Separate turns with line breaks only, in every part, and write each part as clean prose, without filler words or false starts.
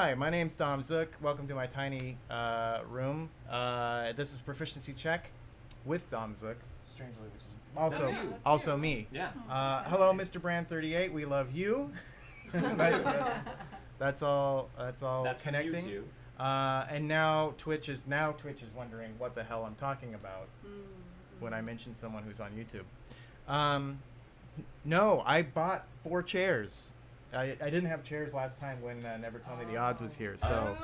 Hi, my name's Dom Zook. Welcome to my tiny room. This is Proficiency Check with Dom Zook. Strangely, which is also me.
Yeah.
Hello, Mr. Brand 38. We love you. that's all. That's connecting.
You too.
And now Twitch is wondering what the hell I'm talking about when I mention someone who's on YouTube. No, I bought 4 chairs. I didn't have chairs last time when Never Tell Me the Odds was here, so.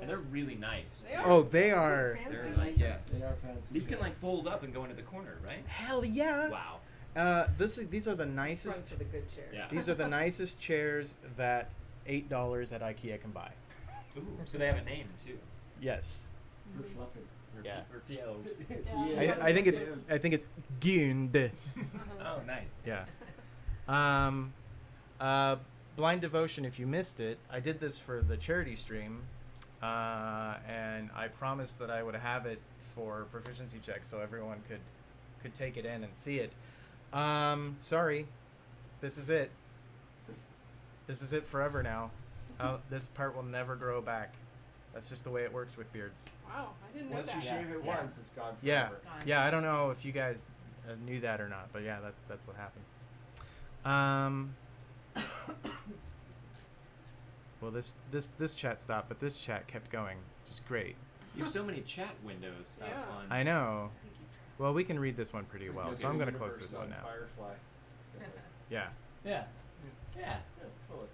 And they're really nice.
They are.
They
They're like, yeah.
They are fancy.
These can like fold up and go into the corner, right?
Hell yeah!
Wow.
These are the nicest.
For the good chairs.
Yeah.
These are the nicest chairs that $8 at IKEA can buy.
Ooh, so they have a name too.
Yes.
You're fluffy.
Yeah.
Or field.
Yeah.
I think it's Gund.
Oh, nice.
Yeah. Blind Devotion, if you missed it, I did this for the charity stream, and I promised that I would have it for Proficiency Check so everyone could take it in and see it. Sorry, this is it. This is it forever now. This part will never grow back. That's just the way it works with beards.
Wow, I didn't know
Once
that.
you shave it once, it's gone
Yeah,
forever.
gone.
yeah. I don't know if you guys knew that or not, but yeah, that's what happens. Well, this chat stopped, but this chat kept going, which is great.
You have so many chat windows up
Yeah.
on.
I know. Well, we can read this one pretty
It's
well,
like
so I'm
the
gonna close
universe
this one
on
now.
Firefly.
Yeah.
Yeah. Yeah.
Yeah, totally.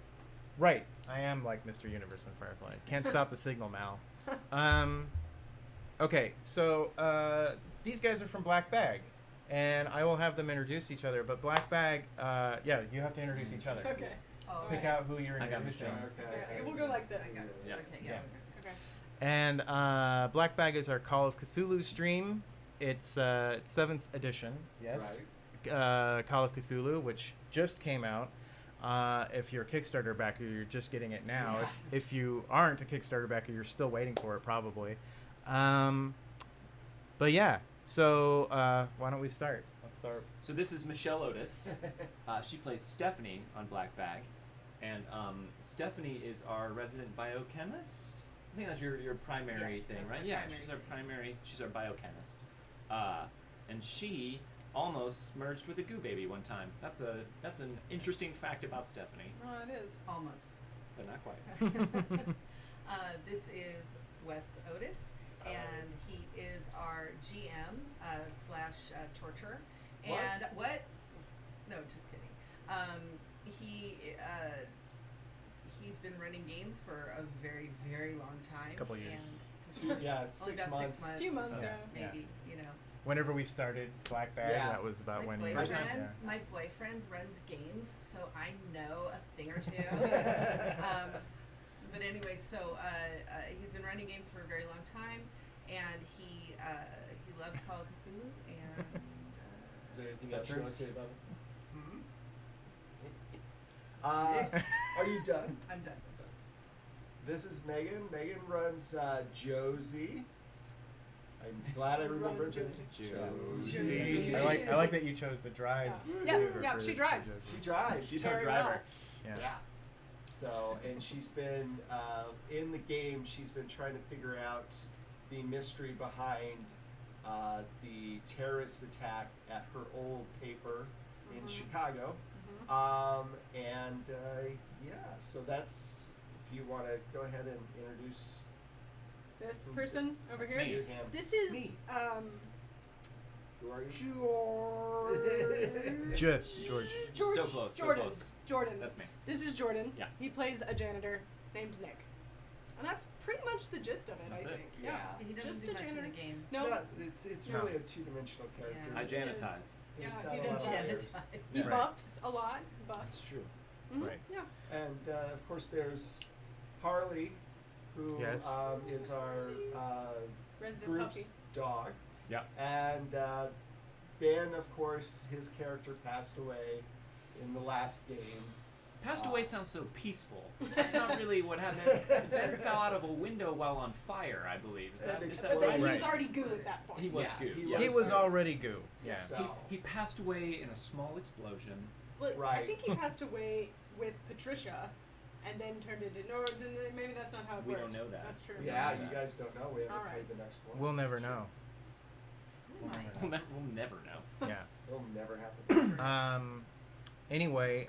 Right. I am like Mr. Universe on Firefly. Can't stop the signal, Mal. Okay, so these guys are from Black Bag, and I will have them introduce each other. But Black Bag, yeah, you have to introduce each other.
Okay.
Oh,
Pick out who you're
I got
introducing.
Okay, we'll go like this.
I got it.
Yeah.
Okay,
Yeah.
Okay.
And Black Bag is our Call of Cthulhu stream. It's 7th edition. Yes.
Right.
Call of Cthulhu, which just came out. If you're a Kickstarter backer, you're just getting it now.
Yeah.
If you aren't a Kickstarter backer, you're still waiting for it probably. But yeah, so why don't we start? Let's start.
So this is Michelle Otis. She plays Stephanie on Black Bag, and Stephanie is our resident biochemist. I think that's your primary
Yes,
thing,
that's
right?
my
Yeah,
primary
she's our biochemist, and she almost merged with a goo baby one time. That's an interesting fact about Stephanie,
Oh, it is.
Almost.
but not quite.
This is Wes Otis, and he is our GM slash torturer.
What?
And what? No, just kidding. He's been running games for a very, very long time.
Couple years.
And just
Yeah, it's
only
6
about
months.
6 months.
Few months,
so
yeah.
maybe, you know.
Whenever we started Black Bag,
Yeah.
that was about
My
when
boyfriend,
you. Yeah.
my boyfriend runs games, so I know a thing or two. But anyway, so he's been running games for a very long time, and he loves Call of Cthulhu, and
Is there anything
Is that
else you
true?
want to say about it?
Jeez.
Are you done?
I'm done.
This is Megan. Megan runs Josie. I'm glad I remembered
Josie.
Josie.
I like that you chose the drive.
Yeah,
maneuver
yeah,
for-
she
for
drives.
Josie.
She drives.
She's our
Very
driver.
Yeah.
Yeah. So, and she's been in the game. She's been trying to figure out the mystery behind the terrorist attack at her old paper in
Mhm.
Chicago.
Mhm.
And yeah, so that's if you want to go ahead and introduce
This person over
That's
here.
me.
him.
This is
Me. Who are you?
George.
George.
So close, so
Jordan.
close.
Jordan.
That's me.
This is Jordan.
Yeah.
He plays a janitor named Nick. And that's pretty much the gist of it,
That's
I
it.
think.
Yeah.
He doesn't
Just
do
a
much in
janitor.
the game.
No,
It's
No.
really a two-dimensional character.
Yeah.
I janitize.
There's
Yeah,
not
he
a
does
lot of
that.
layers.
he
Yeah. Right.
buffs a lot.
That's
Buffs.
true.
Mhm.
Right.
Yeah.
And of course, there's Harley, who
Yes.
is our
Resident
group's
puppy.
dog.
Yeah.
And Ben, of course, his character passed away in the last game.
Passed away sounds so peaceful. That's not really what happened. It fell out of a window while on fire, I believe. Is that
But then he
Right.
was already goo at that point.
He was
Yeah,
goo.
he
yeah.
He was already goo. Yeah.
So-
He passed away in a small explosion.
Well, I
Right.
think he passed away with Patricia, and then turned into maybe that's not how it
We
worked.
don't know that.
That's true.
Yeah,
Yeah.
you guys don't know. We haven't
All right.
played the next one.
We'll never know.
Oh my.
We'll never know.
Yeah.
It'll never happen.
Anyway,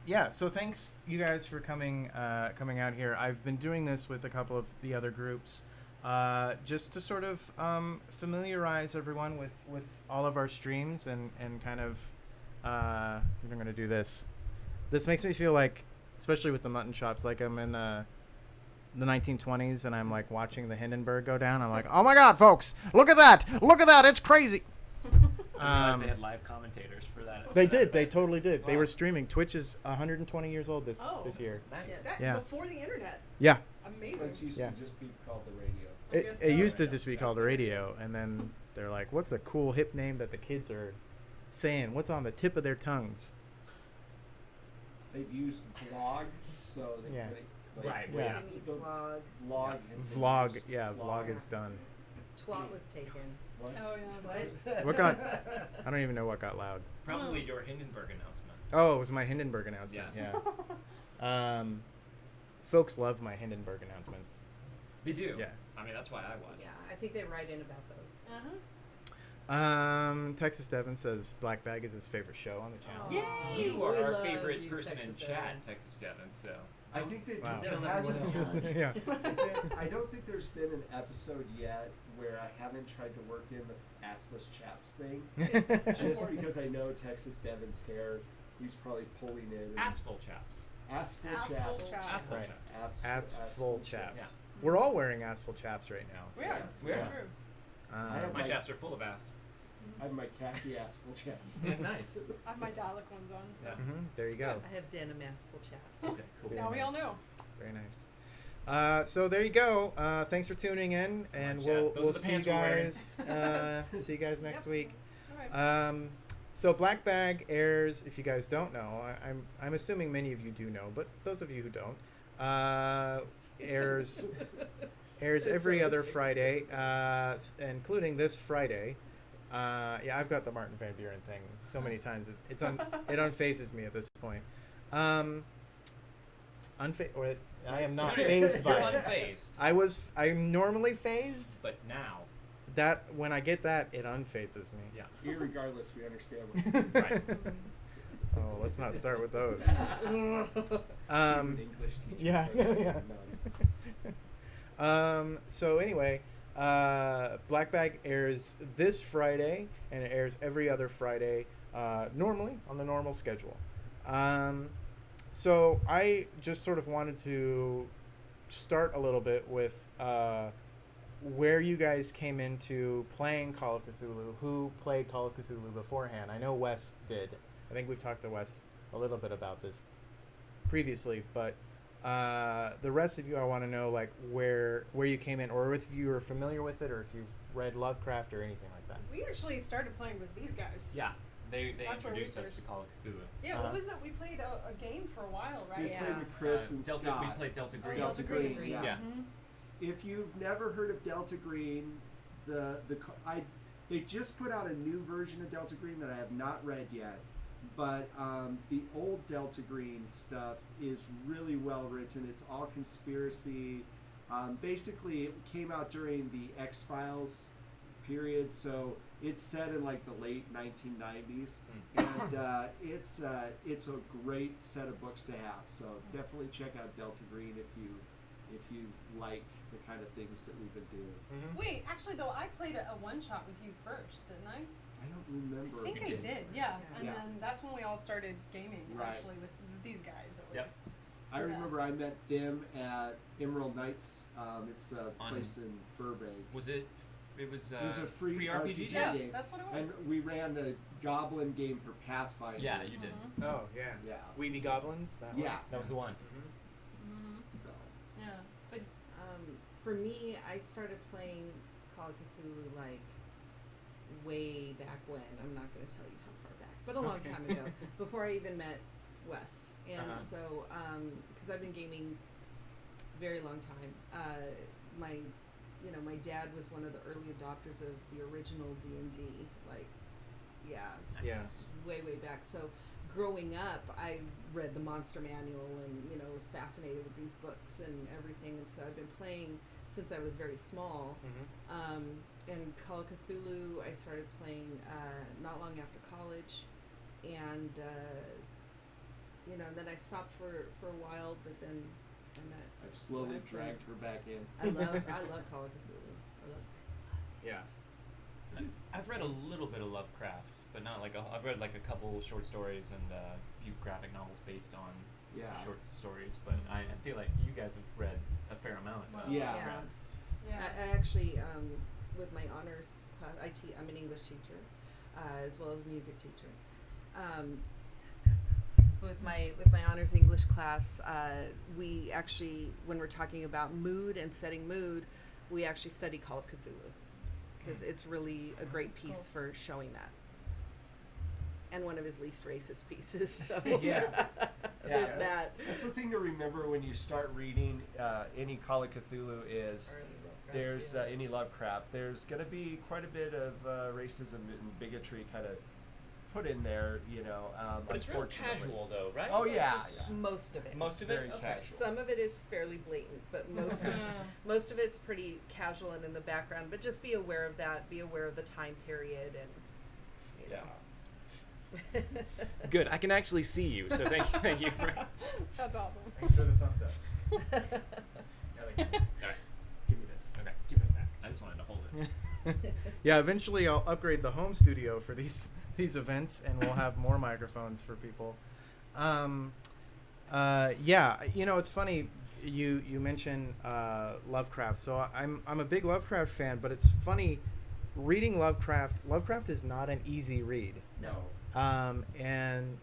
yeah. So thanks you guys for coming out here. I've been doing this with a couple of the other groups, just to sort of familiarize everyone with all of our streams and kind of. I'm gonna do this. This makes me feel like, especially with the mutton chops, like I'm in the 1920s and I'm like watching the Hindenburg go down. I'm like, oh my God, folks, look at that, it's crazy.
I realized they had live commentators for that.
They
for that
did. They
event.
totally did. They
Wow.
were streaming. Twitch is 120 years old this year.
Nice.
That,
Yeah.
Before the internet.
Yeah.
Amazing.
This used
Yeah.
to just be called the radio.
It,
guess
it
so.
used to just be called the radio, and then they're like, "What's a cool hip name that the kids are saying? What's on the tip of their tongues?"
They'd used vlog, so they
Yeah.
like,
Right,
yeah.
So
Vlog.
vlog. had been
Vlog,
used.
yeah, vlog is done.
Twat was taken.
What?
Oh yeah.
What?
What got? I don't even know what got loud.
Probably your Hindenburg announcement.
Oh, it was my Hindenburg announcement. Yeah. Folks love my Hindenburg announcements.
They do.
Yeah.
I mean, that's why I watch.
Yeah, I think they write in about those.
Texas Devin says Black Bag is his favorite show on the channel.
Yay!
You are
We
our
love
favorite
you,
person in
Texas
chat,
Devin.
Texas Devin. So
I think that
Wow.
there
Tell
hasn't
everyone
been,
Yeah.
I don't think there's been an episode yet where I haven't tried to work in the assless chaps thing. Just because I know Texas Devin's hair, he's probably pulling it. And
assful chaps.
Assful
Assful
chaps.
chaps.
Assful
Right.
chaps.
Assful chaps. We're all wearing assful chaps right now.
We are.
Yes.
It's
Yeah.
true.
I have
My
my-
chaps are full of ass.
I have my khaki assful chaps.
Nice.
I have my Dalek ones on. So.
Yeah.
There you go.
I have denim assful chat.
Okay, cool.
Very
Now we all
nice.
know.
Very nice. So there you go. Thanks for tuning in,
So
and
much, yeah.
we'll
Those are
we'll
the
see you
pants we're wearing.
guys. See you guys next
Yep.
week.
All right.
So Black Bag airs. If you guys don't know, I'm assuming many of you do know, but those of you who don't, airs every other Friday, including this Friday. Yeah, I've got the Martin Van Buren thing so many times it unfazes me at this point. I am not phased by
You're
it.
unfazed.
I'm normally phased.
But now,
That when I get that, it unphases me.
yeah.
Irregardless, we understand what
Right.
Oh, let's not start with those.
She's an English teacher.
yeah,
so that's
yeah.
nuts.
So anyway, Black Bag airs this Friday, and it airs every other Friday, normally on the normal schedule. So I just sort of wanted to start a little bit with where you guys came into playing Call of Cthulhu. Who played Call of Cthulhu beforehand? I know Wes did. I think we've talked to Wes a little bit about this previously, but the rest of you, I want to know like where you came in, or if you were familiar with it, or if you've read Lovecraft or anything like that.
We actually started playing with these guys.
Yeah. They
That's where we
introduced us
first-
to Call of Cthulhu.
Yeah,
Uh-huh.
what was it? We played a game for a while, right?
We
Yeah.
played with Chris and
Delta.
Scott.
We played Delta Green.
Delta Green, yeah.
Yeah.
Mhm.
If you've never heard of Delta Green, they just put out a new version of Delta Green that I have not read yet. But the old Delta Green stuff is really well written. It's all conspiracy. Basically, it came out during the X-Files period, so it's set in like the late 1990s, and it's a great set of books to have. So definitely check out Delta Green if you like the kind of things that we've been doing.
Wait, actually though, I played a one shot with you first, didn't I?
I don't remember.
I think
You
I
did.
did, yeah. And
Yeah.
then that's when we all started gaming,
Right.
actually, with these guys. At
Yep.
least.
I remember I met them at Emerald Knights. It's a
On-
place in Burbank.
Was it? It was.
It was a free
RPG.
RPG.
Yeah,
game.
that's what it was.
And we ran the Goblin game for Pathfinder.
Yeah, you did.
Mhm.
Oh yeah.
Yeah.
Weeby Goblins. That
Yeah.
That was the one.
Mhm.
So
Yeah. But
For me, I started playing Call of Cthulhu like way back when. I'm not going to tell you how far back, but a long
Okay.
time ago, before I even met Wes. And
Uh-huh.
so, because I've been gaming very long time, my dad was one of the early adopters of the original D&D. Like, yeah,
Yeah.
Nice.
way back. So growing up, I read the Monster Manual and, you know, was fascinated with these books and everything. And so I've been playing since I was very small. And Call of Cthulhu, I started playing not long after college. And, you know, then I stopped for a while, but then I met.
I've slowly
Leslie.
dragged her back in.
I love Call of Cthulhu. I love
Yeah.
I've read a little bit of Lovecraft, but not like I've read like a couple short stories and a few graphic novels based on short stories. But I feel like you guys have read a fair amount. Of
Yeah.
Lovecraft.
I actually, with my honors class, I'm an English teacher, as well as a music teacher. With my honors English class, we actually, when we're talking about mood and setting mood, we actually study Call of Cthulhu, because it's really a great piece for showing that. And one of his least racist pieces. So
Yeah.
there's that.
That's the thing to remember when you start reading any Call of Cthulhu is there's any Lovecraft. There's going to be quite a bit of racism and bigotry kind of put in there, you know.
But it's real
unfortunately.
casual, though, right?
Oh,
Like,
yeah.
just
Most of it.
Most of
Very
it. Okay.
casual.
Some of it is fairly blatant, but most of it's pretty casual and in the background. But just be aware of that. Be aware of the time period, and you know.
Good. I can actually see you, so thank you for.
That's awesome.
Thanks for the thumbs up. Yeah, like,
All right.
give me this.
Okay. Give it back. I just wanted to hold it.
Yeah, eventually I'll upgrade the home studio for these events, and we'll have more microphones for people. Yeah, you know, it's funny you mention Lovecraft. So I'm a big Lovecraft fan, but it's funny reading Lovecraft. Lovecraft is not an easy read.
No.
And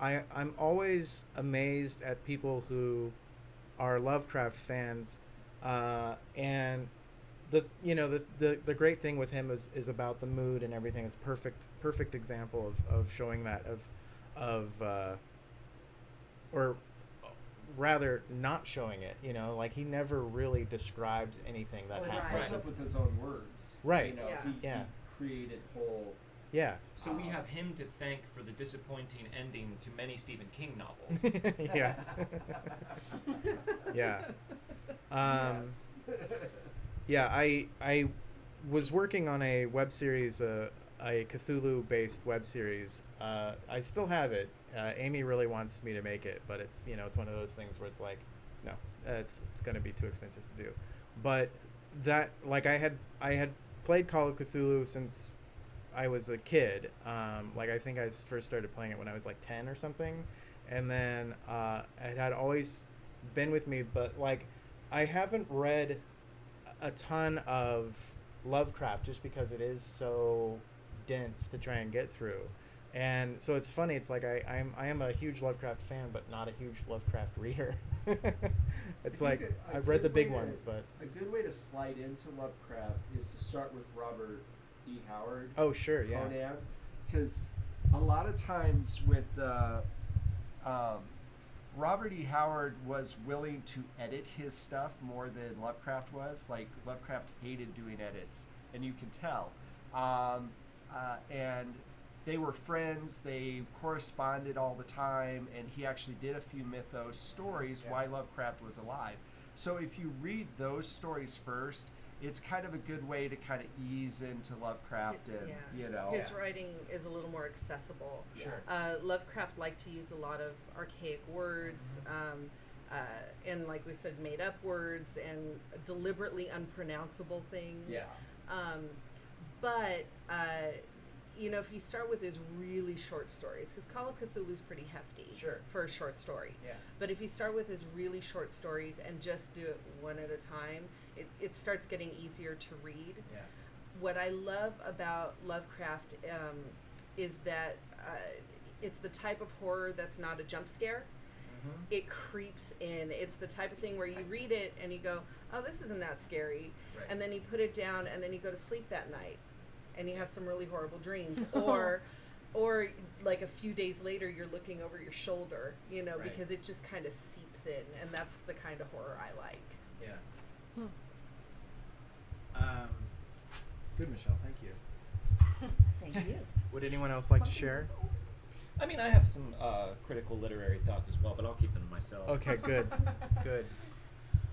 I'm always amazed at people who are Lovecraft fans, and the great thing with him is about the mood and everything. It's perfect example of showing that or rather not showing it. You know, like he never really describes anything that
Well,
happens.
he comes up with his own words.
Right.
You know,
Yeah.
he created whole.
Yeah.
So we have him to thank for the disappointing ending to many Stephen King novels.
Yes. Yeah.
Yes.
Yeah, I was working on a web series, a Cthulhu-based web series. I still have it. Amy really wants me to make it, but it's one of those things where it's like, no, it's going to be too expensive to do. But that, like, I had played Call of Cthulhu since I was a kid. Like, I think I first started playing it when I was like 10 or something, and then it had always been with me. But like, I haven't read a ton of Lovecraft just because it is so dense to try and get through. And so it's funny, it's like I am a huge Lovecraft fan, but not a huge Lovecraft reader. It's like I've read the big ones, but
a good way to slide into Lovecraft is to start with Robert E. Howard.
oh sure, yeah.
Conan, because a lot of times with Robert E. Howard was willing to edit his stuff more than Lovecraft was. Like, Lovecraft hated doing edits, and you can tell. And they were friends. They corresponded all the time, and he actually did a few mythos stories
Yeah.
why Lovecraft was alive. So if you read those stories first, it's kind of a good way to kind of ease into Lovecraft, and you know.
His writing is a little more accessible.
Sure.
Lovecraft liked to use a lot of archaic words, and like we said, made up words and deliberately unpronounceable things.
Yeah.
But you know, if you start with his really short stories, because Call of Cthulhu is pretty hefty
Sure.
for a short story.
Yeah.
But if you start with his really short stories and just do it one at a time, it starts getting easier to read.
Yeah.
What I love about Lovecraft is that it's the type of horror that's not a jump scare.
Mm-hmm.
It creeps in. It's the type of thing where you read it and you go, oh, this isn't that scary.
Right.
And then you put it down and then you go to sleep that night and you have some really horrible dreams. or like a few days later, you're looking over your shoulder, you know,
Right.
because it just kind of seeps in. And that's the kind of horror I like.
Yeah. Good, Michelle. Thank you.
Thank you.
Would anyone else like to share?
I mean, I have some critical literary thoughts as well, but I'll keep them to myself.
Okay, good, good.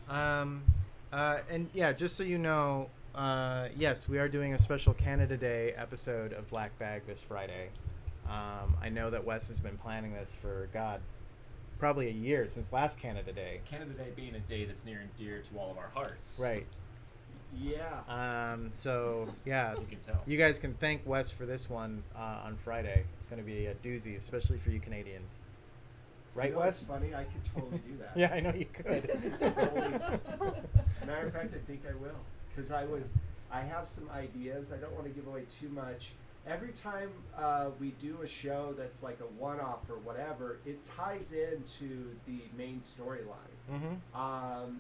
And yeah, just so you know, yes, we are doing a special Canada Day episode of Black Bag this Friday. I know that Wes has been planning this for, God, probably a year, since last Canada Day.
Canada Day being a day that's near and dear to all of our hearts.
Right.
Yeah.
So, yeah.
You can tell.
You guys can thank Wes for this one on Friday. It's going to be a doozy, especially for you Canadians. Right,
You know
Wes?
what's funny? I could totally do that.
Yeah, I know you could.
Matter of fact, I think I will, because I have some ideas. I don't want to give away too much. Every time we do a show that's like a one-off or whatever, it ties into the main storyline.
Mm-hmm.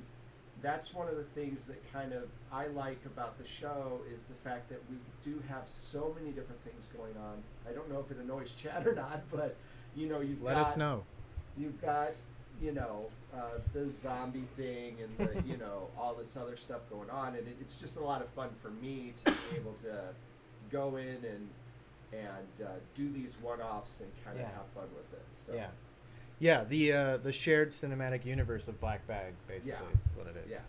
That's one of the things that kind of I like about the show is the fact that we do have so many different things going on. I don't know if it annoys Chad or not, but you know,
Let us know.
You've got, you know, the zombie thing and the, you know, all this other stuff going on, and it's just a lot of fun for me to be able to go in and do these one-offs and kind of
Yeah.
have fun with it. So
Yeah, the shared cinematic universe of Black Bag, basically,
Yeah.
is what it is.
yeah,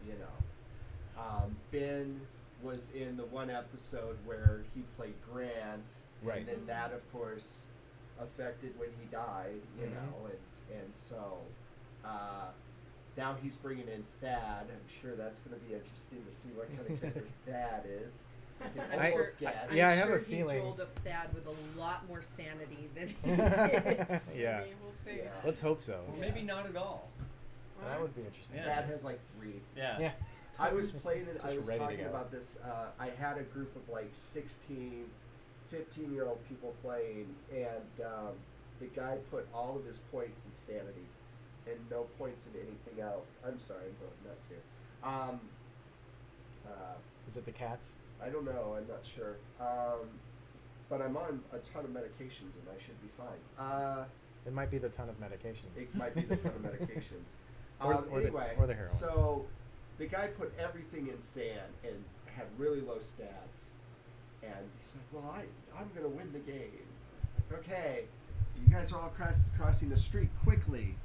you know, Ben was in the one episode where he played Grant,
Right.
and then that, of course, affected when he died, you
Mhm.
know, and so now he's bringing in Thad. I'm sure that's going to be interesting to see what kind of character Thad is. I can
I-
almost guess.
Yeah, I
I'm
have
sure
a feeling-
he's rolled up Thad with a lot more sanity than he did.
Yeah.
Maybe we'll see.
Yeah.
Let's hope so.
Or maybe not at all.
That would be interesting.
Yeah.
Thad has like 3.
Yeah.
Yeah.
I was playing it. I
Just
was
ready to
talking
go.
about this. I had a group of like 16, 15-year-old people playing, and the guy put all of his points in sanity and no points in anything else. I'm sorry, I'm going nuts here.
Is it the cats?
I don't know. I'm not sure. But I'm on a ton of medications, and I should be fine.
It might be the ton of medication.
It might be the ton of medications.
Or the
Anyway,
heroin.
so the guy put everything in sand and had really low stats. And he's like, well, I'm going to win the game. Like, okay, you guys are all crossing the street quickly.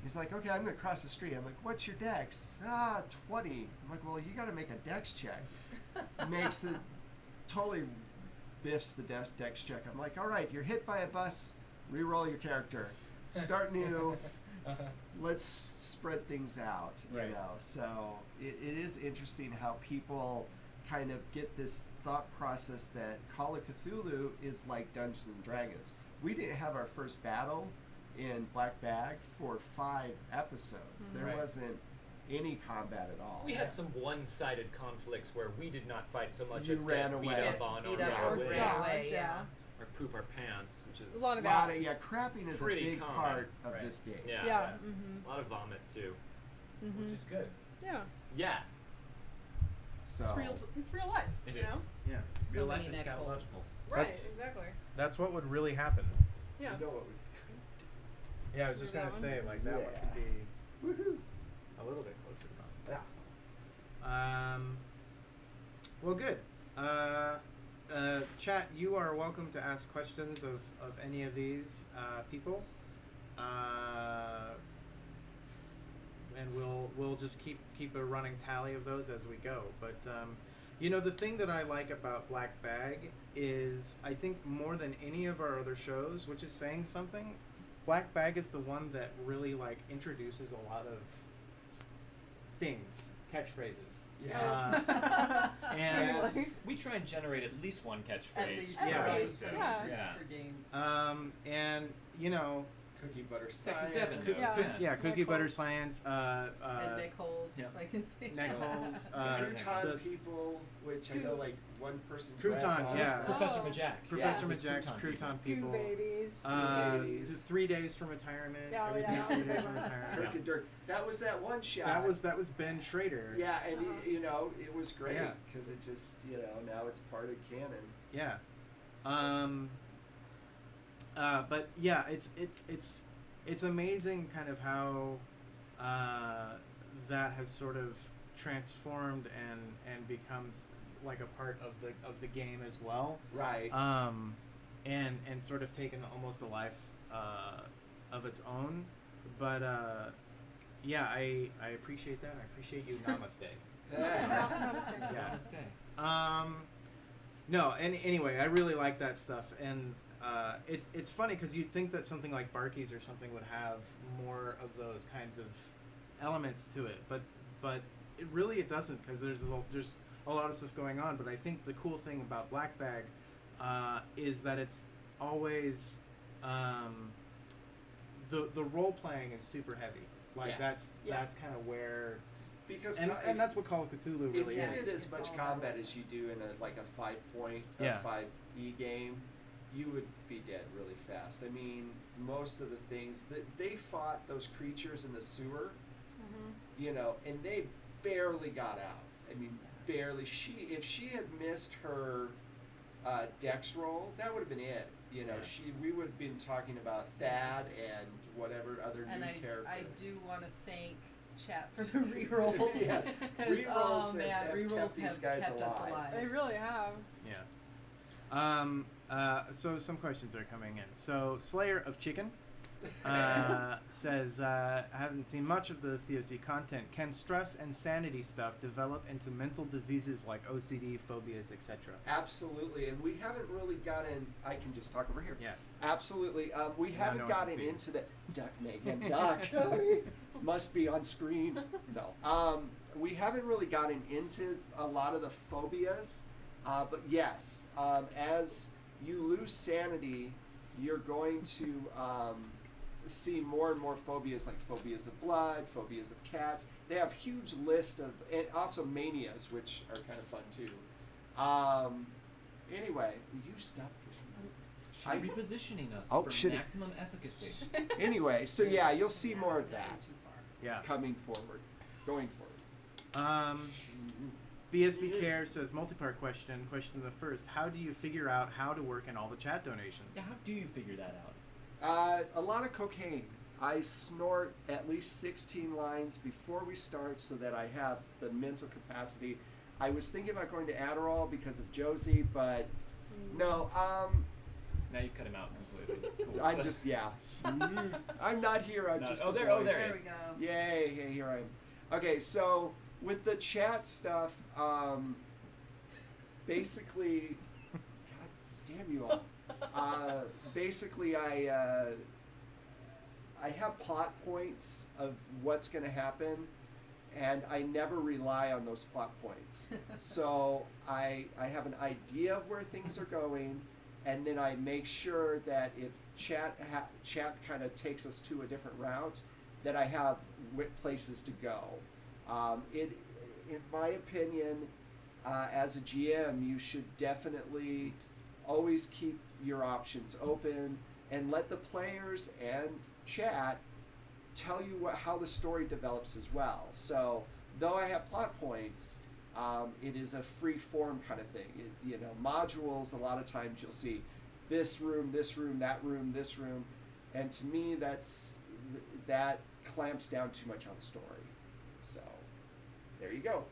He's like, okay, I'm going to cross the street. I'm like, what's your dex? 20. I'm like, well, you got to make a dex check. Totally biffs the dex check. I'm like, all right, you're hit by a bus, re-roll your character. Start new. Let's spread things out, you
Right.
know. So it is interesting how people kind of get this thought process that Call of Cthulhu is like Dungeons and Dragons. We didn't have our first battle in Black Bag for 5 episodes. There
Right.
wasn't any combat at all.
We had some one-sided conflicts where we did not fight so much
You
as
ran
get beat
away.
up on
Beat
or
up
run
or
away
run
Dodge,
away,
yeah.
or poop our pants, which is
A lot of
crapping is a
Pretty
big
common.
part of
Right.
this game.
yeah,
Yeah. Mm-hmm.
a lot of vomit too.
Mm-hmm.
Which is good.
Yeah.
Yeah,
So
It's real life.
it
you
is.
know?
Yeah.
So
Real
many
life is
neck holes.
scatological.
Right.
That's-
Exactly.
That's what would really happen.
Yeah.
you know what we could
Yeah, I was
So
just
that
going to say,
one's-
like, that one could be
do? Woohoo!
a little bit closer to mine.
Yeah.
Well, good. Chat, you are welcome to ask questions of any of these people, and we'll just keep a running tally of those as we go. But you know, the thing that I like about Black Bag is I think more than any of our other shows, which is saying something, Black Bag is the one that really like introduces a lot of things, catchphrases.
Yeah.
And
Similar.
We try and generate at least one catchphrase.
At least
per
Yeah.
episode.
Yeah.
Yeah.
per game.
and you know,
Cookie butter
Texas
science.
Devon
Coo-
knows.
Yeah.
yeah, cookie
Neck
butter
holes.
science,
And neck holes,
yeah.
like in say.
neck holes,
Crouton
the
people, which I know like one person.
Crouton,
grabbed on.
yeah.
Professor
Oh.
Majak.
Professor
Yeah.
Majak's crouton
Goo
people.
babies.
Babies.
3 days from retirement.
Yeah,
Everything's
yeah.
3 days from retirement.
Kirk and Dirk. That was that one shot.
That was Ben Schrader.
Yeah, and
Uh-huh.
you know it was great
Yeah.
because it just now it's part of canon.
Yeah. But yeah, it's amazing kind of how that has sort of transformed and becomes like a part of the game as well.
Right.
and sort of taken almost a life of its own. But yeah, I appreciate that. I appreciate you. Namaste.
Namaste.
Yeah.
Namaste.
No, and anyway, I really like that stuff, and it's funny because you'd think that something like Barkies or something would have more of those kinds of elements to it, but it doesn't, because there's a lot of stuff going on. But I think the cool thing about Black Bag is that it's always the role playing is super heavy. Like that's kind of where.
Because
and that's what Call of Cthulhu really
if you
is.
did as much combat as you do in a 5-point or 5e game, you would be dead really fast. I mean, most of the things that they fought those creatures in the sewer, you know, and they barely got out. I mean, barely. If she had missed her dex roll, that would have been it. You know, we would have been talking about Thad and whatever other
And
new
I
character.
do want to thank chat for the rerolls.
Yes.
Because
Rerolls
man,
have
rerolls
kept these
have
guys
kept us
alive.
alive.
They really have.
Yeah. So some questions are coming in. So Slayer of Chicken says, I haven't seen much of the COC content. Can stress and sanity stuff develop into mental diseases like OCD, phobias, etc.?
Absolutely, and we haven't really gotten. I can just talk over here.
Yeah.
Absolutely, we
Now
haven't
no one can
gotten
see.
into the Duck Megan Duck. Must be on screen. No, we haven't really gotten into a lot of the phobias, but yes, as you lose sanity, you're going to see more and more phobias, like phobias of blood, phobias of cats. They have huge list of, and also manias, which are kind of fun too. Anyway, will you stop pushing me?
She's repositioning us
Oh,
for
shit.
maximum efficacy.
Anyway, so yeah, you'll see more of that
Yeah.
going forward.
BSB Care says, multi-part question. Question the first: how do you figure out how to work in all the chat donations?
Yeah, how do you figure that out?
A lot of cocaine. I snort at least 16 lines before we start so that I have the mental capacity. I was thinking about going to Adderall because of Josie, but no.
Now you cut him out completely. Cool.
I'm just, yeah. I'm not here, I'm
No,
just
oh,
a
there- oh,
voice.
there
There we go.
Yay, hey, here I am. Okay, so with the chat stuff, basically, God damn you all. Basically, I have plot points of what's going to happen, and I never rely on those plot points. So I have an idea of where things are going, and then I make sure that if chat kind of takes us to a different route, that I have places to go. In my opinion, as a GM, you should definitely always keep your options open and let the players and chat tell you how the story develops as well. So, though I have plot points, it is a free form kind of thing. Modules, a lot of times you'll see this room, that room, this room, and to me that clamps down too much on story. So, there you go.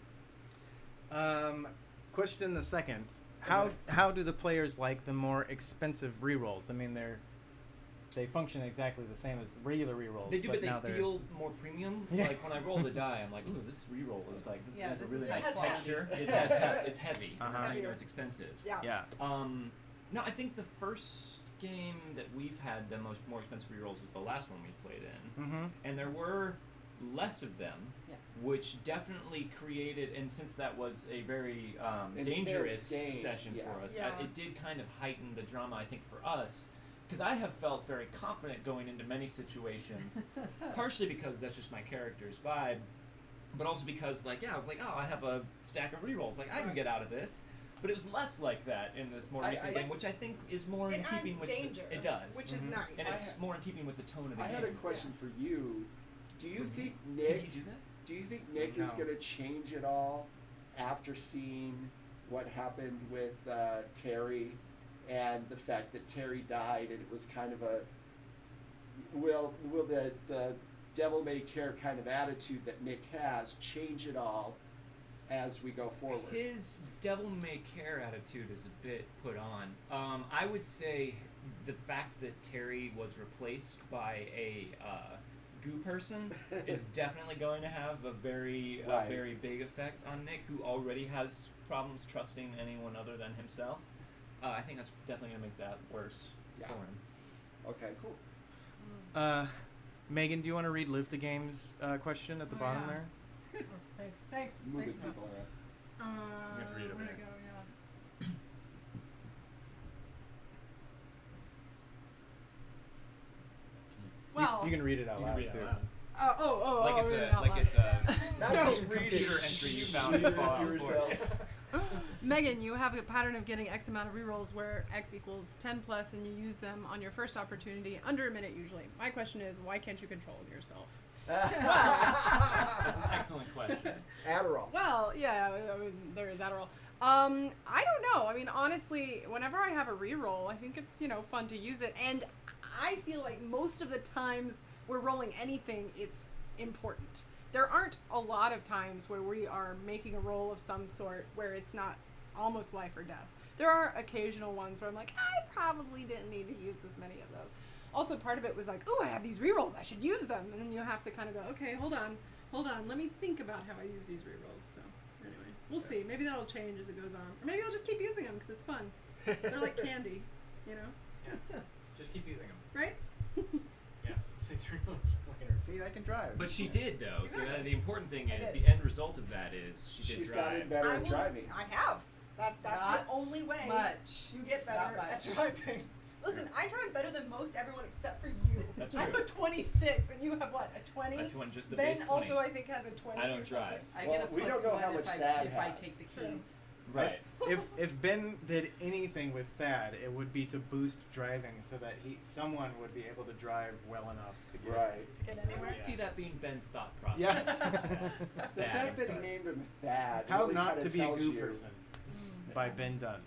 Question the second: how do the players like the more expensive rerolls? I mean, they function exactly the same as regular rerolls.
They do, but
now
they feel more premium.
Yeah.
Like when I roll the die, I'm like, ooh, this reroll is like this has a really
it
nice
has
texture.
heft.
It has heft. It's heavy.
Uh-huh.
That's how you know it's expensive.
Yeah.
Yeah.
No, I think the first game that we've had the more expensive rerolls was the last one we played in,
Mm-hmm.
and there were less of them, which definitely created. And since that was a very dangerous
game.
session
Yeah.
for us,
Yeah.
it did kind of heighten the drama. I think for us. Because I have felt very confident going into many situations, partially because that's just my character's vibe, but also because, I was like, oh, I have a stack of rerolls, I can get out of this. But it was less like that in this more recent game, which I think is more in
It
keeping
adds
with
danger,
it does,
which is
Mhm.
nice.
and it's more in keeping with the tone of the
I
game.
had a question for you. Do you think
Can
Nick?
you do that?
Do you think Nick is
No.
going to change at all after seeing what happened with Terry and the fact that Terry died, and it was kind of will the devil may care kind of attitude that Nick has change at all as we go forward.
His devil may care attitude is a bit put on. I would say the fact that Terry was replaced by a goo person is definitely going to have a very big effect on Nick, who already has problems trusting anyone other than himself. I think that's definitely going to make that worse for him.
Okay, cool.
Megan, do you want to read Live the Game's question at the bottom there?
Thanks.
Moving
Matt.
people around.
You have to read it over
Where'd it
there.
go? Yeah. Well,
You can read it out
You
loud
can read it
too.
out loud. Like it's
read it
a
out
like
loud.
it's a
Not
No.
just read
computer
it.
entry you found
Read
in
it to
Fallout 4.
yourself.
Megan, you have a pattern of getting X amount of rerolls where X equals 10 plus, and you use them on your first opportunity under a minute usually. My question is, why can't you control yourself?
That's an excellent question.
Adderall.
Well, yeah, I mean, there is Adderall. I don't know. I mean, honestly, whenever I have a reroll, I think it's, fun to use it. And I feel like most of the times we're rolling anything, it's important. There aren't a lot of times where we are making a roll of some sort where it's not almost life or death. There are occasional ones where I'm like, I probably didn't need to use as many of those. Also, part of it was like, oh, I have these rerolls, I should use them. And then you have to kind of go, okay, hold on, let me think about how I use these rerolls. So, anyway, we'll see. Maybe that'll change as it goes on. Or maybe I'll just keep using them because it's fun. They're like candy,
Yeah. Just keep using them.
right?
Yeah. 6 rerolls later. See, I can drive.
But she did though. So
Exactly.
the important thing
I
is
did.
the end result of that is she did
She's
drive.
gotten better at driving.
I have. That's
Not
the only way
much.
you get
Not
better at
much.
driving. Listen, I drive better than most everyone except for you.
That's
I'm
true.
a 26, and you have what, a 20?
A 20, just the
Ben
base 20.
also, I think, has a 20.
I don't
or
drive.
I
Well,
get a
we
plus
don't know
one
how
if
much
I,
Thad
if I
has.
take the
True.
keys.
Right.
If Ben did anything with Thad, it would be to boost driving so that someone would be able to drive well enough to get
Right.
To get
I
anywhere.
don't see that being Ben's thought process.
Yeah.
The
Thad,
fact that he
sorry.
named him Thad
How
really
not
kinda
to be a
tells
goo
you.
person
Mm.
by Ben Dunn.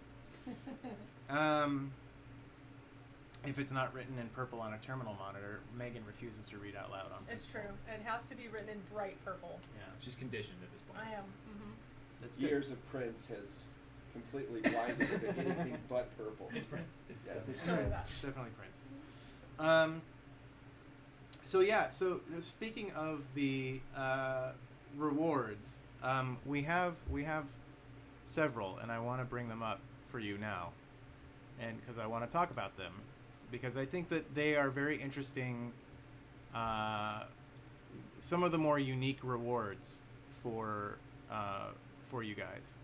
If it's not written in purple on a terminal monitor, Megan refuses to read out loud on
It's true.
principle.
It has to be written in bright purple.
Yeah,
She's conditioned at this point.
I am.
that's good.
Years of Prince has completely blinded her to anything but purple.
It's Prince. It's
Yes, it's
Totally
Prince.
that.
It's definitely Prince. So speaking of the rewards, we have several, and I want to bring them up for you now, and because I want to talk about them, because I think that they are very interesting. Some of the more unique rewards for you guys.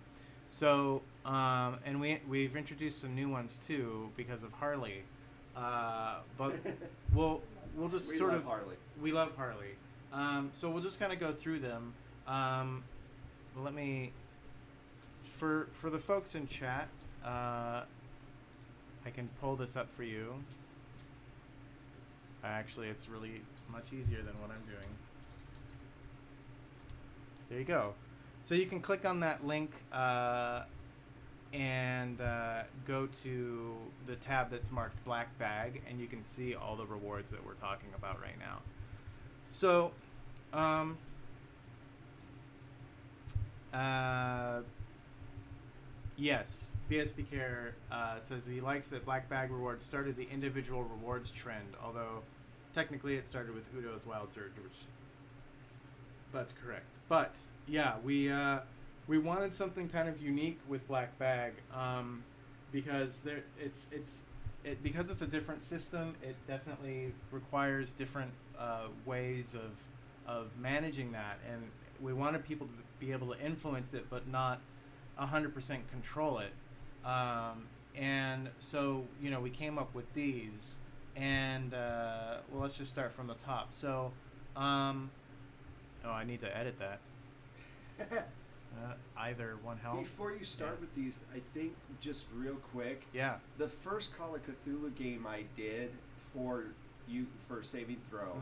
So and we've introduced some new ones too because of Harley. But we'll just
We
sort
love
of
Harley.
we love Harley. So we'll just kind of go through them. Let me for the folks in chat. I can pull this up for you. Actually, it's really much easier than what I'm doing. There you go. So you can click on that link and go to the tab that's marked Black Bag, and you can see all the rewards that we're talking about right now. So, yes, BSB Care says that he likes that Black Bag rewards started the individual rewards trend, although technically it started with Udo's Wild Surge, which that's correct. But yeah, we wanted something kind of unique with Black Bag because because it's a different system. It definitely requires different ways of managing that, and we wanted people to be able to influence it, but not 100% control it. And so we came up with these, and well, let's just start from the top. So, I need to edit that. Either one helps.
Before you start with these, I think just real quick,
Yeah.
the first Call of Cthulhu game I did for Saving Throw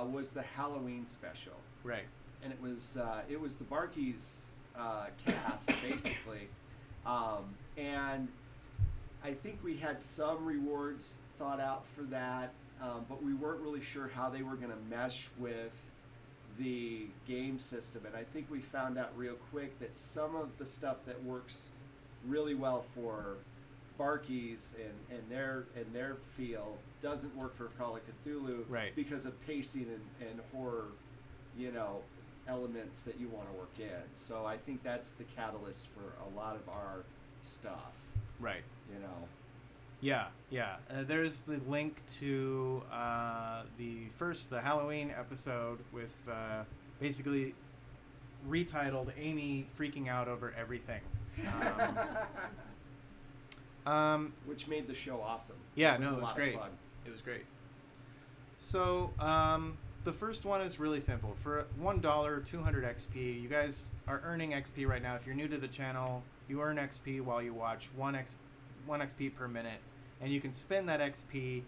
was the Halloween special,
Right.
and it was the Barkeys cast basically, and I think we had some rewards thought out for that, but we weren't really sure how they were going to mesh with the game system, and I think we found out real quick that some of the stuff that works really well for Barkeys and their feel doesn't work for Call of Cthulhu,
Right.
because of pacing and horror, elements that you want to work in. So I think that's the catalyst for a lot of our stuff.
Right.
You know.
Yeah. There's the link to the Halloween episode with basically retitled Amy freaking out over everything.
Which made the show awesome.
Yeah,
It was
no, it was great.
Fun.
It was great. So, the first one is really simple. For $1, 200 XP, you guys are earning XP right now. If you're new to the channel, you earn XP while you watch, 1 XP per minute. And you can spend that XP,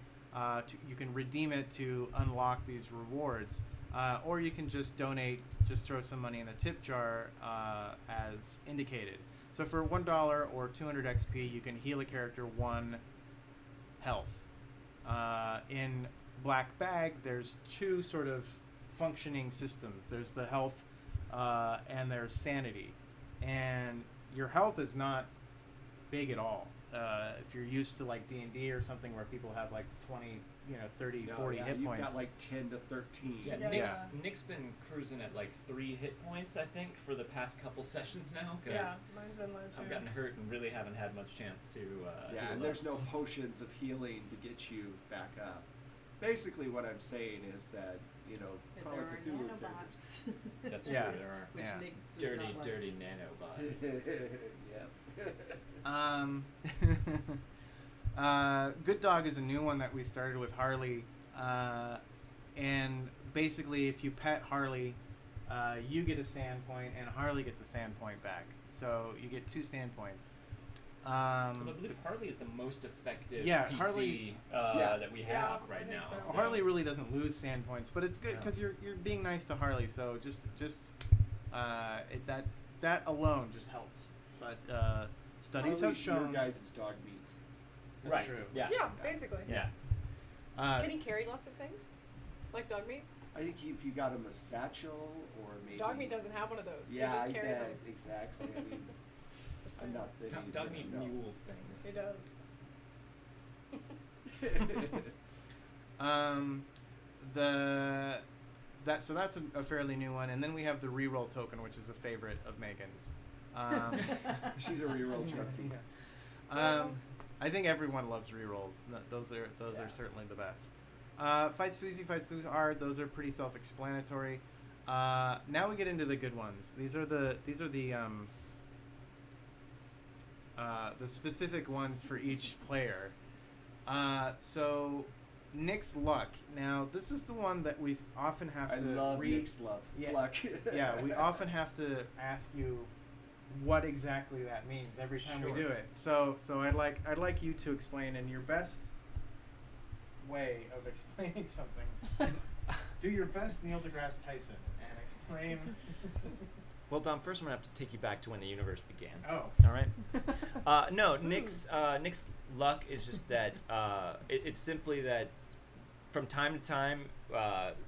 you can redeem it to unlock these rewards. Or you can just donate, just throw some money in the tip jar as indicated. So for $1 or 200 XP, you can heal a character 1 health. In Black Bag, there's 2 sort of functioning systems. There's the health and there's sanity. And your health is not big at all. If you're used to like D&D or something where people have like 20, 30, 40 hit
you've
points.
got like 10 to 13.
Yeah,
Yeah.
Nick's been cruising at like 3 hit points, I think, for the past couple sessions now. Cause
Yeah, mine's in low too.
I've gotten hurt and really haven't had much chance to.
Yeah,
heal
and
up.
there's no potions of healing to get you back up. Basically, what I'm saying is that,
But
Call
there
of
are
Cthulhu characters.
nanobots.
That's
Yeah.
true. There are
Which
Yeah.
Nick does
dirty,
not like.
dirty nanobots.
Yep. Good Dog is a new one that we started with Harley. And basically, if you pet Harley, you get a sand point, and Harley gets a sand point back. So you get 2 sand points.
I believe Harley is the most effective
Yeah,
PC
Harley-
that we
Yeah,
have
I
right
think
now.
so.
Harley really doesn't lose sand points, but it's good
Yeah.
because you're being nice to Harley. So just that alone just helps. But studies have
Harley's your
shown
guys' dog meat.
That's
right.
true.
Yeah.
Yeah, basically.
Yeah.
Can he carry lots of things? Like dog meat?
I think if you got him a satchel or maybe.
Dog meat doesn't have one of those.
Yeah,
he just
I
carries
bet.
them.
Exactly. I mean,
Just
I'm
saying.
not big.
Dog meat
no.
mules things.
He does.
So that's a fairly new one, and then we have the reroll token, which is a favorite of Megan's.
She's a reroll junkie.
I think everyone loves rerolls. Those are certainly the best. Fights too easy, fights too hard. Those are pretty self-explanatory. Now we get into the good ones. These are the specific ones for each player. So Nick's Luck. Now this is the one that we often have
I
to
love
read.
Nick's love.
Yeah.
Luck.
Yeah, we often have to ask you what exactly that means every time we
Sure.
do it. So I'd like you to explain in your best way of explaining something. Do your best Neil deGrasse Tyson and explain.
Well, Dom, first I'm gonna have to take you back to when the universe began.
Oh.
All right. No, Nick's luck is just that it's simply that from time to time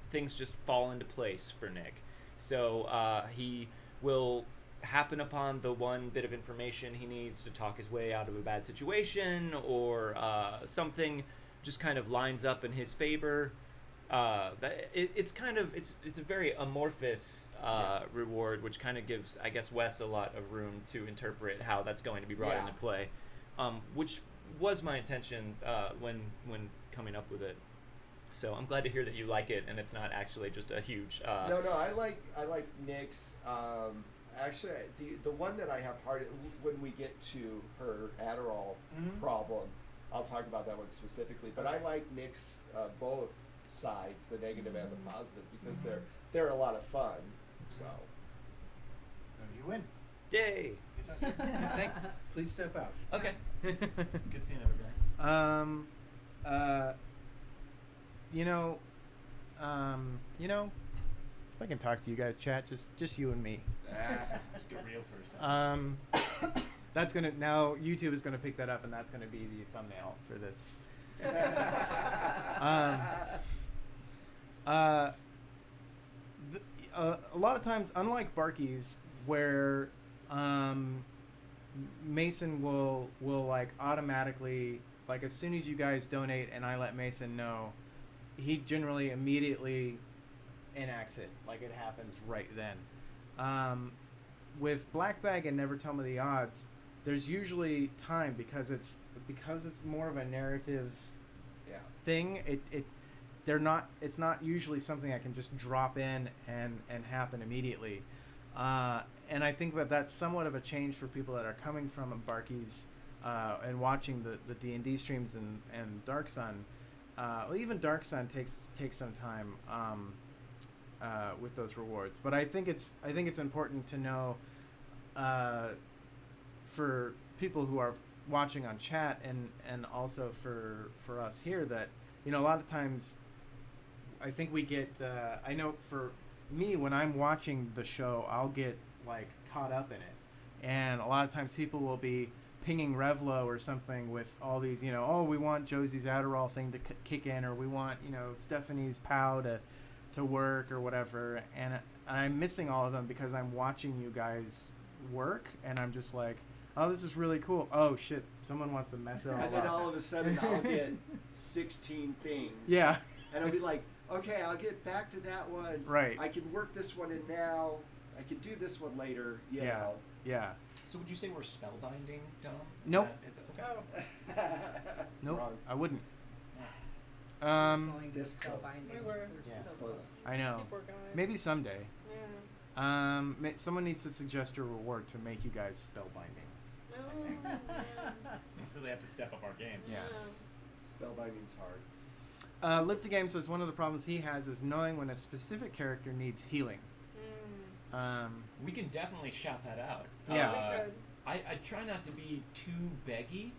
things just fall into place for Nick. So he will happen upon the one bit of information he needs to talk his way out of a bad situation, or something just kind of lines up in his favor. It's a very amorphous reward, which kind of gives, I guess, Wes a lot of room to interpret how that's going to be brought
Yeah.
into play, which was my intention when coming up with it. So I'm glad to hear that you like it, and it's not actually just a huge.
No, I like Nick's. Actually, the one that I have hard when we get to her Adderall problem, I'll talk about that one specifically. But I like Nick's both sides, the negative and the positive, because they're a lot of fun. So
You win.
Yay!
Good job.
Thanks.
Please step out.
Okay. Good seeing everybody.
If I can talk to you guys, chat, just you and me.
Just get real for a second.
That's gonna now YouTube is gonna pick that up, and that's gonna be the thumbnail for this. a lot of times, unlike Barky's, where Mason will like automatically, like as soon as you guys donate and I let Mason know, he generally immediately enacts it, like it happens right then. With Black Bag and Never Tell Me the Odds, there's usually time because it's more of a narrative thing. It's not usually something I can just drop in and happen immediately. And I think that's somewhat of a change for people that are coming from Barky's and watching the D&D streams and Dark Sun. Well, even Dark Sun takes some time with those rewards. But I think it's important to know for people who are watching on chat and also for us here that, you know, a lot of times I think we get I know for me, when I'm watching the show, I'll get like caught up in it, and a lot of times people will be pinging Revlo or something with all these, you know, oh, we want Josie's Adderall thing to kick in, or we want, you know, Stephanie's POW to work or whatever, and I'm missing all of them because I'm watching you guys work, and I'm just like, oh, this is really cool. Oh shit, someone wants to mess it all up.
And then all of a sudden I'll get 16 things.
Yeah.
And I'll be like, okay, I'll get back to that one.
Right.
I can work this one in now. I can do this one later. You know.
Yeah.
So would you say we're spellbinding, Dom?
Nope.
Is that okay?
Nope.
Wrong.
I wouldn't.
Going to
this close.
spellbinding.
We were.
Yeah.
so
Close.
close.
I know.
Keep working on it.
Maybe someday.
Yeah.
Someone needs to suggest a reward to make you guys spellbinding.
Oh, yeah.
We really have to step up our game.
Yeah.
Spellbinding's hard.
Lift the Game says one of the problems he has is knowing when a specific character needs healing.
We can definitely shout that out.
Yeah.
We could.
I try not to be too beggy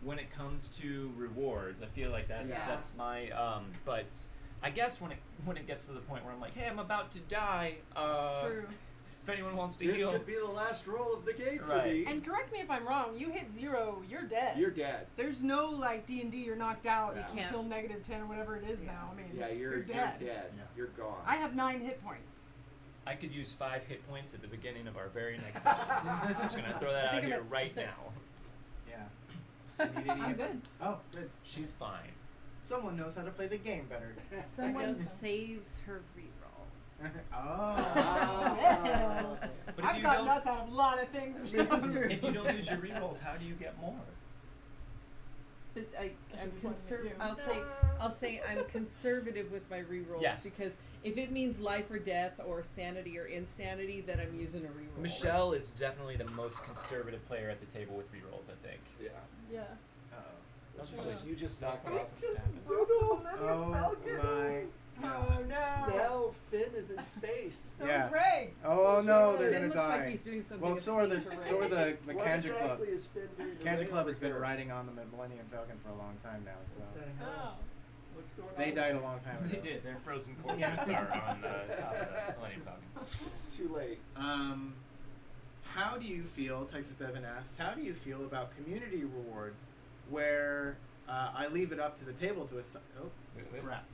when it comes to rewards. I feel like that's my but I guess when it gets to the point where I'm like, hey, I'm about to die.
True.
If anyone wants to
This
heal,
could be the last roll of the game for
Right.
me.
And correct me if I'm wrong. You hit 0, you're dead.
You're dead.
There's no like D&D. You're knocked out
Yeah.
until -10 or whatever it is now. I mean,
Yeah, you're
dead.
dead.
Yeah.
You're gone.
I have 9 hit points.
I could use 5 hit points at the beginning of our very next session. I'm just gonna throw that
I
out
think I'm
here
at
right
6.
Yeah.
I'm good.
Oh, good.
now. She's fine.
Someone knows how to play the game better.
Someone
guess.
saves her rerolls.
Oh.
Yeah.
But if
I've
you
gotten
don't,
us out of a lot of things.
This is true.
if you don't use your rerolls, how do you get more?
But I'm
should be pointing at you.
I'll say I'm conservative with my rerolls
Yes.
because if it means life or death or sanity or insanity, then I'm using a reroll.
Michelle is definitely the most conservative player at the table with rerolls, I think.
Yeah.
Yeah.
That's
You
probably
just- You just knocked
probably
off.
what's happened.
Oh my.
Oh no.
Now Finn is in space.
So
Yeah.
is Ray.
Oh no, they're
Finn
gonna
looks
die.
like he's doing something
Well, so are the
obscene to
so are
Ray.
the
What
Kanja
exactly
Club.
is Finn doing? to
Kanja
Ray
Club has been
over here?
riding on the Millennium Falcon for a long time now, so
What the hell?
Oh.
What's going on?
they died a long time ago.
They did. Their frozen corpses are on the top of the Millennium Falcon.
It's too late.
How do you feel? Texas Devin asks, how do you feel about community rewards, where I leave it up to the table to assign? Oh, crap.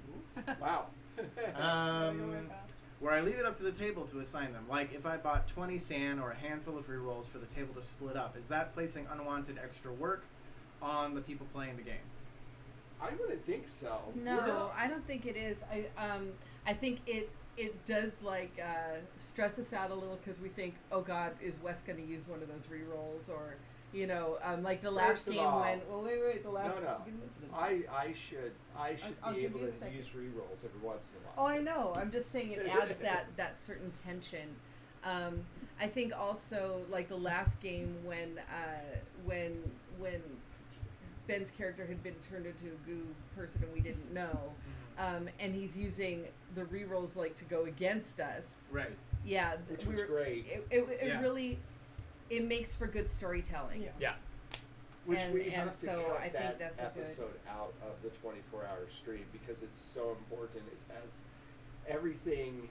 Wow.
Where I leave it up to the table to assign them. Like if I bought 20 sand or a handful of rerolls for the table to split up, is that placing unwanted extra work on the people playing the game?
I wouldn't think so.
No, I don't think it is. I think it does like stress us out a little because we think, oh God, is Wes going to use one of those rerolls or like the last
First of
game
all-
when wait the last
No.
give me for the-
I should
I'll
be
give
able
you a
to
second.
use rerolls every once in a
Oh,
while.
I know. I'm just saying it adds that certain tension. I think also like the last game when Ben's character had been turned into a goo person and we didn't know, and he's using the rerolls like to go against us.
Right.
Yeah,
Which was great.
It
Yeah.
really it makes for good storytelling.
Yeah.
Yeah.
Which
and-
we
and
have to
so
cut
I think
that
that's a good-
episode out of the 24-hour stream because it's so important. It has everything.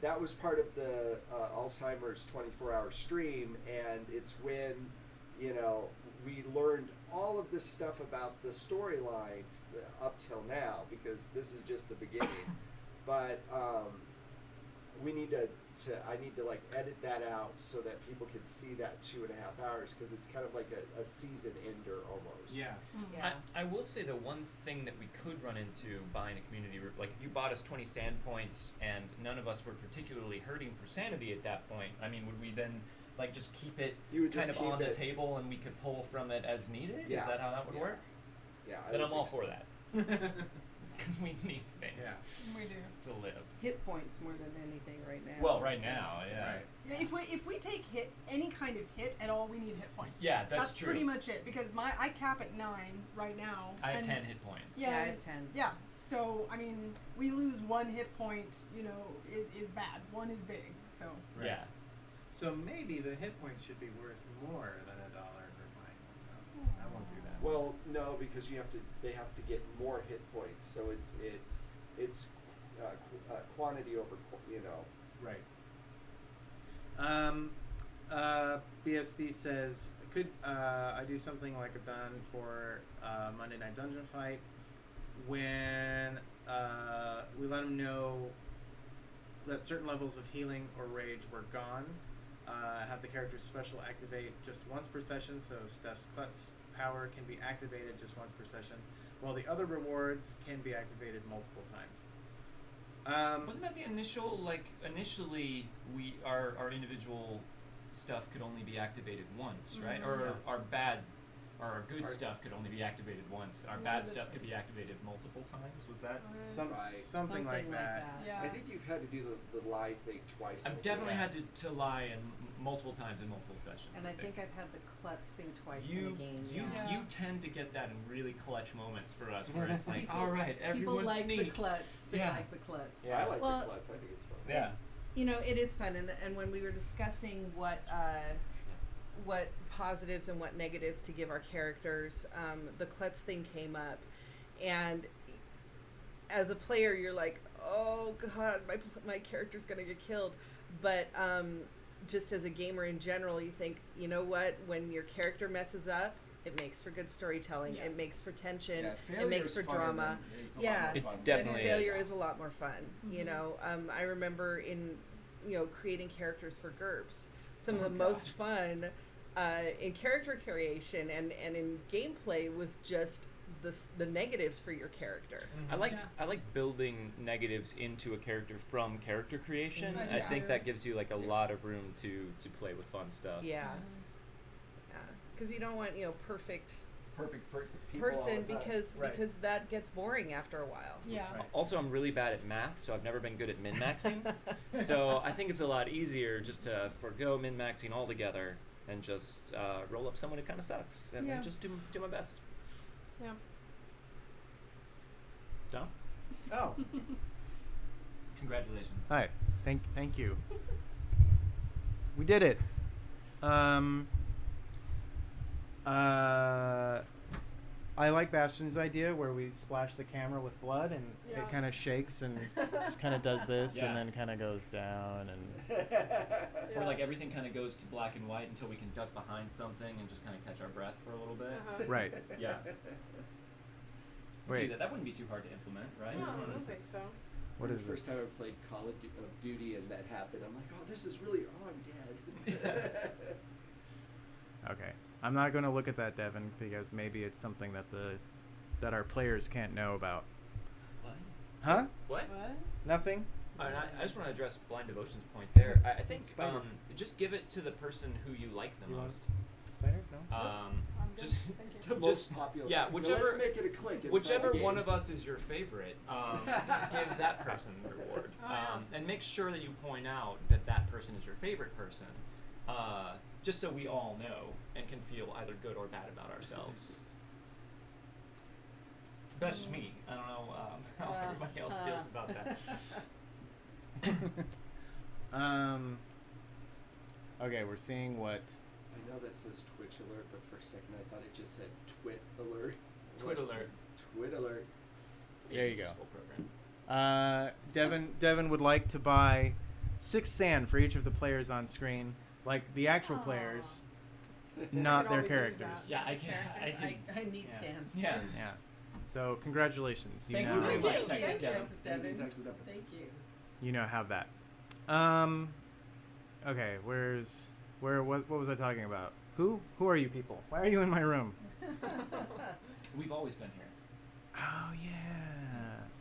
That was part of the Alzheimer's 24-hour stream, and it's when we learned all of this stuff about the storyline up till now because this is just the beginning. But we need to I need to like edit that out so that people can see that 2.5 hours, because it's kind of like a season ender almost.
Yeah.
Yeah.
I will say the one thing that we could run into buying a community, like if you bought us 20 sand points and none of us were particularly hurting for sanity at that point, I mean, would we then like just keep it
You would just
kind of
keep
on the
it-
table and we could pull from it as needed?
Yeah.
Is that how that would
Yeah.
work?
Yeah. I
Then
would
I'm all
think
for
so.
that. Because we need things
Yeah.
We do.
to live.
Hit points more than anything right now.
Well, right now, yeah.
Right.
Yeah, if we take hit any kind of hit at all, we need hit points.
Yeah, that's true.
pretty much it, because I cap at 9 right now.
I have
and
10 hit points.
Yeah.
Yeah, I have 10.
Yeah, so I mean, we lose 1 hit point, is bad. 1 is big. So
Right.
Yeah.
So maybe the hit points should be worth more than $1 per pint. No, I won't do that.
Well, no, because they have to get more hit points, so it's quantity over
Right. BSB says, could I do something like I've done for Monday Night Dungeon Fight, when we let them know that certain levels of healing or rage were gone, have the character's special activate just once per session, so Steph's Klutz power can be activated just once per session, while the other rewards can be activated multiple times.
Wasn't that the initially our individual stuff could only be activated once, right?
Mhm.
Or
Yeah.
our good
Our-
stuff could only be activated once. Our
Yeah,
bad
that's
stuff could be
right.
activated multiple times. Was that?
Right.
Something like that.
yeah.
I think you've had to do the lie thing twice.
I've definitely had to lie in multiple times in multiple sessions.
And I think I've had the klutz thing twice in a
you
game.
you
yeah.
you tend to get that in really clutch moments for us, where it's like,
People-
all right,
People
everyone's
like
sneak.
the klutz. They
Yeah.
like the klutz.
Yeah, I like
Well,
the klutz. I think it's fun.
Yeah.
It is fun, and when we were discussing what positives and what negatives to give our characters, the klutz thing came up, and as a player, you're like, oh god, my character's gonna get killed, but just as a gamer in general, you think, you know what, when your character messes up, it makes for good storytelling.
Yeah.
It makes for tension.
Yeah,
It
failure
makes
is
for
funner
drama.
than- it's a lot
Yeah.
more
It
fun.
definitely
And failure
is.
is a lot more fun. I remember in creating characters for GURPS, some of the most fun in character creation and in gameplay was just the negatives for your character.
I like
Yeah.
I like building negatives into a character from character creation.
Mhm.
I
Yeah.
think that gives you like a lot of room to play with fun stuff.
Yeah, because you don't want perfect
Perfect people all
person
the time.
Right.
because that gets boring after a while.
Yeah.
Right.
Also, I'm really bad at math, so I've never been good at min-maxing. So I think it's a lot easier just to forgo min-maxing altogether and just roll up someone who kind of sucks and
Yeah.
just do my best.
Yeah.
Dom?
Oh,
Congratulations.
hi. Thank you. We did it. I like Bastion's idea where we splash the camera with blood and
Yeah.
it kind of shakes and just kind of does this
Yeah.
and then kind of goes down and
Where like everything kind of goes to black and white until we can duck behind something and just kind of catch our breath for a little bit.
Uh-huh.
right.
Yeah.
Wait,
That wouldn't be too hard to implement, right?
No, I
What
don't
is
think
this?
so.
what is
the first
this?
time I played Call of Duty and that happened, I'm like, oh, this is really, I'm dead.
Okay, I'm not going to look at that, Devin, because maybe it's something that our players can't know about.
What?
Huh?
What?
What?
Nothing.
And I just want to address Blind Devotion's point there. I think
Spider.
just give it to the person who you like the
You want-
most.
Spider? No.
Um,
I'm good.
just
Thank you.
The
Just-
most popular.
yeah,
Now
whichever-
let's make it a click. inside
whichever
the
one
game.
of us is your favorite, give that person the reward.
Oh, yeah.
And make sure that you point out that that person is your favorite person, just so we all know and can feel either good or bad about ourselves. That's just me. I don't know how everybody else feels about that.
Okay, we're seeing what.
I know that says Twitch alert, but for a second I thought it just said Twit alert.
Twit alert.
Twit alert.
There you go.
Useful program.
Devin would like to buy 6 sand for each of the players on screen, like the actual
Aw.
players, not
Could
their
always use
characters.
that.
Yeah, I can.
I need
Yeah.
sand.
Yeah.
Yeah. So congratulations.
Thank
now,
you very much,
Thank you.
Texas Devin.
Texas Devin.
Texas Devin.
Thank you.
You now have that. Okay, what was I talking about? Who are you people? Why are you in my room?
We've always been here.
Oh yeah.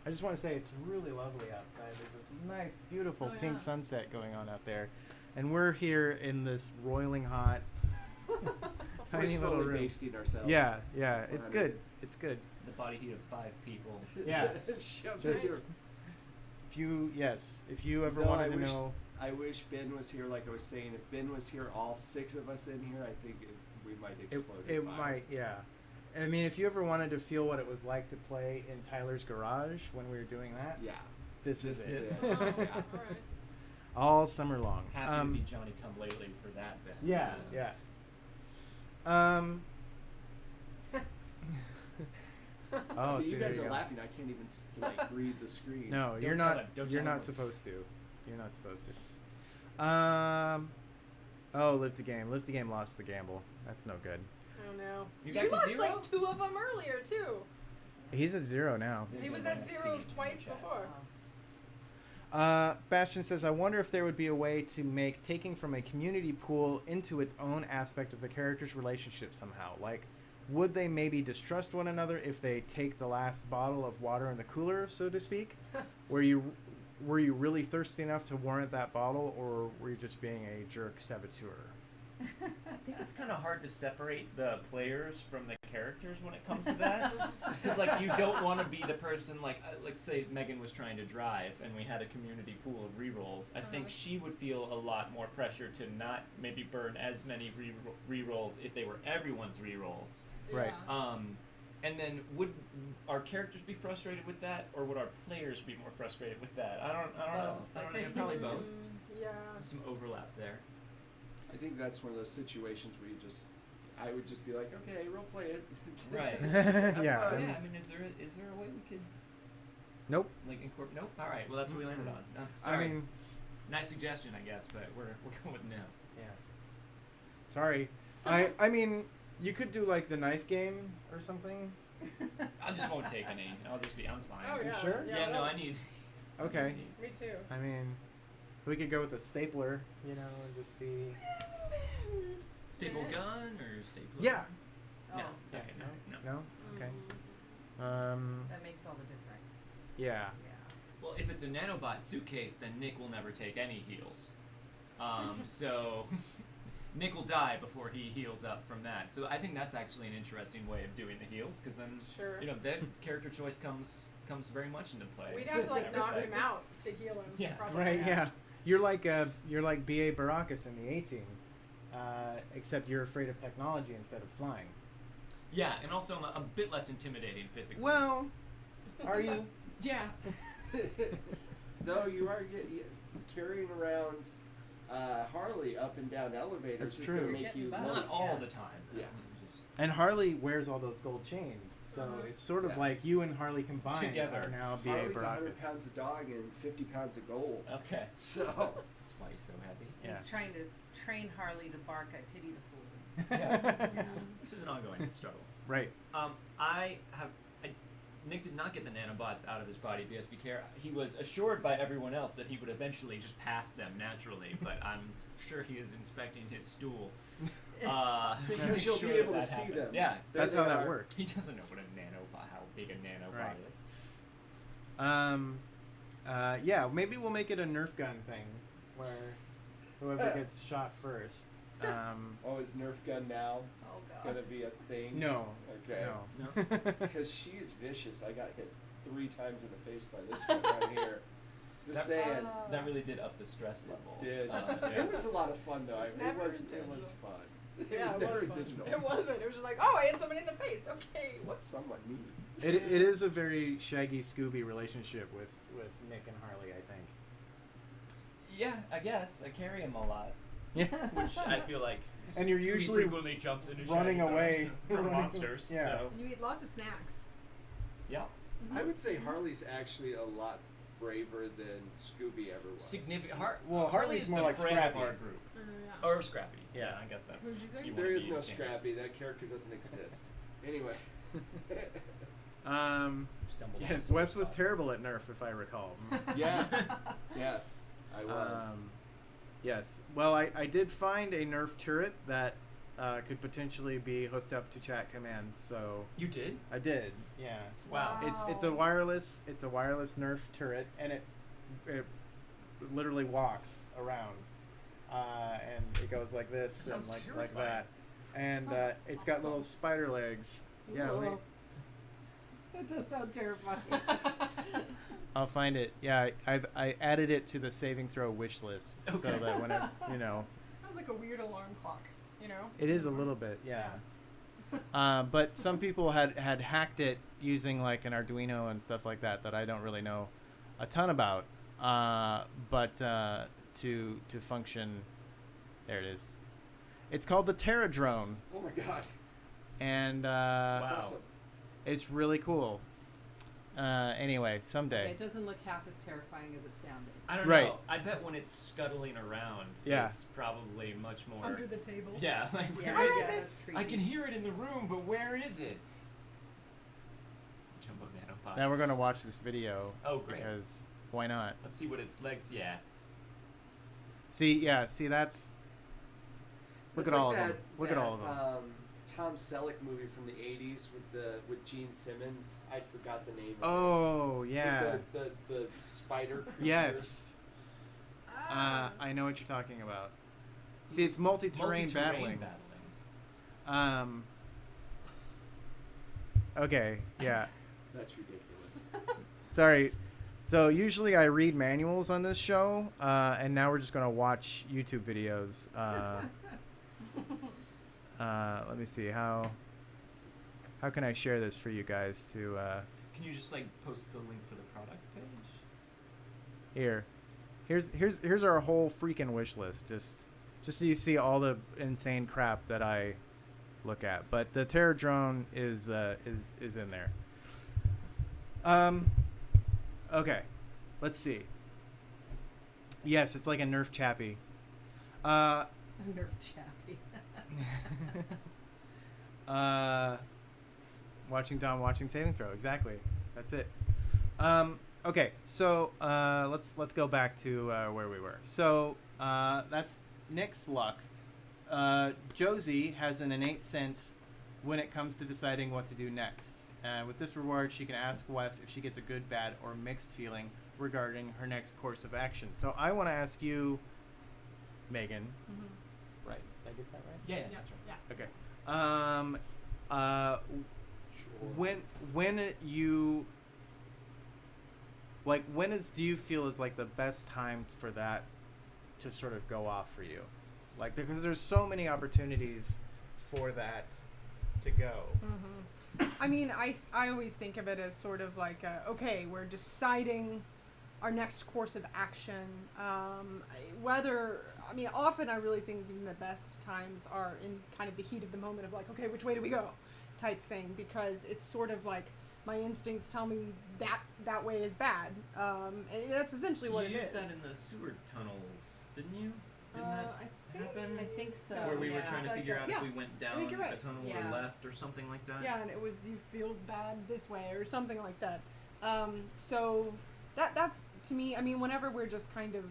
I just want to say it's really lovely outside. There's this nice, beautiful
Oh,
pink
yeah.
sunset going on out there, and we're here in this roiling hot,
We're
tiny little
slowly
room.
basting ourselves.
Yeah,
That's
it's
not
good.
it.
It's good.
The body heat of 5 people.
Yeah.
Shoved
Just-
in your-
If you ever
No,
wanted
I
to
wish-
know,
I wish Ben was here. Like I was saying, if Ben was here, all 6 of us in here, I think we might explode. in
it
fire.
might, yeah. I mean, if you ever wanted to feel what it was like to play in Tyler's garage when we were doing that,
Yeah.
this is
This
it.
is it.
Oh,
Yeah.
all right.
All summer long.
Happy to be Johnny come lately for that then.
Yeah. Oh,
see, you
there
guys are
go.
laughing. I can't even read the screen.
No,
Don't
you're
tell
not.
him. Don't
You're
tell
not
him.
supposed to. You're not supposed to. Oh, lift the game. Lift the game lost the gamble. That's no good.
Oh no.
You
You
back to
lost
0?
like 2 of them earlier too.
He's at 0 now.
He was at 0 twice before.
Bastion says, I wonder if there would be a way to make taking from a community pool into its own aspect of the character's relationship somehow. Like, would they maybe distrust one another if they take the last bottle of water in the cooler, so to speak? Were you really thirsty enough to warrant that bottle, or were you just being a jerk saboteur?
I think it's kind of hard to separate the players from the characters when it comes to that. Because, like, you don't want to be the person, like say Megan was trying to drive and we had a community pool of rerolls. I think she would feel a lot more pressure to not maybe burn as many rerolls if they were everyone's rerolls.
Right.
And then would our characters be frustrated with that, or would our players be more frustrated with that? I don't know.
Both, I think.
Probably both.
Yeah.
Some overlap there.
I think that's one of those situations where I would just be like, okay, role play it.
Right.
Yeah.
fine.
Yeah, I mean, is there a way we could
Nope.
like incorporate? Nope. All right. Well, that's what we landed on. Sorry.
I mean,
nice suggestion, I guess, but we're going with no.
yeah. Sorry. I mean, you could do like the knife game or something.
I just won't take any. I'm fine.
Oh
You
yeah.
sure?
Yeah, no,
well,
I need these.
Okay.
I need
Me
these.
too.
I mean, we could go with a stapler, and just see.
Staple gun or stapler?
Yeah.
Oh,
No. Okay. No.
No. Okay.
that makes all the difference.
Yeah.
Yeah.
Well, if it's a nanobot suitcase, then Nick will never take any heals. So Nick will die before he heals up from that. So I think that's actually an interesting way of doing the heals, because then
Sure.
that character choice comes very much into play.
We'd have to like
in that
knock
respect.
him out to heal him.
Yeah.
Probably.
Right. Yeah. You're like B.A. Baracus in the A-Team, except you're afraid of technology instead of flying.
Yeah, and also I'm a bit less intimidating physically.
Well, are you?
yeah.
No, you are carrying around Harley up and down elevators.
That's
is
true.
Gonna make
Getting
you
bumped.
Not all
Yeah.
the time.
Yeah.
Just
And Harley wears all those gold chains, so it's sort of
Yes.
like you and Harley combined
Together.
are now B.A.
Harley's 100
Baracus.
pounds of dog and 50 pounds of gold.
okay.
So
That's why he's so heavy.
Yeah.
He's trying to train Harley to bark. I pity the fool.
Yeah. Which is an ongoing struggle.
Right.
Nick did not get the nanobots out of his body BSB care. He was assured by everyone else that he would eventually just pass them naturally, but I'm sure he is inspecting his stool.
You should be able to see
happens.
them.
Yeah.
There
That's
they
how that
are.
works.
He doesn't know what a nanobot, how big a nanobot
Right.
is.
Yeah, maybe we'll make it a Nerf gun thing, where whoever gets shot first.
Oh, is Nerf gun now
Oh
gonna
God.
be a thing?
No.
Okay.
No.
Because she's vicious. I got hit 3 times in the face by this one right here. Just
That-
saying.
That really did up the stress level.
Did.
Yeah.
It was a lot of fun though.
It's
It
never
was
intentional.
fun. It
Yeah,
was
it
never
was fun.
intentional.
It wasn't. It was just like, oh, I hit someone in the face. Okay, whoops.
Somewhat neat.
It is a very Shaggy Scooby relationship with Nick and Harley, I think.
Yeah, I guess. I carry him a lot.
Yeah.
Which I feel like
And you're
he
usually
frequently jumps into
running
Shaggy's
away
arms from
running-
monsters.
yeah.
So
And you eat lots of snacks.
yeah,
I would say Harley's actually a lot braver than Scooby ever was.
significant.
Well, Harley's
is
more
the
like
friend
Scrappy.
of our group,
Yeah.
or Scrappy.
Yeah.
I guess that's.
Who'd you say?
if you
There
wanna
is
be
no
a king.
Scrappy. That character doesn't exist. Anyway.
Stumbled on
Yes,
some
Wes was
spot.
terrible at Nerf, if I recall.
Yes. Yes. I was.
Yes. Well, I did find a Nerf turret that could potentially be hooked up to chat commands. So
You did?
I did. Yeah.
Wow.
It's a wireless Nerf turret, and it literally walks around, and it goes like this
That
and
sounds
like
terrifying.
that, and
Sounds
it's got
awesome.
little spider legs. Yeah.
Whoa. That does sound terrifying.
I'll find it. Yeah, I added it to the saving throw wish list so
Okay.
that when I,
Sounds like a weird alarm clock,
it is a little bit, yeah. But some people had hacked it using like an Arduino and stuff like that I don't really know a ton about. But to function, there it is. It's called the Terra drone,
Oh my god.
and
That's
Wow.
awesome.
it's really cool. Anyway, someday.
It doesn't look half as terrifying as it sounded.
I don't
Right.
know. I bet when it's scuttling around,
Yeah.
it's probably much more.
Under the table.
Yeah, like
Yeah,
where
yeah,
is it?
that's creepy.
I can hear it in the room, but where is it? Jumbo Nanopod.
Now we're gonna watch this video
Oh, great.
because why not?
Let's see what its legs. Yeah.
See, that's. Look
That's
at all
like
of them. Look at all of them.
Tom Selleck movie from the '80s with Gene Simmons. I forgot the name.
Oh
Of
yeah.
it. The spider creature.
Yes. I know what you're talking about. See, it's multi-terrain battling. Okay. Yeah.
That's ridiculous.
Sorry. So usually I read manuals on this show, and now we're just gonna watch YouTube videos. Let me see how can I share this for you guys to
Can you just like post the link for the product page?
here. Here's our whole freaking wish list. Just so you see all the insane crap that I look at. But the Terra drone is in there. Okay, let's see. Yes, it's like a Nerf Chappie.
A Nerf Chappie.
Watching saving throw. Exactly. That's it. Okay, so let's go back to where we were. So that's Nick's luck. Josie has an innate sense when it comes to deciding what to do next. With this reward, she can ask Wes if she gets a good, bad, or mixed feeling regarding her next course of action. So I want to ask you, Megan.
Mm-hmm.
Right? Did I get that right?
Yeah,
Yeah.
that's right.
Yeah.
Okay.
Sure.
Do you feel is like the best time for that to sort of go off for you? Like, because there's so many opportunities for that to go.
Mm-hmm. I mean, I always think of it as sort of like, okay, we're deciding our next course of action. Often I really think even the best times are in kind of the heat of the moment of like, okay, which way do we go type thing, because it's sort of like my instincts tell me that way is bad. And that's essentially what it
You
is.
used that in the sewer tunnels, didn't you? Didn't that happen?
I think so.
Where we were
yeah.
trying to figure out
Yeah.
if we went down
think you're right.
a tunnel
Yeah.
or left or something like that?
Yeah, and it was you feel bad this way or something like that. So that's to me. I mean, whenever we're just kind of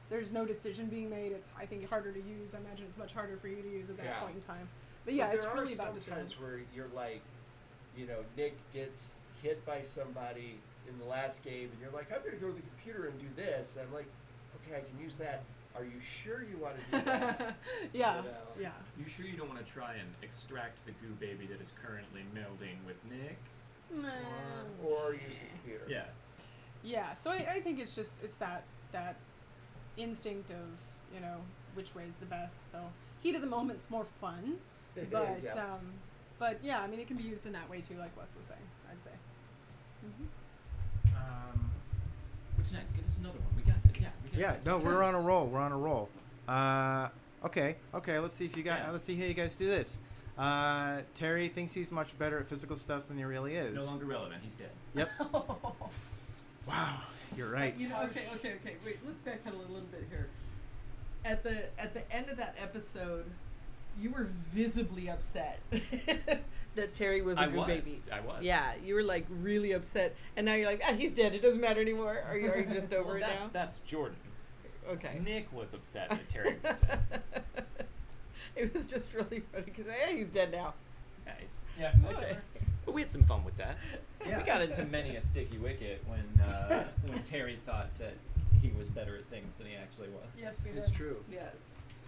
there's no decision being made, it's I think harder to use. I imagine it's much harder for you to use at that
Yeah.
point in time. But yeah,
But
it's
there
really
are
about
some
decisions.
times where you're like, Nick gets hit by somebody in the last game, and you're like, I'm gonna go to the computer and do this. And I'm like, okay, I can use that. Are you sure you want to do that?
Yeah,
You know?
yeah.
You sure you don't want to try and extract the goo baby that is currently melding with Nick?
Or use the computer.
Yeah.
Yeah, so I think it's that instinct of which way is the best. So heat of the moment's more fun, but
Yeah.
but yeah, I mean it can be used in that way too, like Wes was saying. I'd say. Mm-hmm.
What's next? Give us another one. We got it.
Yeah. No, we're on a roll. We're on a roll. Okay. Let's see if you got.
Yeah.
Let's see how you guys do this. Terry thinks he's much better at physical stuff than he really is.
No longer relevant. He's dead.
Yep. Wow. You're right.
Okay. Wait, let's backpedal a little bit here. At the end of that episode, you were visibly upset that Terry was a good baby.
I was.
Yeah, you were really upset, and now you're like, he's dead. It doesn't matter anymore. Are you just over
Well,
it now?
that's Jordan.
Okay.
Nick was upset that Terry was dead.
It was just really funny because he's dead now.
Yeah,
Yeah.
Okay.
but we had some fun with that.
Yeah.
We got into many a sticky wicket when Terry thought that he was better at things than he actually was.
Yes, we did.
It's true.
Yes.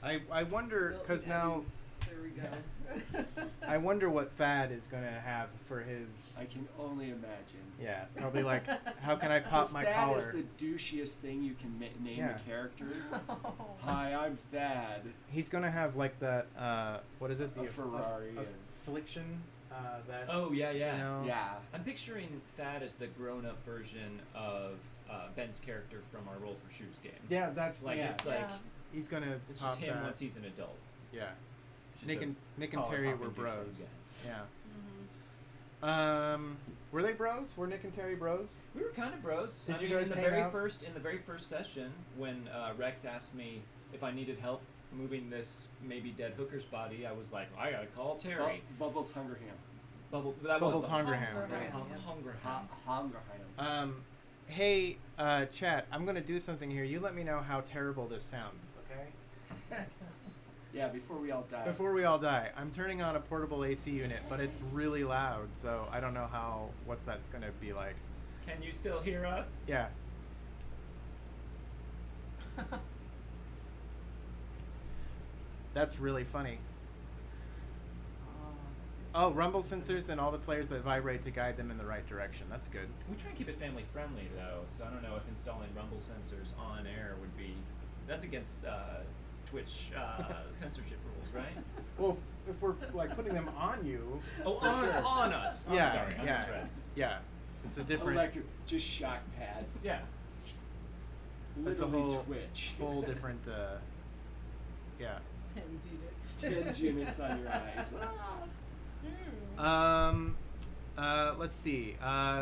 I wonder, because now,
There we go.
I wonder what Thad is going to have for his,
I can only imagine.
yeah, probably like, how can I pop my
Thad
collar?
is the douchiest thing you can name
Yeah.
a character. Hi, I'm Thad.
He's going to have like that, what is it?
A Ferrari and-
affliction, that,
Oh, yeah, yeah.
you know,
Yeah.
I'm picturing Thad as the grown-up version of Ben's character from our Roll for Shoes game.
yeah, that's,
Like,
yeah,
it's like,
he's going to
it's
pop
just him
that.
once he's an adult.
Yeah.
It's just
Nick
a
and
collar
Terry
popping
were
douchebag
bros.
guy.
Yeah. Were they bros? Were Nick and Terry bros?
We were kind of bros.
Did
I
you
mean,
guys
in the
hang
very
out?
first session when Rex asked me if I needed help moving this maybe dead hooker's body, I was like, I gotta call Terry.
Bubbles Hungerham.
Bubbles
Bubbles Hungerham.
Hungerham.
Hey, chat, I'm gonna do something here. You let me know how terrible this sounds, okay?
Yeah, before we all die.
Before we all die, I'm turning on a portable AC unit, but it's really loud, so I don't know what's that's gonna be like.
Can you still hear us?
Yeah. That's really funny. Oh, rumble sensors and all the players that vibrate to guide them in the right direction. That's good.
We try and keep it family friendly though, so I don't know if installing rumble sensors on air would be. That's against Twitch censorship rules, right?
Well, if we're like putting them on you.
Oh, on us. I'm
Yeah,
sorry, I
yeah,
misread.
yeah. It's a different,
Electric, just shock pads.
Yeah.
That's a
Literally
whole
Twitch.
whole different. Yeah.
Tens units.
10 units on your eyes.
Let's see.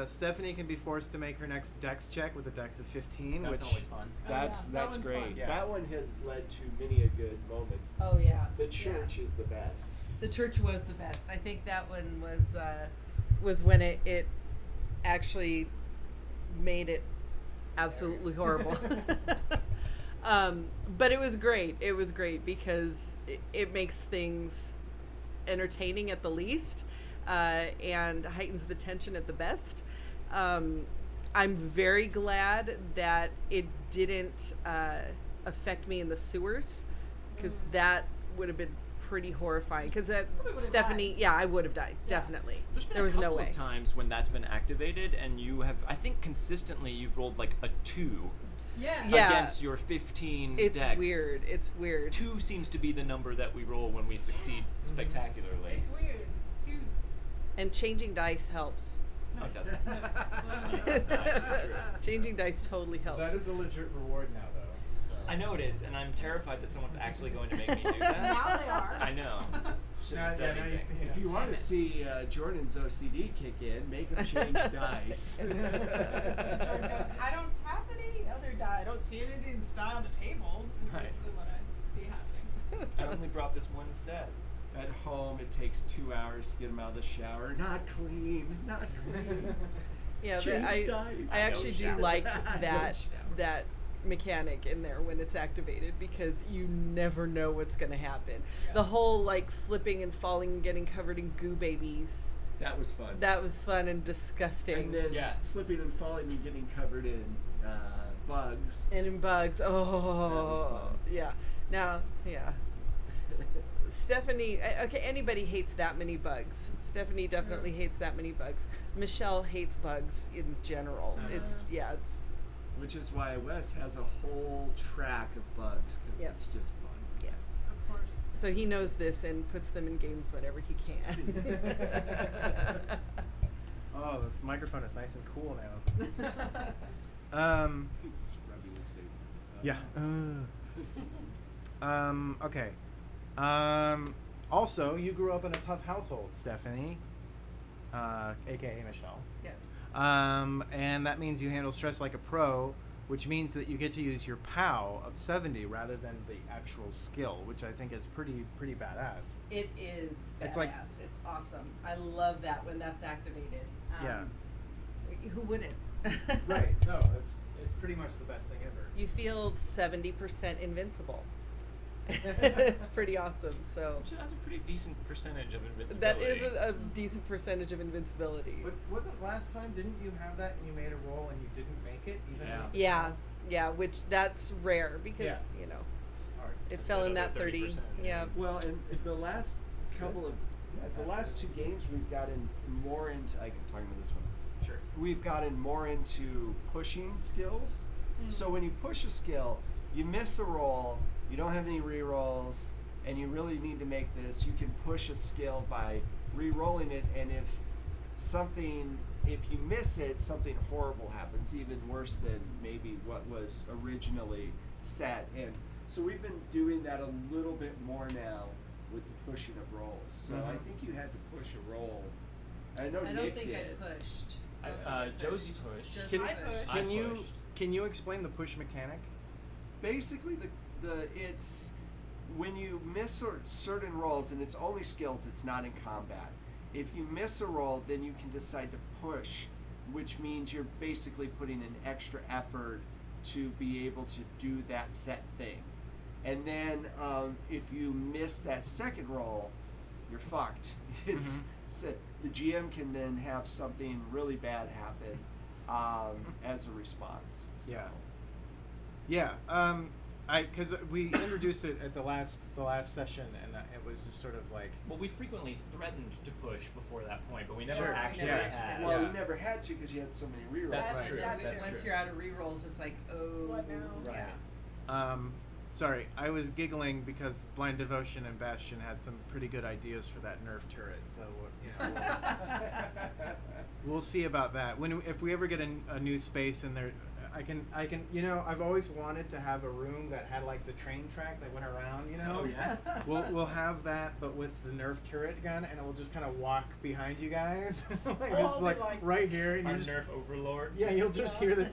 Stephanie can be forced to make her next dex check with a dex of 15,
That's
which
always fun.
That's
that
that's
one's
great.
fun.
Yeah.
That one has led to many a good moments.
Oh yeah.
The church is the best.
The church was the best. I think that one was when it actually made it absolutely horrible. But it was great. It was great because it makes things entertaining at the least, and heightens the tension at the best. I'm very glad that it didn't affect me in the sewers, because that would have been pretty horrifying. Because Stephanie, yeah, I would have died, definitely.
There was
no
a couple
way.
of times when that's been activated, and you have, I think, consistently you've rolled like a 2
Yeah.
Yeah.
against your 15
It's
dex.
weird. It's weird.
2 seems to be the number that we roll when we succeed spectacularly.
It's weird. Twos.
And changing dice helps.
No, it doesn't.
That's
not true.
Changing dice totally helps.
that is a legit reward now, though. So.
I know it is, and I'm terrified that someone's actually going to make me do that.
Now they are.
I know. Shouldn't have said
now you
anything.
see
If you
it.
want to see Jordan's OCD kick in, make him change dice.
Jordan goes, I don't have any other die. I don't see anything to die on the table. Is
Right.
basically what I see happening.
I only brought this one set.
At home, it takes 2 hours to get him out of the shower. Not clean. Not clean.
Yeah, but
Change dice.
I actually do
shower.
like
Don't
that
shower.
that mechanic in there when it's activated, because you never know what's gonna happen.
Yeah.
The whole like slipping and falling and getting covered in goo babies.
That was fun.
That was fun and disgusting.
And then
Yeah.
slipping and falling and getting covered in bugs.
And in bugs. Oh,
fun.
yeah. Now, yeah. Stephanie, okay, anybody hates that many bugs. Stephanie definitely hates that many bugs. Michelle hates bugs in general. It's
Which is why Wes has a whole track of bugs, because
Yes.
it's just fun.
yes.
Of course.
So he knows this and puts them in games whenever he can.
Oh, this microphone is nice and cool now.
He's rubbing his face.
Yeah. Okay. Also, you grew up in a tough household, Stephanie, aka Michelle.
Yes.
And that means you handle stress like a pro, which means that you get to use your POW of 70 rather than the actual skill, which I think is pretty badass.
It is badass.
It's like-
it's awesome. I love that when that's activated.
Yeah.
Who wouldn't?
Right. No, it's pretty much the best thing ever.
You feel 70% invincible. It's pretty awesome. So
Which has a pretty decent percentage of
that
invincibility.
is a decent percentage of invincibility.
But wasn't last time? Didn't you have that and you made a roll and you didn't make it? Even
Yeah.
though-
Yeah, which that's rare because
Yeah.
you know
It's hard.
it fell in that 30.
30%,
Yeah.
Well, and the last couple of the last two games we've gotten more into. I can talk about this one.
Sure.
We've gotten more into pushing skills. So when you push a skill, you miss a roll, you don't have any re-rolls, and you really need to make this. You can push a skill by re-rolling it, and if you miss it, something horrible happens, even worse than maybe what was originally set. And so we've been doing that a little bit more now with the pushing of rolls. So I think you had to push a roll. I know
I
Nick
don't think
did.
I pushed. I don't think I
Josie
pushed.
pushed.
Josie
I
pushed.
pushed.
Can
I
you
pushed.
can you explain the push mechanic?
Basically it's when you miss certain rolls, and it's only skills, it's not in combat. If you miss a roll, then you can decide to push, which means you're basically putting an extra effort to be able to do that set thing. And then if you miss that second roll, you're fucked. It's the GM can then have something really bad happen as a response. So.
Yeah. Because we introduced it at the last session, and it was just sort of like.
Well, we frequently threatened to push before that point, but we never
Sure.
actually
Yeah.
had.
Well,
Yeah.
you never had to because you had so many rerolls.
That's
Right.
true. That's
Once
true.
you're out of rerolls, it's like, oh,
What now?
Right.
Yeah.
Sorry, I was giggling because Blind Devotion and Bastion had some pretty good ideas for that Nerf turret. So we'll see about that. If we ever get a new space in there, I can. I've always wanted to have a room that had like the train track that went around.
Oh yeah.
We'll have that, but with the Nerf turret gun, and it will just kind of walk behind you guys, like
We'll
it's
all be
like
like-
right here, and
Our
you just
Nerf overlord.
yeah, you'll just hear this.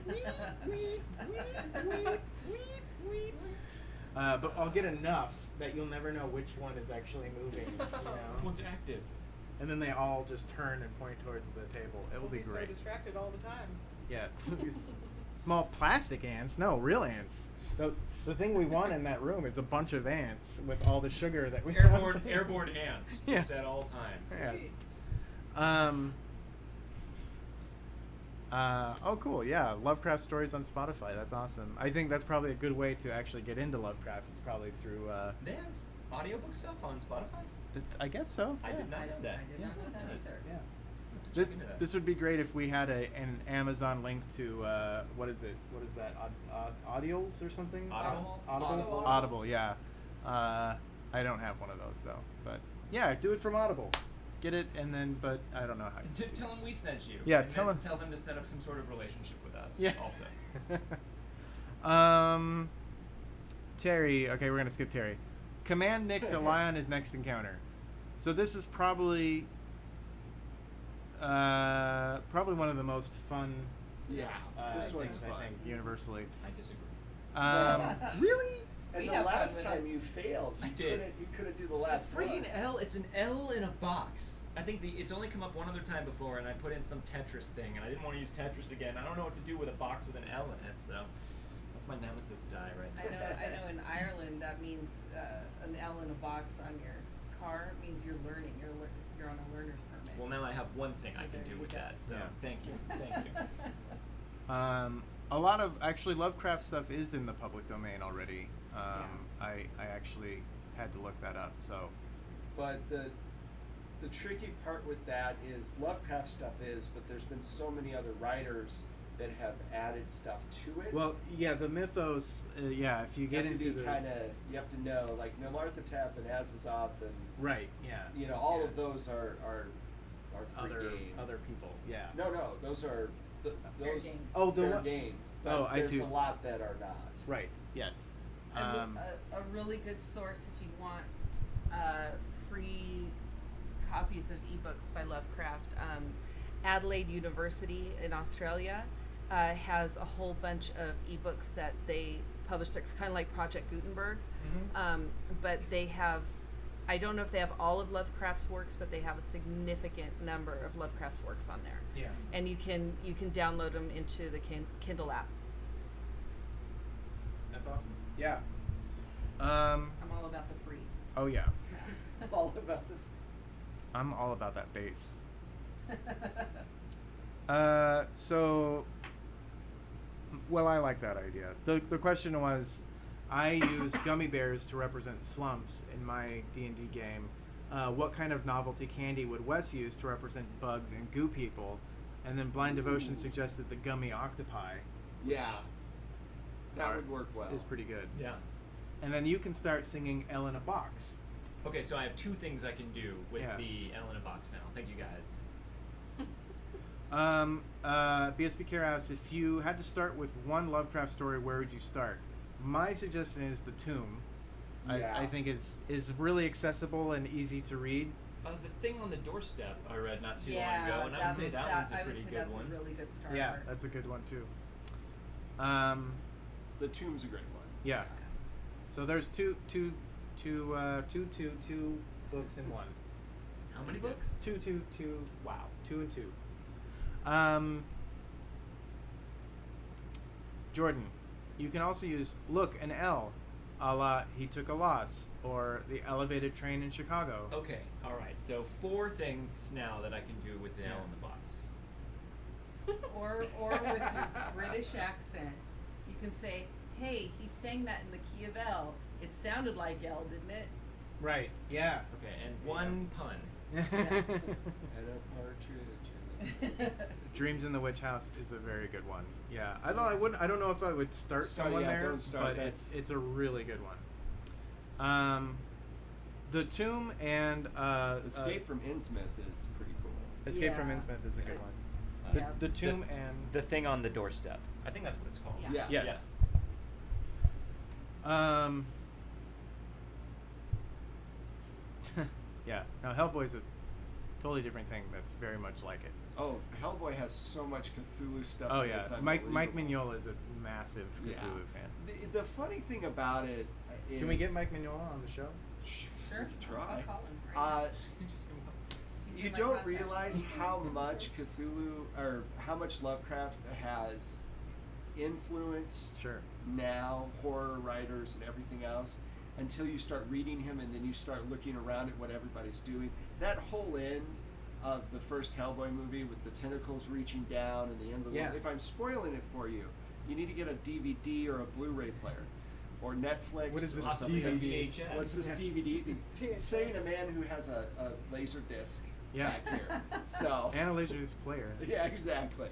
But I'll get enough that you'll never know which one is actually moving.
Which one's active?
And then they all just turn and point towards the table. It will be
so
great.
distracted all the time.
Yeah, these small plastic ants. No, real ants. The thing we want in that room is a bunch of ants with all the sugar that we
Airborne ants.
Yes.
Just at all times.
Yeah. Oh, cool. Yeah, Lovecraft stories on Spotify. That's awesome. I think that's probably a good way to actually get into Lovecraft. It's probably through.
They have audiobook stuff on Spotify?
I guess so.
I
yeah.
did not know that.
I did not know that either.
Yeah.
Have to
This
check into that.
this would be great if we had an Amazon link to what is it? What is that? Audials or something?
Audible?
Audible. Audible. Yeah. I don't have one of those though, but yeah, do it from Audible. Get it, and then, but I don't know how.
Tell them we sent you.
Yeah,
and
tell
then
them-
Tell them to set up some sort of relationship with us.
Yeah.
Also.
Terry. Okay, we're gonna skip Terry. Command Nick to lie on his next encounter. So this is probably one of the most fun.
Yeah, this one's
things,
fun.
I think, universally.
I disagree.
Really?
And
We
the
have fun
last
with
time
it.
you failed,
I did.
You couldn't do the last
Freaking
one.
L! It's an L in a box. I think it's only come up one other time before, and I put in some Tetris thing, and I didn't want to use Tetris again. I don't know what to do with a box with an L in it, so that's my nemesis die right
I
now.
know. In Ireland, that means an L in a box on your car means you're learning. You're on a learner's permit.
Well, now I have one thing I can
There
do
you
with
go.
that. So
Yeah.
thank you.
A lot of actually Lovecraft stuff is in the public domain already.
Yeah.
I actually had to look that up. So
But the tricky part with that is Lovecraft stuff is, but there's been so many other writers that have added stuff to it.
well, yeah, the mythos. Yeah, if you
you
get
have
into
to be
the
you have to know like Nalarthotep and Azazoth and
right, yeah,
all
yeah.
of those are free game.
other people. Yeah.
No, those are
Fair
those
game.
Oh, the
fair
one-
game. But
Oh, I
there's
see.
a lot that are not.
Right. Yes.
And a really good source if you want free copies of ebooks by Lovecraft. Adelaide University in Australia has a whole bunch of ebooks that they publish. It's kind of like Project Gutenberg,
Mhm.
but they have I don't know if they have all of Lovecraft's works, but they have a significant number of Lovecraft's works on there.
Yeah.
And you can download them into the Kindle app.
That's awesome. Yeah.
I'm all about the free.
Oh yeah.
All about the.
I'm all about that bass. So, well, I like that idea. The question was, I use gummy bears to represent flumps in my D&D game. What kind of novelty candy would Wes use to represent bugs and goo people? And then Blind Devotion suggested the gummy octopi.
Yeah. That would work well.
Is pretty good.
Yeah.
And then you can start singing L in a Box.
Okay, so I have 2 things I can do with
Yeah.
the L in a box now. Thank you guys.
BSB Care asks, if you had to start with one Lovecraft story, where would you start? My suggestion is The Tomb.
Yeah.
I think is really accessible and easy to read.
The Thing on the Doorstep I read not too long
Yeah,
ago, and I would say that one's a pretty good
that's
one.
a really good starter.
Yeah, that's a good one too.
The Tomb's a great one.
Yeah. So there's two books in one.
How many books?
Two. Wow, 2 and 2. Jordan, you can also use look an L, a la He Took a Loss, or The Elevated Train in Chicago.
Okay, all right. So 4 things now that I can do with the L in the box.
Or with your British accent, you can say, "Hey, he sang that in the key of L. It sounded like L, didn't it?"
Right. Yeah.
Okay, and 1 pun.
Yes.
And a partridge.
Dreams in the Witch House is a very good one. Yeah, I don't know if I would start someone
yeah,
there,
don't start.
but it's a really good one. The Tomb and
Escape from Innsmouth is pretty cool.
Escape from
Yeah.
Innsmouth is a good one.
Yeah.
The Tomb and
The Thing on the Doorstep. I think that's what it's called.
Yeah.
yes. Yeah. Now Hellboy's a totally different thing. That's very much like it.
Oh, Hellboy has so much Cthulhu stuff.
Oh
in it,
yeah,
it's
Mike
unbelievable.
Mignola is a massive Cthulhu
Yeah.
fan.
The funny thing about it is.
Can we get Mike Mignola on the show?
Sure,
Sure.
we can try.
I'll call him right now. He's
You
in my
don't
contacts.
realize how much Cthulhu or how much Lovecraft has influenced
Sure.
now horror writers and everything else until you start reading him and then you start looking around at what everybody's doing. That whole end of the first Hellboy movie with the tentacles reaching down and the end of the
Yeah.
world. If I'm spoiling it for you, you need to get a DVD or a Blu-ray player or Netflix.
What is this
or something.
DVD? VHS.
What's this
Yeah.
DVD thing?
VHS.
Saying a man who has a laser disc
Yeah.
back here. So
And a Laserdisc player.
yeah, exactly.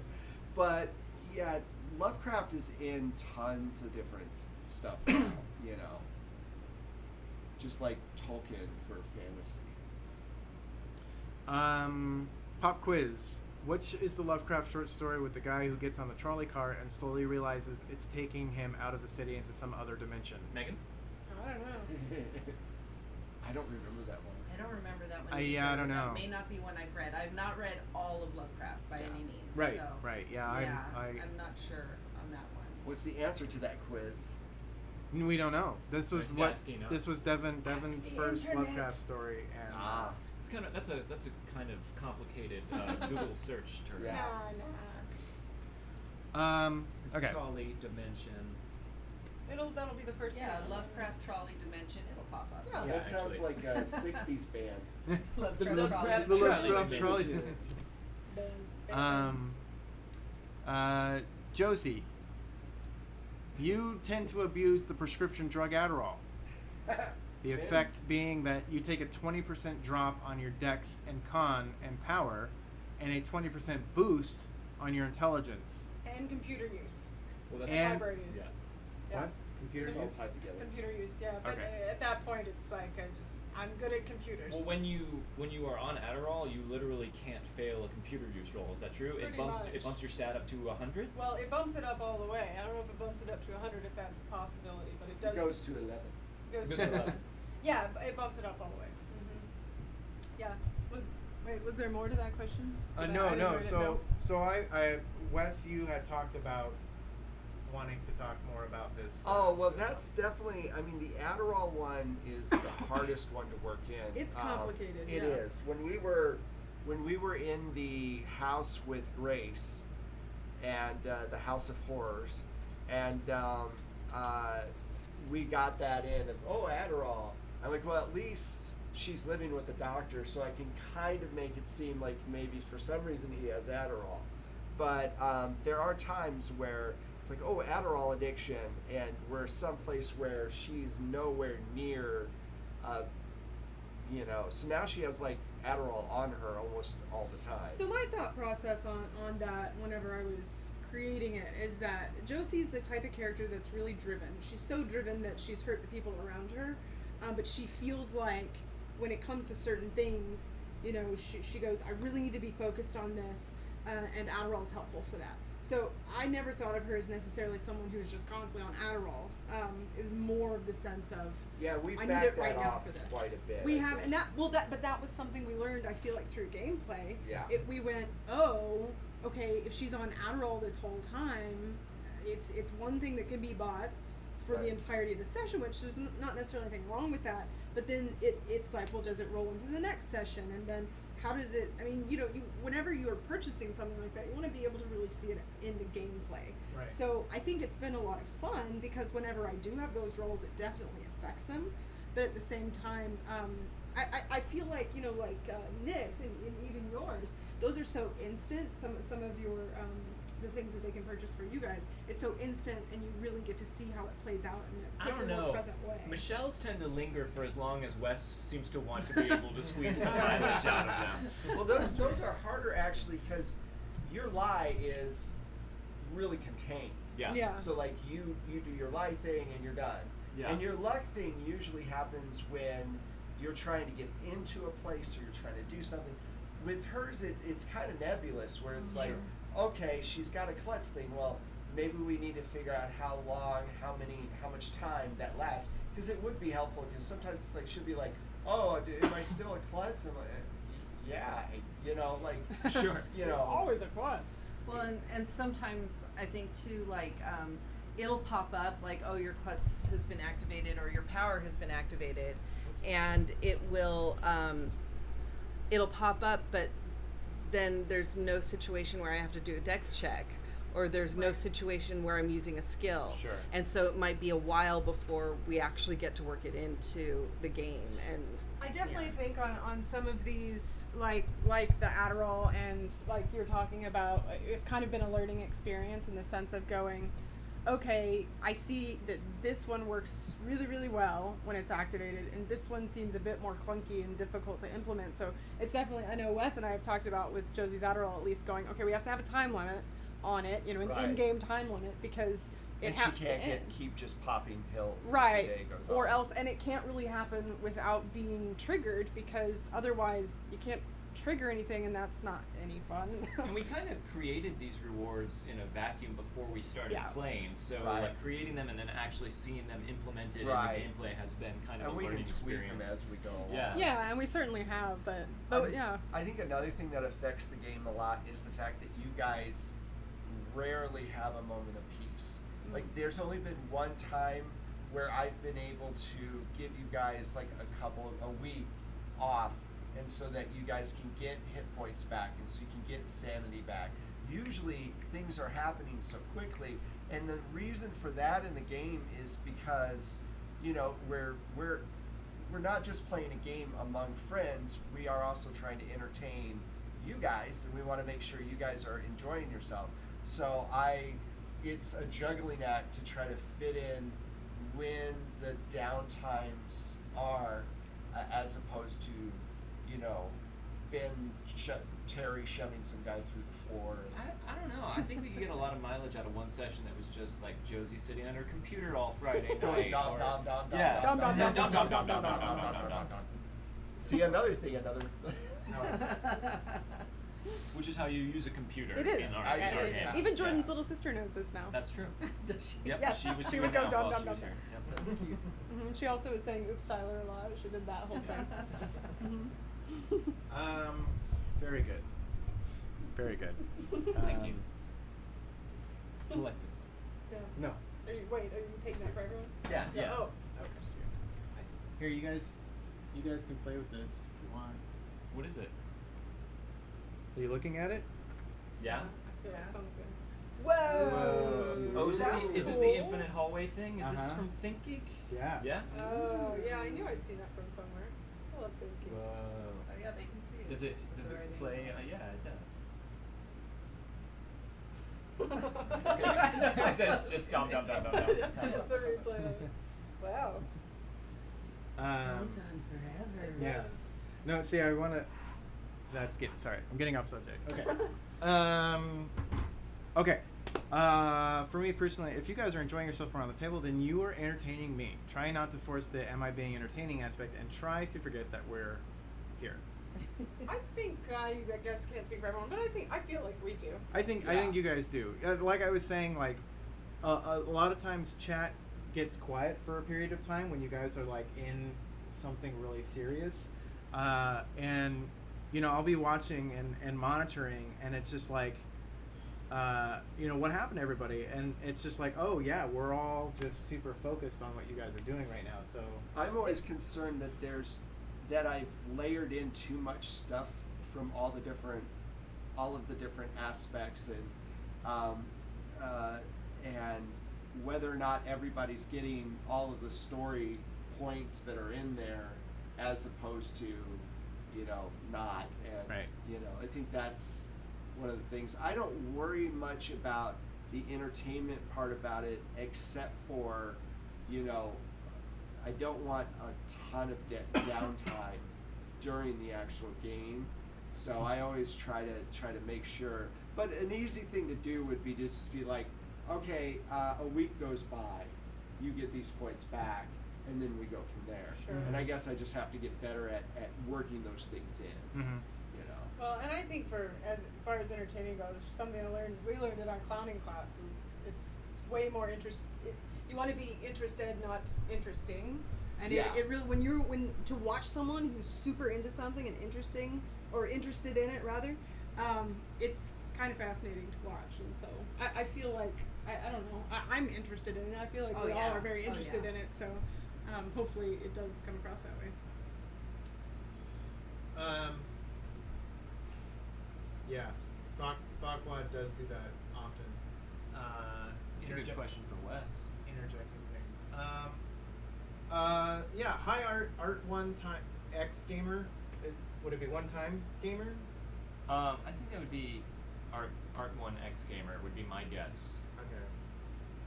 But yeah, Lovecraft is in tons of different stuff now, you know. Just like Tolkien for fantasy.
Pop quiz. Which is the Lovecraft short story with the guy who gets on the trolley car and slowly realizes it's taking him out of the city into some other dimension?
Megan?
I don't know.
I don't remember that one.
I don't remember that one.
Yeah, I
either.
don't know.
That may not be one I've read. I've not read all of Lovecraft by
Yeah.
any means.
Right,
So,
right. Yeah,
I'm not sure on that one.
What's the answer to that quiz?
we don't know. This was
He's
what
asking us.
this was Devin's
the
first
internet.
Lovecraft story, and
It's kind of that's a kind of complicated Google search term.
Yeah.
okay.
Trolley dimension.
That'll be the first
Yeah,
thing.
Lovecraft Trolley Dimension. It'll pop up.
Yeah.
That sounds
actually.
like a 60s band.
Lovecraft
Lovecraft
Trolley
Trolley
Trolley
Dimension.
Josie, you tend to abuse the prescription drug Adderall. The effect being that you take a 20% drop on your dex and con and power, and a 20% boost on your intelligence.
And computer use.
Well,
And-
that's
Library use.
yeah.
Yeah.
What? Computer
It's all
use?
tied together.
Computer use, yeah. But
Okay.
at that point, it's like I'm good at computers.
Well, when you are on Adderall, you literally can't fail a computer use roll. Is that true?
Pretty
It bumps
much.
your stat up to 100.
Well, it bumps it up all the way. I don't know if it bumps it up to 100 if that's a possibility, but it does.
It goes to 11.
goes
Goes
to
to 11.
Yeah, it bumps it up all the way. Yeah. Was there more to that question? Did I
No.
didn't write it,
So I Wes, you had talked about wanting to talk more about this.
Oh, well,
this
that's
one.
definitely, I mean, the Adderall one is the hardest one to work in.
It's complicated,
It
yeah.
is. When we were in the house with Grace and the House of Horrors, and we got that in of, oh, Adderall. I'm like, well, at least she's living with a doctor, so I can kind of make it seem like maybe for some reason he has Adderall. But there are times where it's like, oh, Adderall addiction, and we're someplace where she's nowhere near, so now she has like Adderall on her almost all the time.
So my thought process on that whenever I was creating it is that Josie's the type of character that's really driven. She's so driven that she's hurt the people around her, but she feels like when it comes to certain things, she goes, I really need to be focused on this, and Adderall is helpful for that. So I never thought of her as necessarily someone who was just constantly on Adderall. It was more of the sense of,
yeah, we've
I need
backed
it right
that
now
off
for this.
quite a bit.
We
I
have,
think.
but that was something we learned, I feel like, through gameplay.
Yeah.
We went, oh, okay, if she's on Adderall this whole time, it's one thing that can be bought for the
Right.
entirety of the session, which there's not necessarily anything wrong with that. But then it's like, well, does it roll into the next session? And then how does it? I mean, whenever you are purchasing something like that, you want to be able to really see it in the gameplay.
Right.
So I think it's been a lot of fun because whenever I do have those rolls, it definitely affects them. But at the same time, I feel like Nick's and even yours, those are so instant. Some of your the things that they can purchase for you guys, it's so instant, and you really get to see how it plays out in a
I
quicker,
don't know.
more present way.
Michelle's tend to linger for as long as Wes seems to want to be able to squeeze some mileage out of them.
Well, those are harder actually because your lie is really contained.
Yeah.
Yeah.
So like you do your lie thing and you're done.
Yeah.
And your luck thing usually happens when you're trying to get into a place or you're trying to do something. With hers, it's kind of nebulous where it's like, okay, she's got a klutz thing. Well, maybe we need to figure out how long, how much time that lasts. Because it would be helpful. Because sometimes it's like she'll be like, oh, am I still a klutz? I'm like, yeah,
Sure.
Always a klutz.
Well, and sometimes I think too, like, it'll pop up like, oh, your klutz has been activated or your power has been activated, and it will, it'll pop up, but then there's no situation where I have to do a dex check, or there's no situation where I'm using a skill.
Sure.
And so it might be a while before we actually get to work it into the game. And
I definitely think on some of these, like the Adderall and like you're talking about, it's kind of been a learning experience in the sense of going, okay, I see that this one works really, really well when it's activated, and this one seems a bit more clunky and difficult to implement. So it's definitely, I know Wes and I have talked about with Josie's Adderall at least going, okay, we have to have a time limit on it, an
Right.
in-game time limit, because it
and
has
she
to
can't
end.
keep just popping pills
Right,
as the day goes
or
on.
else, and it can't really happen without being triggered, because otherwise you can't trigger anything, and that's not any fun.
And we kind of created these rewards in a vacuum before we started
Yeah.
playing. So
Right.
like creating them and then actually seeing them implemented
Right.
in the gameplay has been kind of
And
a
we can
learning
tweak
experience.
them as we go along.
Yeah.
Yeah, and we certainly have, but yeah.
I think another thing that affects the game a lot is the fact that you guys rarely have a moment of peace. Like, there's only been one time where I've been able to give you guys like a week off, and so that you guys can get hit points back, and so you can get sanity back. Usually things are happening so quickly, and the reason for that in the game is because we're not just playing a game among friends, we are also trying to entertain you guys, and we want to make sure you guys are enjoying yourself. So it's a juggling act to try to fit in when the downtimes are, as opposed to, Terry shoving some guy through the floor.
I don't know. I think we could get a lot of mileage out of one session that was just like Josie sitting on her computer all Friday night.
Going dom
or-
dom dom dom
Yeah.
dom
Dom,
dom
dom,
dom
dom,
dom
dom,
dom
dom,
dom dom dom. See, another thing,
Which is how you use a computer
It is.
in our,
I
in our
guess,
games.
Even Jordan's
Yeah.
little sister knows this now.
That's true.
does she?
Yep.
Yes,
She was
she
doing
would go
that
dum,
while
dum,
she
dum,
was
dum.
here. Yep.
That's cute.
She also was saying "Oops, Tyler" a lot. She did that whole thing.
Very good. Very good.
Thank you. Collectively.
Yeah.
No.
Are you taking that for everyone?
Yeah. Yeah.
Oh. Okay. I see.
Here, you guys can play with this if you want.
What is it?
Are you looking at it?
Yeah.
I feel like
Yeah.
something's in.
Whoa!
Oh, is
That's
this
cool.
the infinite hallway thing? Is this
Uh-huh.
from ThinkGeek?
Yeah.
Yeah.
Oh, yeah, I knew I'd seen that from somewhere. I love thinking.
Whoa.
Oh yeah, they can see it.
Does it
The writing.
play? Yeah, it does.
I
I said just dumb.
The replay. Wow.
Goes on forever.
Yeah. No, see, I want to. Sorry, I'm getting off subject. Okay. Okay. For me personally, if you guys are enjoying yourself around the table, then you are entertaining me. Try not to force the "am I being entertaining" aspect, and try to forget that we're here.
I think I guess can't speak for everyone, but I feel like we do.
I think you guys do. Like I was saying, like a lot of times chat gets quiet for a period of time when you guys are like in something really serious, and I'll be watching and monitoring, and it's just like, what happened to everybody, and it's just like, oh yeah, we're all just super focused on what you guys are doing right now. So
I'm always concerned that I've layered in too much stuff from all of the different aspects, and whether or not everybody's getting all of the story points that are in there, as opposed to, not. And
Right.
I think that's one of the things. I don't worry much about the entertainment part about it, except for, I don't want a ton of downtime during the actual game, so I always try to make sure. But an easy thing to do would be to just be like, okay, a week goes by, you get these points back, and then we go from there.
Sure.
And I guess I just have to get better at working those things in.
Mm-hmm.
Well, and I think as far as entertaining goes, something we learned it on clowning classes. It's way more you want to be interested, not interesting. And
Yeah.
it really when to watch someone who's super into something and interested in it rather, it's kind of fascinating to watch. And so I feel like I don't know, I'm interested in it. I feel like we all are very interested in it. So hopefully it does come across that way.
Yeah, Farquaad does do that often.
It's a good question for Wes.
Interjecting things. Yeah. Hi, Art One Time X Gamer. Would it be One Time Gamer?
I think that would be Art One X Gamer would be my guess.
Okay.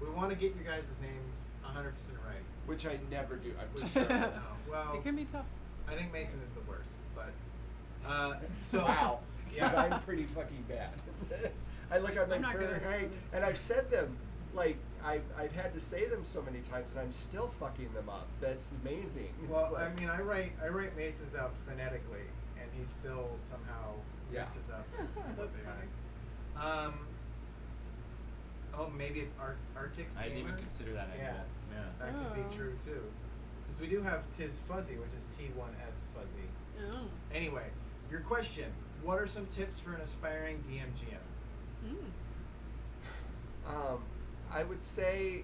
We want to get your guys' names 100% right.
Which I never do. I'm
Which
terrible.
no. Well,
It can be tough.
I think Mason is the worst, but so
Wow. Because
yeah.
I'm pretty fucking bad. I'm like
I'm not good at
hey,
it.
and I've said them, like I've had to say them so many times, and I'm still fucking them up. That's amazing. It's
Well,
like,
I mean, I write Mason's out phonetically, and he still somehow
Yeah.
mixes up.
That's funny.
Oh, maybe it's Arctic's
I didn't even
Gamer?
consider that
Yeah.
angle. Yeah.
That could
Oh.
be true too, because we do have Tis Fuzzy, which is T1S Fuzzy.
Oh.
Anyway, your question: what are some tips for an aspiring DMGM?
I would say,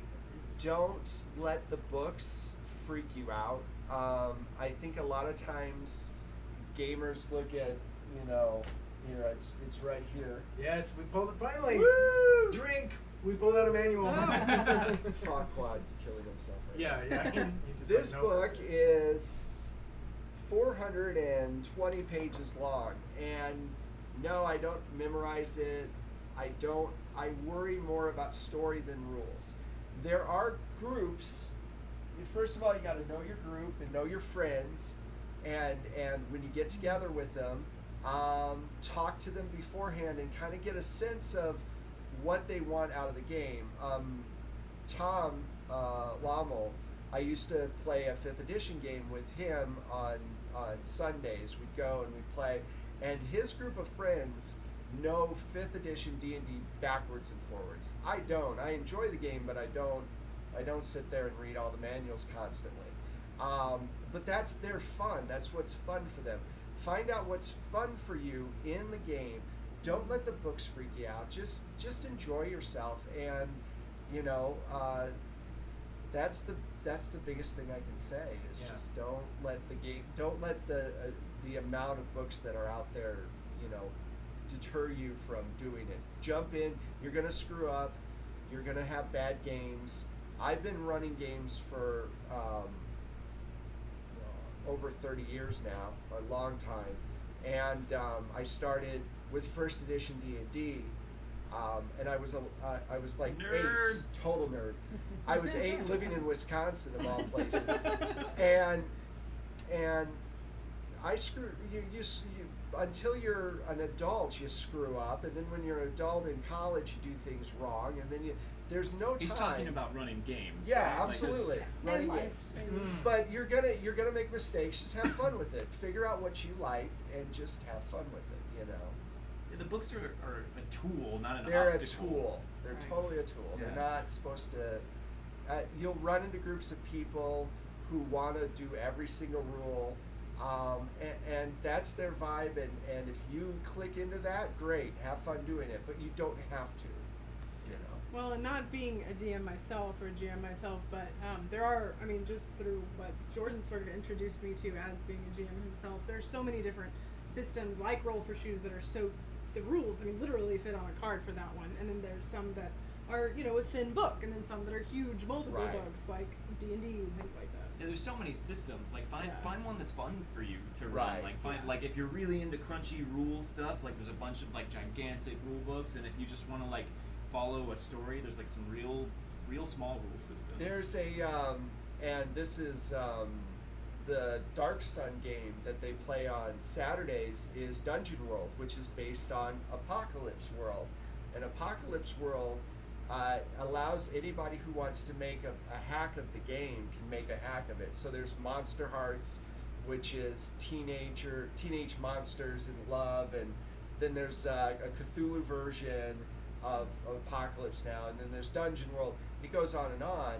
don't let the books freak you out. I think a lot of times gamers look at, it's right here.
Yes, we pulled it finally.
Woo!
Drink. We pulled out a manual.
Farquaad's killing himself right
Yeah,
now.
yeah. He's just
This
like, "Nope,
book
that's it."
is 420 pages long, and no, I don't memorize it. I worry more about story than rules. There are groups. First of all, you got to know your group and know your friends, and when you get together with them, talk to them beforehand and kind of get a sense of what they want out of the game. Tom Lommel, I used to play a 5th edition game with him on Sundays. We'd go and we'd play, and his group of friends know 5th edition D&D backwards and forwards. I don't. I enjoy the game, but I don't sit there and read all the manuals constantly. But that's their fun. That's what's fun for them. Find out what's fun for you in the game. Don't let the books freak you out. Just enjoy yourself, and you know, that's the biggest thing I can say is
Yeah.
just don't let the amount of books that are out there, you know, deter you from doing it. Jump in. You're gonna screw up. You're gonna have bad games. I've been running games for over 30 years now, a long time, and I started with first edition D&D, and I was like
Nerd.
8, total nerd. I was 8, living in Wisconsin of all places, and I screw you until you're an adult, you screw up, and then when you're an adult in college, you do things wrong, and then there's no time.
He's talking about running games.
Yeah,
right? Like this-
absolutely. Running
life.
games. But you're gonna make mistakes. Just have fun with it. Figure out what you like and just have fun with it. You know.
the books are a tool, not an
They're
obstacle.
a tool. They're
Right.
totally a tool.
Yeah.
They're not supposed to. You'll run into groups of people who want to do every single rule, and that's their vibe. And if you click into that, great, have fun doing it. But you don't have to. You know.
Well, and not being a DM myself or a GM myself, but there are, I mean, just through what Jordan sort of introduced me to as being a GM himself, there's so many different systems like Roll for Shoes that are so, the rules, I mean, literally fit on a card for that one. And then there's some that are, you know, a thin book, and then some that are huge multiple
Right.
books, like D&D and things like that.
Yeah, there's so many systems. Like find
Yeah.
find one that's fun for you to
Right.
run. Like find
Yeah.
like if you're really into crunchy rule stuff, like there's a bunch of like gigantic rule books, and if you just want to like follow a story, there's like some real small rule systems.
There's a and this is the Dark Sun game that they play on Saturdays is Dungeon World, which is based on Apocalypse World. And Apocalypse World allows anybody who wants to make a hack of the game can make a hack of it. So there's Monster Hearts, which is teenage monsters in love, and then there's a Cthulhu version of Apocalypse now, and then there's Dungeon World. It goes on and on.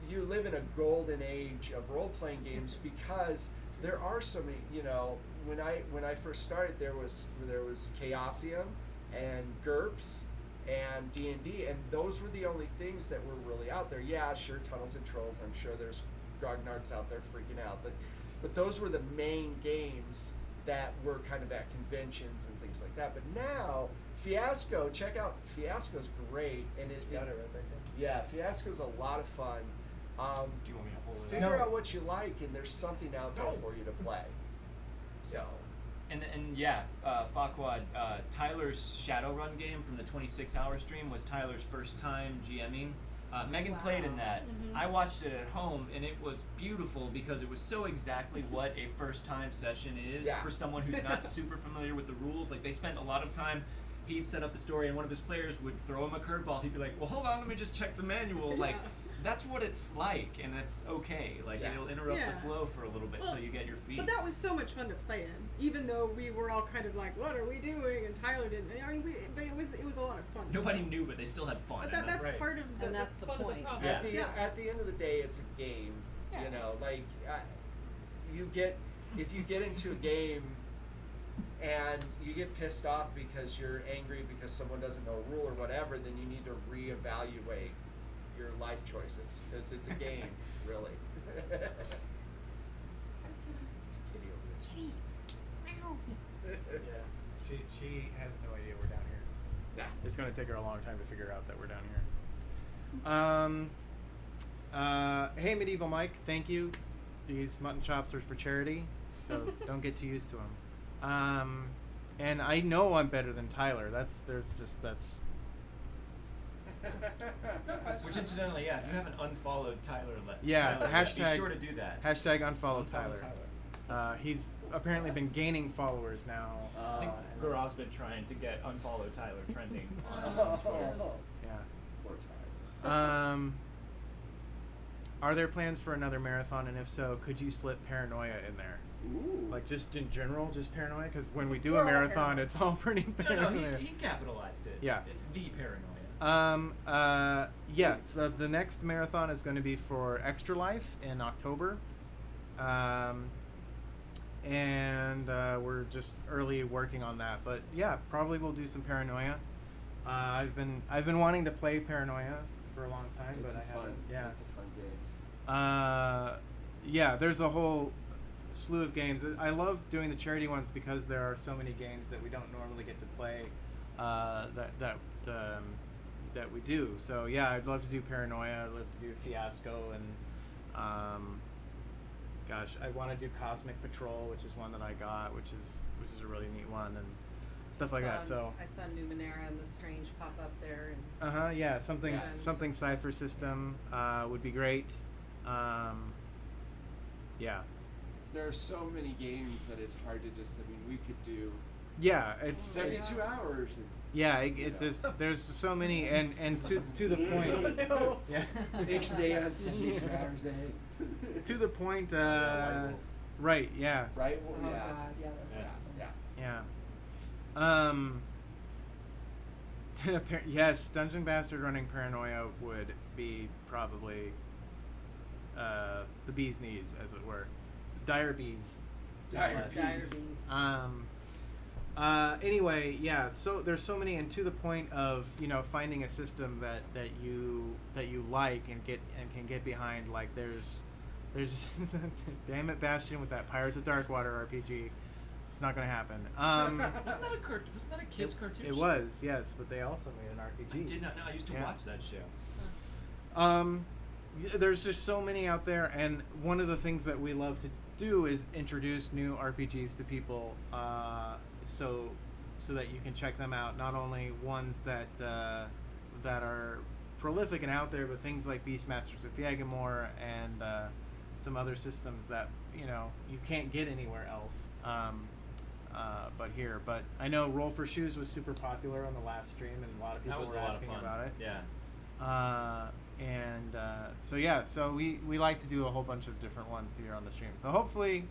You live in a golden age of role-playing games because there are so many. You know, when I first started, there was Chaosium and GURPS and D&D, and those were the only things that were really out there. Yeah, sure, Tunnels and Trolls. I'm sure there's grognards out there freaking out, but those were the main games that were kind of at conventions and things like that. But now Fiasco, check out Fiasco's great, and
Got it right there.
yeah, Fiasco's a lot of fun.
Do you want me to hold it
Figure
up?
out what you like, and there's something out there for you to play. So,
And yeah, Farquaad, Tyler's Shadowrun game from the 26-hour stream was Tyler's first time GMing. Megan played in that.
Mhm.
I watched it at home, and it was beautiful because it was so exactly what a first-time session is
Yeah.
for someone who's not super familiar with the rules. Like, they spent a lot of time. He'd set up the story, and one of his players would throw him a curveball. He'd be like, "Well, hold on, let me just check the manual." Like, that's what it's like, and that's okay. Like,
Yeah.
it'll interrupt
Yeah.
the flow for a little bit
Well,
till you get your feet.
But that was so much fun to play in, even though we were all kind of like, "What are we doing?" And Tyler didn't. I mean, but it was a lot of fun.
Nobody
stuff.
knew, but they still had fun.
But
and
that's
Right.
part of the,
And that's the
fun
point.
Of the
Yeah.
process.
at the end of the day, it's a game.
Yeah.
You know, like if you get into a game and you get pissed off because you're angry because someone doesn't know a rule or whatever, then you need to reevaluate your life choices because it's a game, really. Kitty over there.
Yeah. She has no idea we're down here.
Nah.
It's going to take her a long time to figure out that we're down here. Hey, Medieval Mike, thank you. These mutton chops are for charity, so don't get too used to them. And I know I'm better than Tyler. That's.
Which, incidentally, yeah, if you haven't unfollowed Tyler,
Yeah,
Tyler,
hashtag-
be sure to do that.
Hashtag unfollow
Unfollow
Tyler. He's apparently been gaining followers now.
I think
and
Garav's been trying to get unfollow Tyler trending on
Oh,
Twitter.
Yeah.
poor Tyler.
Are there plans for another marathon, and if so, could you slip paranoia in there?
Ooh.
Like just in general, just paranoia? Because when we do
We're
a
all
marathon,
paranoid.
it's all pretty
No,
paranoia.
he capitalized it.
Yeah.
It's the paranoia.
Yeah, so the next marathon is going to be for Extra Life in October. And we're just early working on that. But yeah, probably we'll do some paranoia. I've been wanting to play Paranoia for a long time, but I haven't. Yeah,
it's a fun game.
Yeah, there's a whole slew of games. I love doing the charity ones because there are so many games that we don't normally get to play that we do. So yeah, I'd love to do Paranoia. I'd love to do Fiasco, and gosh, I want to do Cosmic Patrol, which is one that I got, which is a really neat one, and stuff like that. So
I saw Numenera and the Strange pop up there. And
yeah, something Cypher System would be great. Yeah.
There are so many games that it's hard to just. I mean, we could do.
Yeah, it's
72 hours. And,
yeah, it just there's so many, and to the point.
No.
Yeah.
Ixnay on 72 hours ahead.
To the point.
White Wolf.
Right. Yeah.
Right. Well,
oh
yeah.
god, yeah, that's
Yeah.
Yeah. Yes, Dungeon Bastard running Paranoia would be probably the bee's knees, as it were. Dire bees.
Dire
Bees.
Anyway, yeah. So there's so many, and to the point of finding a system that you like and can get behind. Like there's damn it, Bastion with that Pirates of Darkwater RPG. It's not gonna happen.
Wasn't that a kids cartoon?
It
show?
was, yes, but they also made an RPG.
I did not know. I used to watch that show.
There's just so many out there, and one of the things that we love to do is introduce new RPGs to people, so that you can check them out. Not only ones that are prolific and out there, but things like Beastmasters of Yagamore and some other systems that you can't get anywhere else. But here. But I know Roll for Shoes was super popular on the last stream, and a lot of people were asking about it.
Yeah.
So we like to do a whole bunch of different ones here on the stream. So hopefully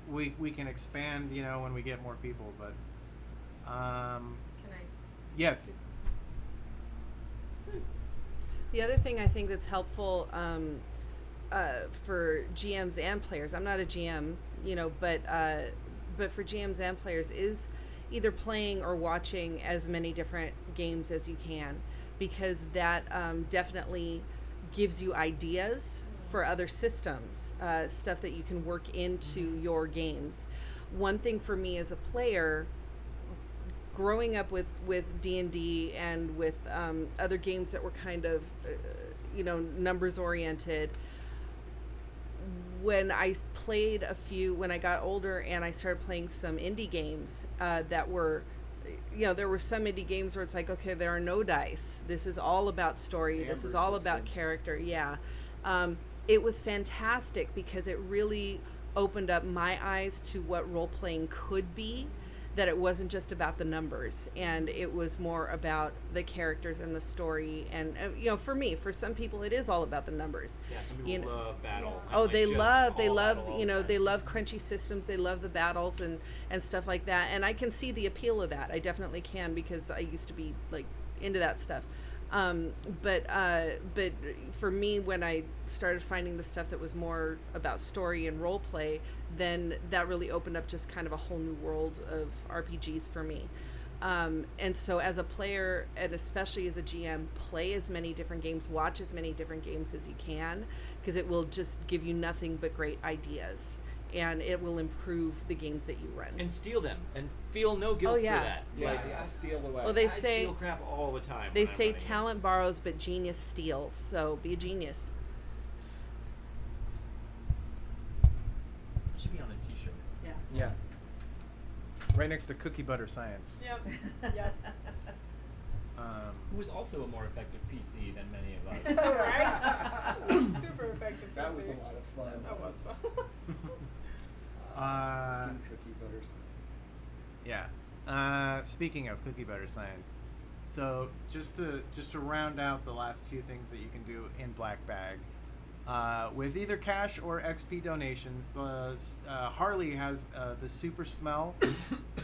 we can expand, when we get more people. But
Can I?
yes.
The other thing I think that's helpful for GMs and players, I'm not a GM, but for GMs and players is either playing or watching as many different games as you can, because that definitely gives you ideas for other systems, stuff that you can work into your games. One thing for me as a player, growing up with D&D and with other games that were kind of numbers oriented, when I played when I got older and I started playing some indie games that were, there were some indie games where it's like, okay, there are no dice. This is all about story. This is all about character. Yeah. It was fantastic because it really opened up my eyes to what role-playing could be, that it wasn't just about the numbers, and it was more about the characters and the story. And for me, for some people, it is all about the numbers.
Yeah, some people love battle.
Oh, they love they love crunchy systems. They love the battles and stuff like that. And I can see the appeal of that. I definitely can, because I used to be like into that stuff. But for me, when I started finding the stuff that was more about story and role play, then that really opened up just kind of a whole new world of RPGs for me. And so as a player, and especially as a GM, play as many different games, watch as many different games as you can, because it will just give you nothing but great ideas. And it will improve the games that you run.
And steal them, and feel no guilt for that.
Yeah, steal away.
Well, they
I
say
steal crap all the time.
They say talent borrows, but genius steals. So be a genius.
It should be on a T-shirt.
Yeah. Right next to Cookie Butter Science.
Yep. Yep.
Who was also a more effective PC than many of us.
Right? Super effective.
That was a
PC.
lot of fun.
That was fun.
Cookie Butter Science.
Yeah. Speaking of Cookie Butter Science, so just to round out the last few things that you can do in Black Bag, with either cash or XP donations, Harley has the Super Smell,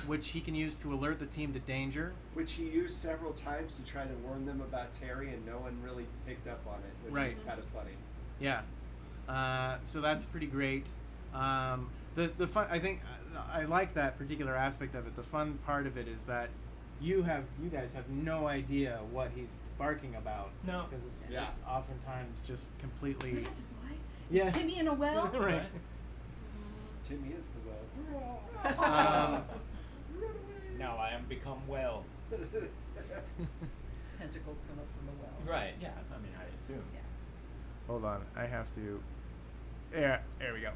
which he can use to alert the team to danger.
Which he used several times to try to warn them about Terry, and no one really picked up on it, which is kind of funny.
Yeah. So that's pretty great. The fun, I think I like that particular aspect of it. The fun part of it is that you guys have no idea what he's barking about.
No.
Because it's
Yeah.
oftentimes just completely.
What is it, boy?
Yeah.
Is Timmy in a well?
Right.
Timmy is the well.
Now I am become well.
Tentacles come up from the well.
Right. Yeah. I mean, I assume.
Yeah.
Hold on, I have to. Yeah, there we go.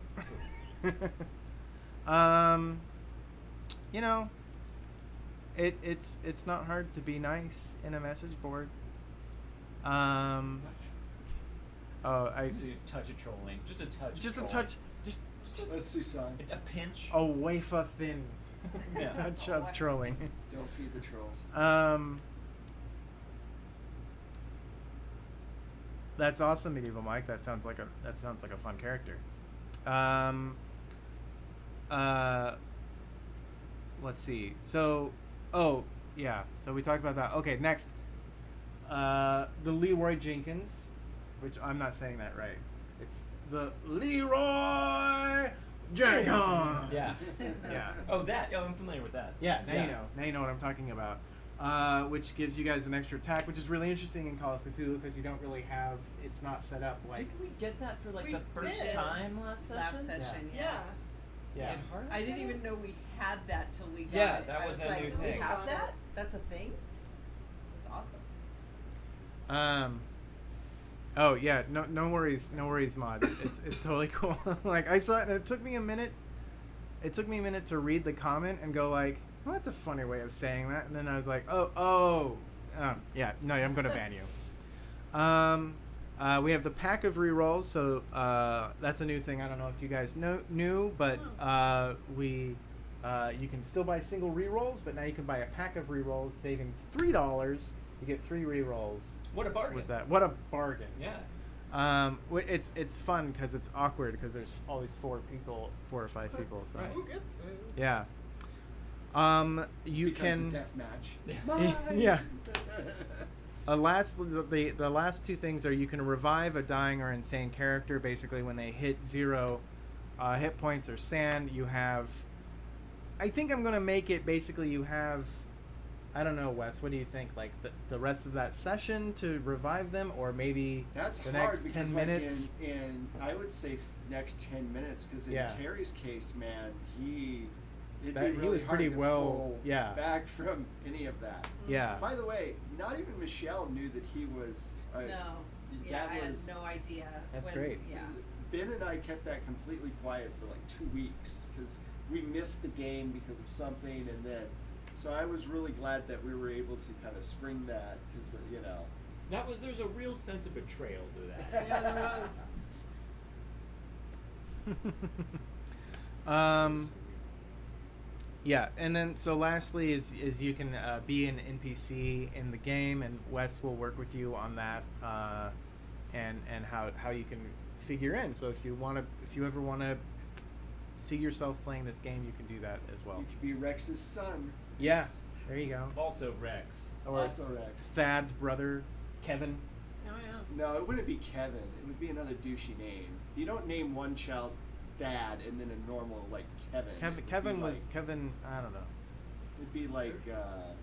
You know, it's not hard to be nice in a message board. Oh, I
Just a touch of trolling. Just a touch.
just a
of
touch, just
Let's Susan.
A pinch.
a wafer thin
Yeah.
touch of trolling.
Don't feed the trolls.
That's awesome, Medieval Mike. That sounds like a fun character. Let's see. So, oh yeah. So we talked about that. Okay, next. The Leroy Jenkins, which I'm not saying that right. It's the Leroy Jenkins.
Yeah.
Yeah.
Oh, that. Oh, I'm familiar with that.
Yeah, now
Yeah.
you know. Now you know what I'm talking about. Which gives you guys an extra attack, which is really interesting in Call of Cthulhu because you don't really have. It's not set up like.
Didn't we get that for like
We
the first
did.
time last session?
Last session,
Yeah.
yeah.
Yeah.
Did Harlan
I didn't
get
even
it?
know we had that till we got
Yeah,
it.
that
I
was a
like,
new
we
thing.
have
Got
that?
it.
That's a thing? It was awesome.
Oh yeah, no worries, mods. It's totally cool. Like I saw it, and it took me a minute. It took me a minute to read the comment and go like, well, that's a funny way of saying that. And then I was like, yeah, no, I'm gonna ban you. We have the pack of rerolls, so that's a new thing. I don't know if you guys knew, but you can still buy single rerolls, but now you can buy a pack of rerolls, saving $3. You get 3 rerolls
What a bargain.
with that. What a bargain!
Yeah.
It's fun because it's awkward because there's always 4 or 5 people. So
Right.
Who gets this?
yeah. You
Becomes
can
a death match.
yeah. The last 2 things are you can revive a dying or insane character. Basically, when they hit 0 hit points or sand, you have. I think I'm gonna make it basically you have. I don't know, Wes. What do you think? Like the rest of that session to revive them, or maybe
That's
the
hard
next
because
10
like
minutes?
in I would say next 10 minutes because in
Yeah.
Terry's case, man,
He
really
was
hard
pretty
to
well-
pull
yeah.
back from any of that.
Yeah.
By the way, not even Michelle knew that he was.
No. Yeah,
that
I had
was-
no idea.
That's
when,
great.
Yeah.
Ben and I kept that completely quiet for like 2 weeks because we missed the game because of something, and then so I was really glad that we were able to kind of spring that because
There's a real sense of betrayal to that.
Yeah, there was.
Yeah, and then so lastly is you can be an NPC in the game, and Wes will work with you on that, and how you can figure in. So if you ever want to see yourself playing this game, you can do that as well.
You could be Rex's son.
Yeah, there you go.
Also Rex.
Or
Also Rex.
Thad's brother, Kevin.
Oh yeah.
No, it wouldn't be Kevin. It would be another douchey name. You don't name one child Thad and then a normal like Kevin.
Kevin was Kevin. I don't know.
It'd be like.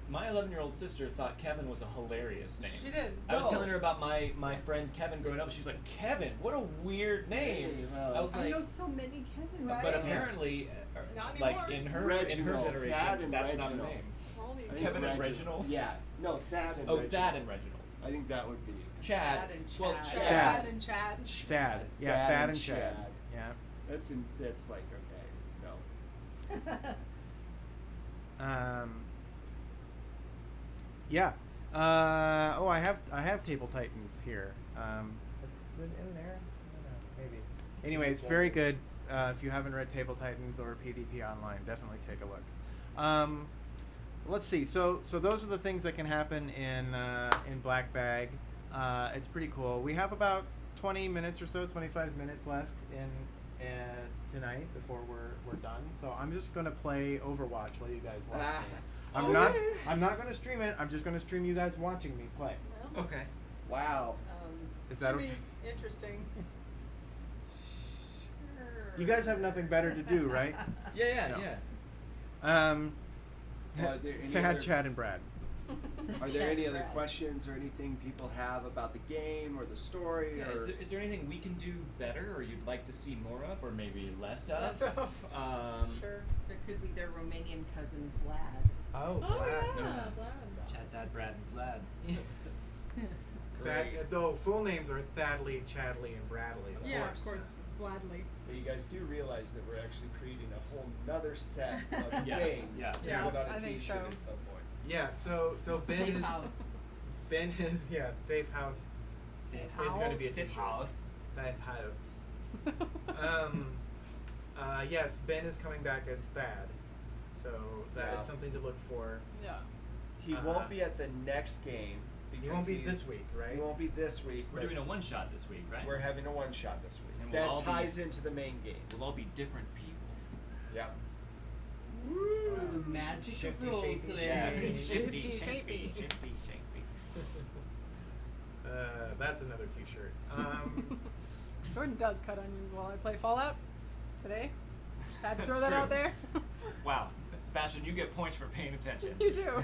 My 11-year-old sister thought Kevin was a hilarious name.
She did.
I was
No.
telling her about my friend Kevin growing up. She was like, Kevin, what a weird name.
Hey, well,
I was
I
like,
know so many Kevins.
Right.
but apparently,
Not
like
anymore.
in her
Reginald,
generation,
Thad and
that's not a
Reginald.
name.
All these
I think
Kevin and Reginald?
Yeah. No, Thad and
Oh,
Reginald.
Thad and Reginald.
I think that would be.
Chad.
Thad and
Well,
Chad.
Chad.
Thad.
and Chad.
Thad. Yeah,
Thad
Thad
and
and Chad.
Chad.
Yeah.
That's like okay. No.
Yeah. I have Table Titans here. Is it in there? I don't know. Maybe. Anyway, it's very good. If you haven't read Table Titans or PvP Online, definitely take a look. Let's see. So those are the things that can happen in Black Bag. It's pretty cool. We have about 20 minutes or so, 25 minutes left in tonight before we're done. So I'm just gonna play Overwatch while you guys watch.
Ah.
Me. I'm not gonna stream it. I'm just gonna stream you guys watching me play.
Well,
Okay.
Wow.
Is that
should
okay?
be interesting.
You guys have nothing better to do, right?
Yeah,
No.
yeah.
Are there any
Thad,
other,
Chad, and Brad.
are there any other
Brad.
questions or anything people have about the game or the story?
Yeah,
or
is there anything we can do better, or you'd like to see more of, or maybe less of?
Less of.
Sure. There could be their Romanian cousin Vlad.
Oh,
Oh
Vlad.
yeah,
Nice.
Vlad.
Chad, Thad, Brad, and Vlad.
Thad,
Great.
though full names are Thadley, Chadley, and Bradley.
Yeah, of course, Gladly.
But you guys do realize that we're actually creating a whole nother set of
Yeah,
things
yeah.
to
Yeah,
put on a
I think
t-shirt
so.
at some point.
Yeah, so Ben
Safe
is
house.
Ben is safe house.
Safe
Is going to be a
Safe
t-shirt.
house.
Safe house. Yes, Ben is coming back as Thad, so that is
Yeah.
something to look for.
Yeah.
He won't be at the next game because
He won't be this
he's-
week, right?
He won't be this week.
We're
but
doing a one-shot this week, right?
We're having a one shot this week.
And we'll all
That
be-
ties into the main game.
We'll all be different people.
Yeah.
Ooh, the magic
Shifty,
of role
shapey,
play.
shapey.
Shifty,
Shifty,
shapey,
shapey.
shifty, shapey.
That's another T-shirt.
Jordan does cut onions while I play Fallout today. Just had to throw
That's
that out
true.
there.
Wow, Bastion, you get points for paying attention.
You do.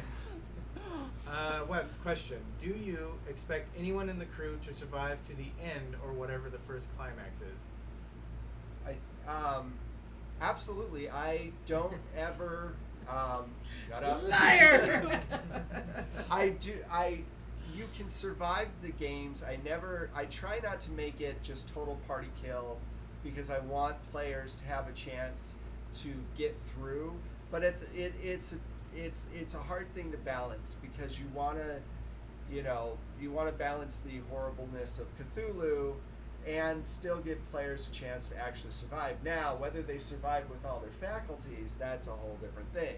Wes, question: do you expect anyone in the crew to survive to the end, or whatever the first climax is?
Absolutely. I don't ever. Shut up.
Liar!
I do. You can survive the games. I try not to make it just total party kill, because I want players to have a chance to get through. But it's a hard thing to balance, because you want to balance the horribleness of Cthulhu and still give players a chance to actually survive. Now, whether they survive with all their faculties, that's a whole different thing.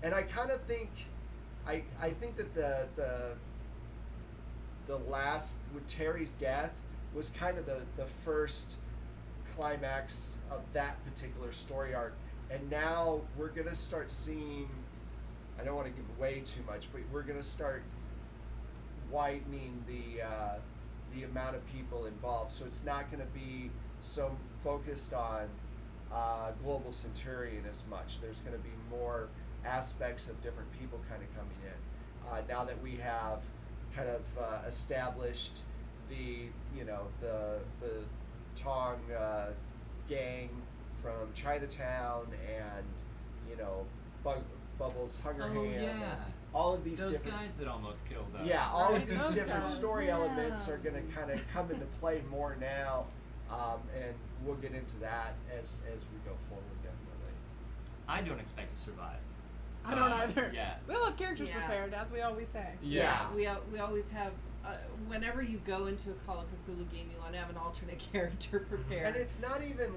And I kind of think, I think that the last, with Terry's death, was kind of the first climax of that particular story arc. And now we're going to start seeing, I don't want to give away too much, but we're going to start widening the amount of people involved. So it's not going to be so focused on Global Centurion as much. There's going to be more aspects of different people kind of coming in. Now that we have kind of established the Tong gang from Chinatown, and Bubbles Hungerham.
Oh, yeah.
and all of these
Those
different
guys that almost killed us.
yeah, all
Right,
of these
those
different
guys.
story
Yeah.
elements are going to kind of come into play more now, and we'll get into that as we go forward, definitely.
I don't expect to survive.
I don't either.
Yeah.
We'll have characters
Yeah.
prepared, as we always say.
Yeah.
We always have. Whenever you go into a Call of Cthulhu game, you want to have an alternate character prepared.
And it's not even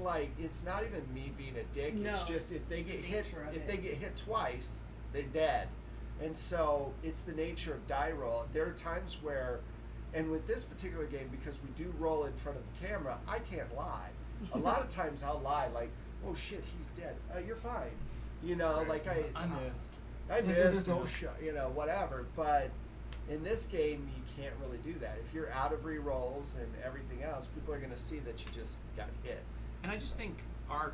me being a dick.
No,
it's just if they get
the
hit,
nature of
if
it.
they get hit twice, they're dead. And so it's the nature of die roll. There are times where, and with this particular game, because we do roll in front of the camera, I can't lie. A lot of times I'll lie, like, "Oh shit, he's dead. You're fine." Like
I missed.
I missed. Oh shit, whatever. But in this game, you can't really do that. If you're out of re-rolls and everything else, people are going to see that you just got hit.
And I just think our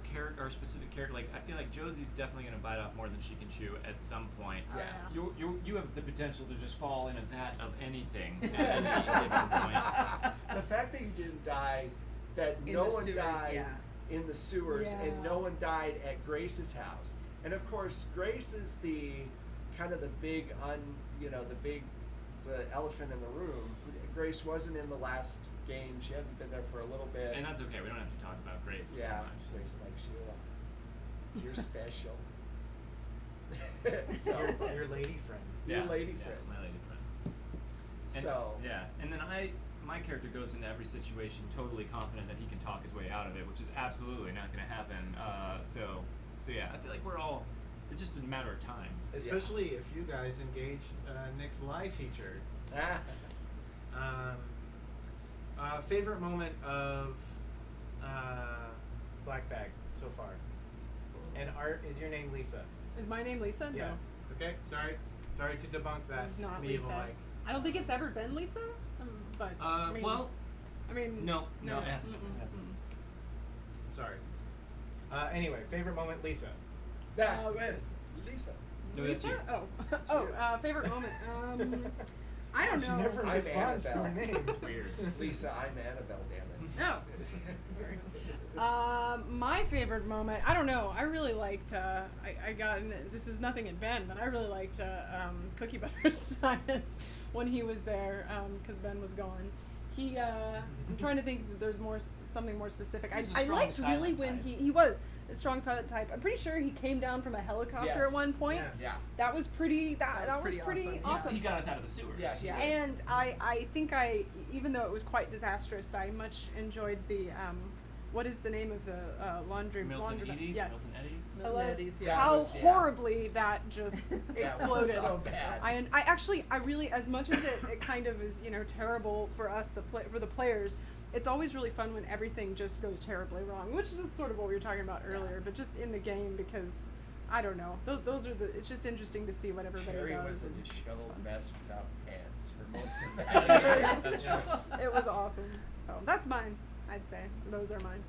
specific character, like, I feel like Josie's definitely going to bite off more than she can chew at some point.
Oh, yeah.
You have the potential to just fall in a vat of anything at any given point.
The fact that you didn't die, that
In
no
the
one
sewers,
died
yeah.
in the sewers, and
Yeah.
no one died at Grace's house. And of course, Grace is the kind of the big the elephant in the room. Grace wasn't in the last game. She hasn't been there for a little bit.
And that's okay. We don't have to talk about Grace
yeah,
too much.
Grace likes you a lot. You're special. So,
Your lady friend.
your lady
yeah,
friend.
my lady friend. And,
So
yeah, and then my character goes into every situation totally confident that he can talk his way out of it, which is absolutely not going to happen. So yeah, I feel like we're all. It's just a matter of time.
Especially if you guys engage Nick's live feature. Favorite moment of Black Bag so far? And Art, is your name Lisa?
Is my name Lisa?
Yeah.
No.
Okay. Sorry to debunk that.
It's not
medieval
Lisa.
Mike.
I don't think it's ever been Lisa. But I mean,
Well,
no,
no, it hasn't.
mm-mm,
It hasn't.
Sorry. Anyway, favorite moment, Lisa.
Lisa.
No, that's
Lisa?
you.
Oh, favorite moment. I don't
She
know.
never
I'm
responds to her
Annabelle.
name.
It's weird.
Lisa, I'm Annabelle, damn it.
No. My favorite moment. I don't know. I really liked. I got. This is nothing at Ben, but I really liked Cookie Butter Science when he was there because Ben was gone. He. I'm trying to think. That there's something more specific.
He was a
I
strong
liked really
silent
when
type.
he was a strong silent type. I'm pretty sure he came down from a helicopter
Yes.
at one point.
Yeah.
That was pretty. That was
pretty
pretty
awesome.
awesome.
He got us out of the sewers.
Yeah.
Yeah.
And I think even though it was quite disastrous, I much enjoyed the what is the name of the laundry?
Milton
laundromat?
Eddies?
Yes.
Milton Eddies?
I love
Milton Eddies, yeah.
how
was- yeah.
horribly that just
That
exploded.
was so bad.
I actually really, as much as it kind of is terrible for us for the players, it's always really fun when everything just goes terribly wrong, which is sort of what we were talking about earlier, but just in the game because I don't know. Those are it's just interesting to see what everybody
Terry
does.
was a
and it's
disheveled
fun.
mess without pants for most of that.
That's true.
It was awesome. So that's mine. I'd say those are mine.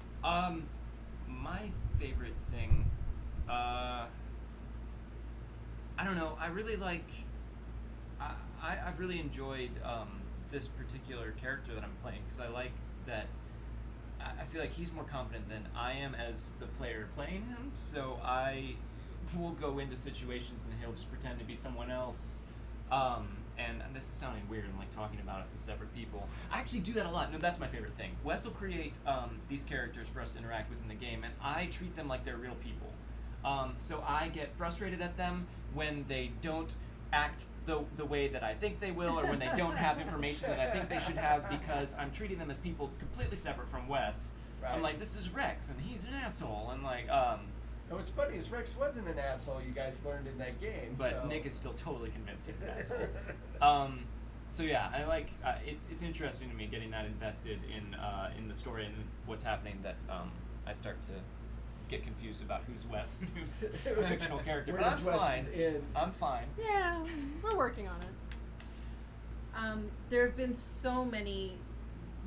My favorite thing, I don't know. I really like. I've really enjoyed this particular character that I'm playing because I like that. I feel like he's more confident than I am as the player playing him. So I will go into situations and he'll just pretend to be someone else. And this is sounding weird. I'm like talking about us as separate people. I actually do that a lot. No, that's my favorite thing. Wes will create these characters for us to interact with in the game, and I treat them like they're real people. So I get frustrated at them when they don't act the way that I think they will, or when they don't have information that I think they should have, because I'm treating them as people completely separate from Wes.
Right.
I'm like, this is Rex, and he's an asshole, and like,
And what's funny is Rex wasn't an asshole. You guys learned in that game.
but
so.
Nick is still totally convinced he's an asshole. So yeah, I like it's interesting to me getting that invested in the story and what's happening that I start to get confused about who's Wes and who's a fictional character.
Where
But
does
I'm
Wes
fine.
in?
I'm fine.
Yeah, we're working on it.
There have been so many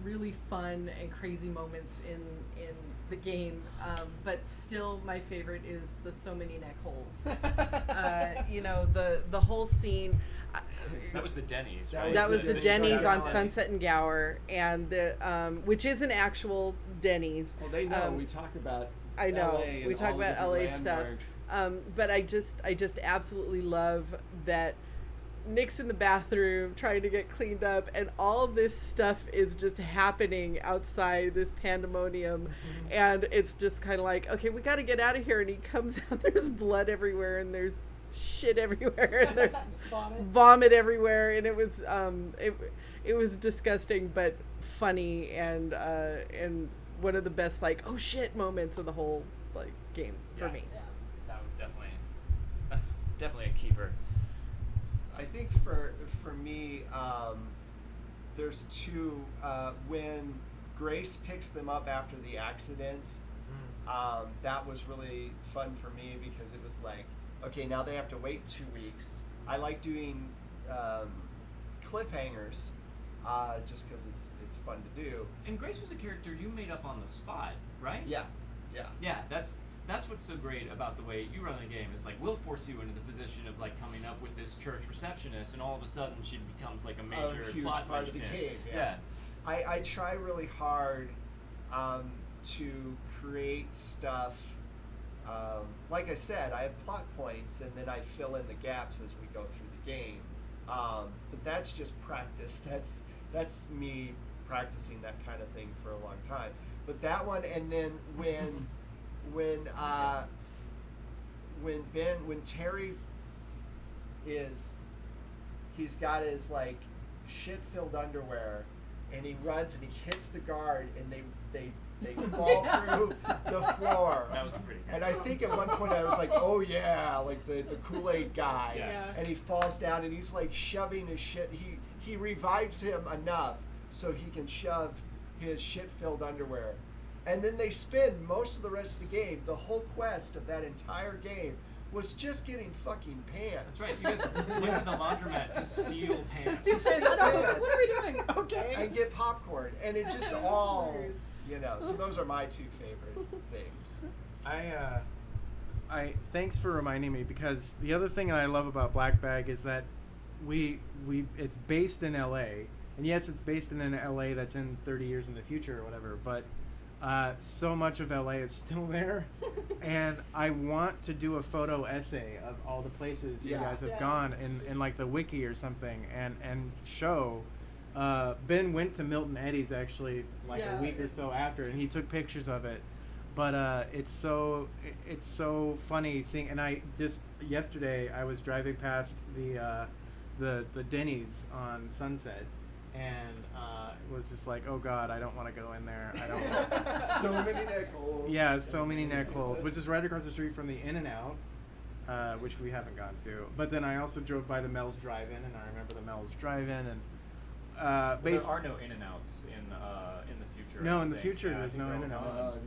really fun and crazy moments in the game, but still my favorite is the so many neck holes. The whole scene.
That was the Denny's,
That
right?
That was the Denny's on
Sunset.
Sunset and Gower, and the which is an actual Denny's.
Well, they know.
Um,
We talk about.
I know
LA and
we talk
all the
about LA
different
stuff,
landmarks.
but I just absolutely love that Nick's in the bathroom trying to get cleaned up, and all this stuff is just happening outside this pandemonium, and it's just kind of like, okay, we got to get out of here. And he comes out, there's blood everywhere, and there's shit everywhere, and there's vomit everywhere, and it was it was disgusting but funny, and one of the best like oh shit moments of the whole like game for
Yeah.
me.
That's definitely a keeper.
I think for me, there's two. When Grace picks them up after the accident, that was really fun for me because it was like, okay, now they have to wait 2 weeks. I like doing cliffhangers, just because it's fun to do.
And Grace was a character you made up on the spot, right?
Yeah.
Yeah, that's what's so great about the way you run the game is like we'll force you into the position of like coming up with this church receptionist, and all of a sudden she becomes like a major
huge
plot
part of the
linchpin.
game,
Yeah.
I try really hard to create stuff. Like I said, I have plot points, and then I fill in the gaps as we go through the game. But that's just practice. That's me practicing that kind of thing for a long time. But that one, and then when Terry he's got his like shit-filled underwear, and he runs and he hits the guard, and they fall through the floor.
That was pretty good.
And I think at one point I was like, oh yeah, like the Kool-Aid guy.
Yes.
And he falls down and he's like shoving his shit. He revives him enough so he can shove his shit-filled underwear. And then they spend most of the rest of the game, the whole quest of that entire game, was just getting fucking pants.
That's right. You guys went to the laundromat to steal pants.
What are we doing? Okay.
And get popcorn. And it just all, so those are my two favorite things.
thanks for reminding me, because the other thing that I love about Black Bag is that it's based in LA, and yes, it's based in an LA that's in 30 years in the future or whatever, but so much of LA is still there, and I want to do a photo essay of all the places you guys have gone in like the wiki or something, and show. Ben went to Milton Eddy's actually like a week or so after, and he took pictures of it. But it's so funny seeing. And I just yesterday I was driving past the Denny's on Sunset, and was just like, oh God, I don't want to go in there. I don't.
So many neck holes.
Yeah, so many neck holes, which is right across the street from the In-N-Out, which we haven't gone to. But then I also drove by the Mel's Drive-In, and I remember the Mel's Drive-In, and
there are no In-N-Outs in the future.
No, in the future there's no In-N-Outs.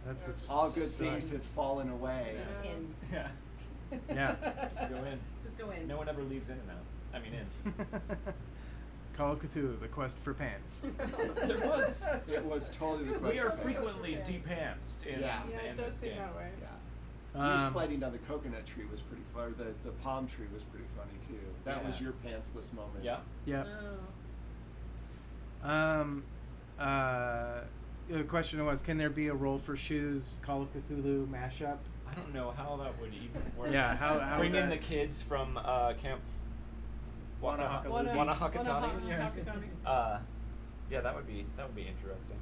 That's
what's
all good things have fallen away.
Just in.
Yeah.
Yeah.
Just go in.
Just go in.
No one ever leaves In-N-Out. I mean, in.
Call of Cthulhu: The Quest for Pants.
There was.
It was totally the question.
We are
of
frequently
Yeah.
de-pantsed in.
Yeah.
Yeah,
in
it does
this
seem
game.
that way.
Yeah. You sliding down the coconut tree was pretty fun. The palm tree was pretty funny too. That was
Yeah.
your pantsless moment.
Yeah.
Yeah.
Oh.
The question was, can there be a Roll for Shoes Call of Cthulhu mashup?
I don't know how that would even work.
Yeah, how
bring
would
in the
that-
kids from Camp
Wanahakalugi.
Wanahakatani.
Yeah.
Yeah, that would be interesting.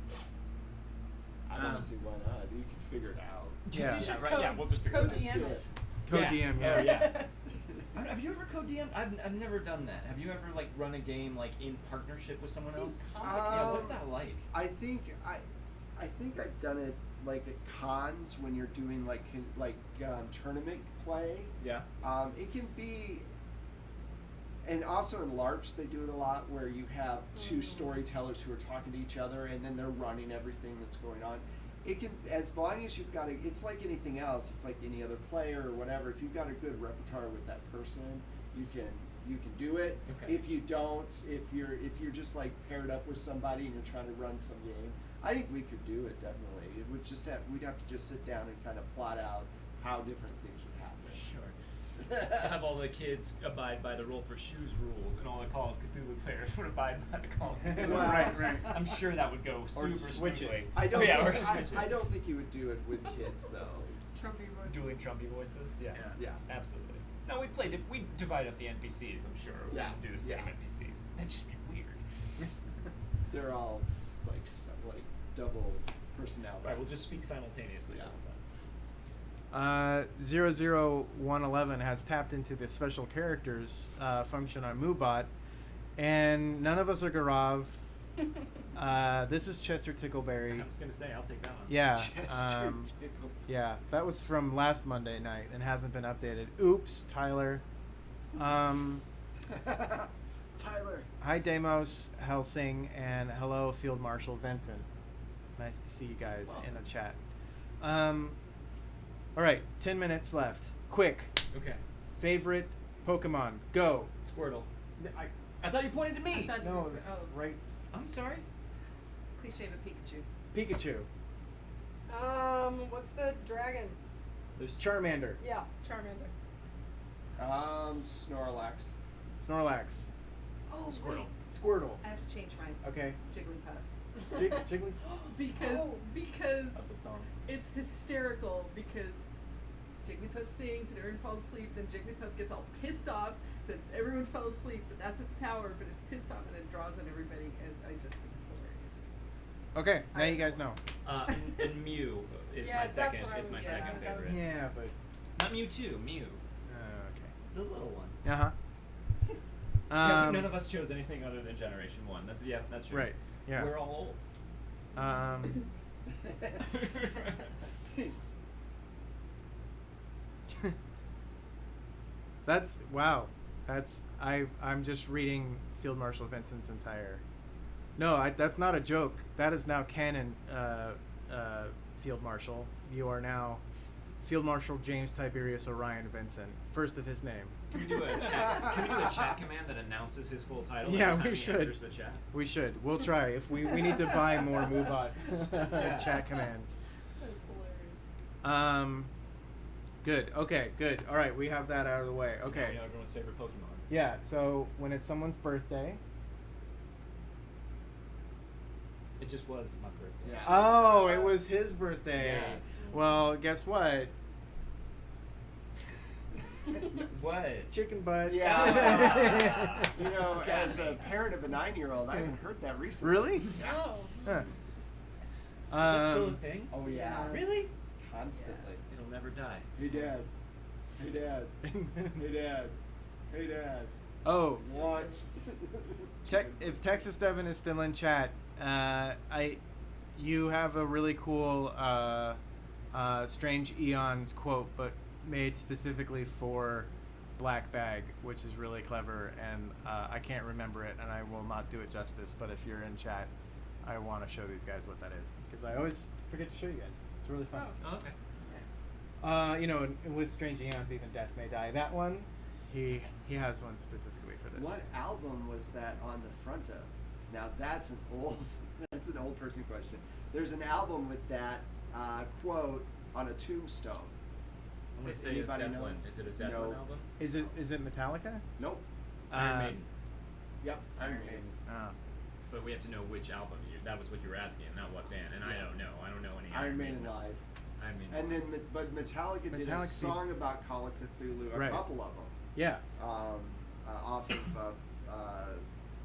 I don't see why not. You can figure it out.
Yeah.
Yeah, right. Yeah, we'll just figure
code
it out.
DM it.
Code
Yeah.
DM,
Oh,
yeah.
yeah. Have you ever code DM? I've never done that. Have you ever like run a game like in partnership with someone else?
Seems
Yeah, what's that like?
I think I've done it like at cons when you're doing like tournament play.
Yeah.
It can be, and also in LARPs they do it a lot where you have two storytellers who are talking to each other and then they're running everything that's going on. It can, as long as you've got it's like anything else. It's like any other player or whatever. If you've got a good repertoire with that person, you can do it.
Okay.
If you don't, if you're just like paired up with somebody and you're trying to run some game, I think we could do it definitely. It would just we'd have to just sit down and kind of plot out how different things would happen.
Sure. Have all the kids abide by the Roll for Shoes rules, and all the Call of Cthulhu players would abide by the Call of Cthulhu.
Right.
I'm sure that would go super
switch it.
smoothly.
I don't.
Yeah, or
think,
switch it.
I don't think you would do it with kids though.
Trumpy voices.
Dueling Trumpy voices. Yeah.
Yeah.
Absolutely. No, we divide up the NPCs. I'm sure. We
Yeah.
wouldn't do the same
Yeah.
NPCs. That'd just be weird.
They're all like double personality.
Right. We'll just speak simultaneously
Yeah.
all the time.
00111 has tapped into the special characters function on Moobot, and none of us are Garav. This is Chester Tickleberry.
I was gonna say I'll take that one.
Yeah.
Chester Tickle.
Yeah, that was from last Monday night and hasn't been updated. Oops, Tyler.
Tyler.
Hi, Demos, Helsing, and hello, Field Marshal Vincent. Nice to see you guys in a chat. All right, 10 minutes left. Quick.
Okay.
Favorite Pokemon. Go.
Squirtle. I thought you pointed to me.
No, it's right.
I'm sorry.
Cliche, but Pikachu.
Pikachu.
What's the dragon?
There's
Charmander.
Yeah, Charmander.
Snorlax.
Snorlax.
Oh,
Squirtle.
wait.
Squirtle.
I have to change mine.
Okay.
Jigglypuff.
Jiggly.
because
Of the song.
it's hysterical because Jigglypuff sings and everyone falls asleep. Then Jigglypuff gets all pissed off that everyone fell asleep, but that's its power. But it's pissed off and then draws on everybody, and I just think it's hilarious.
Okay, now you guys know.
And Mew is
Yeah,
my
that's
second.
what I
Is my
was
second
thinking.
favorite.
Yeah, but.
Not Mewtwo. Mew.
Okay.
The little one.
Uh huh.
Yeah, none of us chose anything other than Generation 1. That's true.
Right. Yeah.
We're all old.
That's wow. I'm just reading Field Marshal Vincent's entire. No, that's not a joke. That is now canon. Field Marshal, you are now Field Marshal James Tiberius Orion Vincent, first of his name.
Can we do a chat? Can we do a chat command that announces his full title?
Yeah,
every time
we
he
should.
enters the chat?
We should. We'll try. If we need to buy more Moobot
Yeah.
chat commands.
That's hilarious.
Good. Okay. Good. All right. We have that out of the way.
So now
Okay.
we know everyone's favorite Pokemon.
Yeah. So when it's someone's birthday.
It just was my birthday.
Yeah.
Oh, it was his birthday.
Yeah.
Well, guess what?
What?
Chicken butt.
Yeah. You know,
Got
as
me.
a parent of a 9-year-old, I haven't heard that recently.
Really?
Oh.
Huh.
That's still a thing?
Oh yeah.
Really?
Constantly.
It'll never die.
Hey dad. Hey dad. Hey dad. Hey dad.
Oh,
What?
if Texas Devin is still in chat, you have a really cool Strange Eons quote, but made specifically for Black Bag, which is really clever, and I can't remember it, and I will not do it justice. But if you're in chat, I want to show these guys what that is, because I always forget to show you guys. It's really fun.
Oh, okay.
You know, with Strange Eons, even Death May Die. That one, he has one specifically for this.
What album was that on the front of? Now that's an old person question. There's an album with that quote on a tombstone.
I'm gonna say a
Anybody know?
Zeppelin. Is it a Zeppelin
No.
album?
Is it Metallica?
Nope.
Iron Maiden.
Yep.
Iron Maiden.
Oh.
But we have to know which album. That was what you were asking, not what band. And I don't know. I don't know any
Iron Maiden live.
Iron Maiden.
And then, but Metallica did a
Metallica-
song about Call of Cthulhu, a
Right.
couple of them,
Yeah.
off of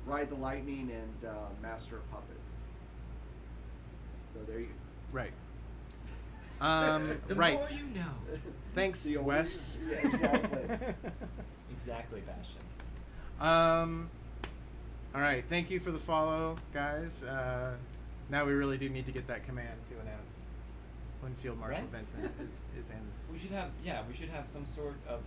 Ride the Lightning and Master of Puppets. So there you.
Right.
The
right.
more you know.
Thanks,
The only-
Wes.
Yeah, exactly.
Exactly, Bastion.
All right. Thank you for the follow, guys. Now we really do need to get that command to announce when Field Marshal
Right.
Vincent is in.
We should have some sort of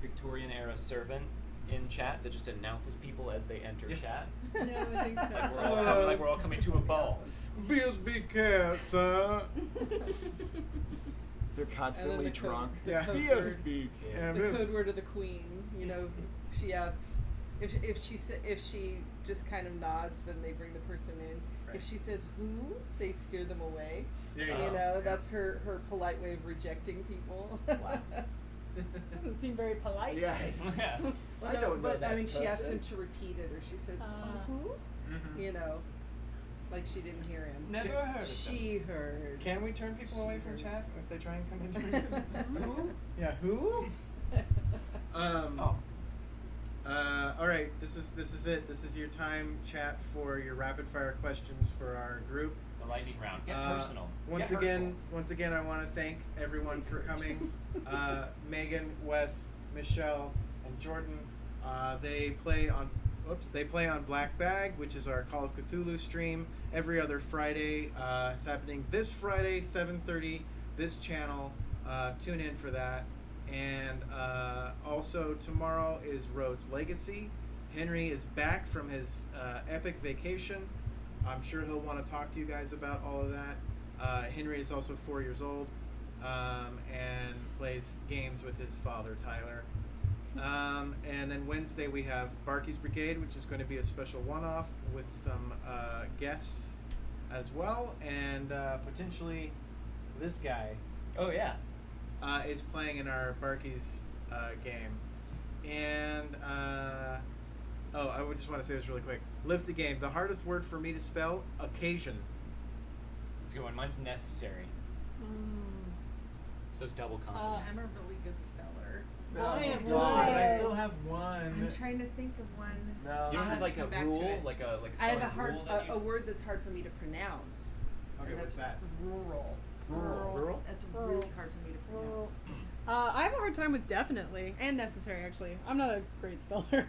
Victorian era servant in chat that just announces people as they enter chat.
No, I think so.
Like we're all coming to a ball.
BSB cats,
They're
And
constantly
then the
drunk.
the
Yeah.
code
BSB.
word,
Yeah,
the code word of the queen. You know, she asks if she just kind of nods, then they bring the person in.
Right.
If she says who, they steer them away.
There
You
you go.
know,
Yeah.
that's her polite way of rejecting people.
Wow.
Doesn't seem very polite.
Yeah.
Yeah.
Well,
I
no,
don't know
but I
that
mean, she asks
person.
him to repeat it, or she says who.
Mhm.
You know, like she didn't hear him.
Never heard of
She heard.
Can we turn people away from chat if they try and come in?
Who?
Yeah. Who?
Oh.
All right. This is it. This is your time, chat, for your rapid fire questions for our group.
The lightning round. Get personal.
Once
Get
again, I want to thank everyone for coming. Megan, Wes, Michelle, and Jordan. They play on Black Bag, which is our Call of Cthulhu stream every other Friday. It's happening this Friday, 7:30, this channel. Tune in for that. And also tomorrow is Rhodes Legacy. Henry is back from his epic vacation. I'm sure he'll want to talk to you guys about all of that. Henry is also 4 years old and plays games with his father, Tyler. And then Wednesday we have Barky's Brigade, which is going to be a special one-off with some guests as well. And potentially this guy
Oh yeah.
is playing in our Barky's game. And I would just want to say this really quick. Live the game. The hardest word for me to spell, occasion.
It's a good one. Mine's necessary. It's those double
I'm
consonants.
a really good speller.
No,
I am
it's
too,
fine.
but I still have one.
I'm trying to think of one.
No.
You don't
I'll
have like a
come back to
rule,
it.
like a
I have
spelling
a hard
rule that you...
a word that's hard for me to pronounce.
Okay,
and
what's
that's
that?
rural.
Rural?
That's
Rural.
really hard for me to pronounce.
I have a hard time with definitely and necessary. Actually, I'm not a great speller.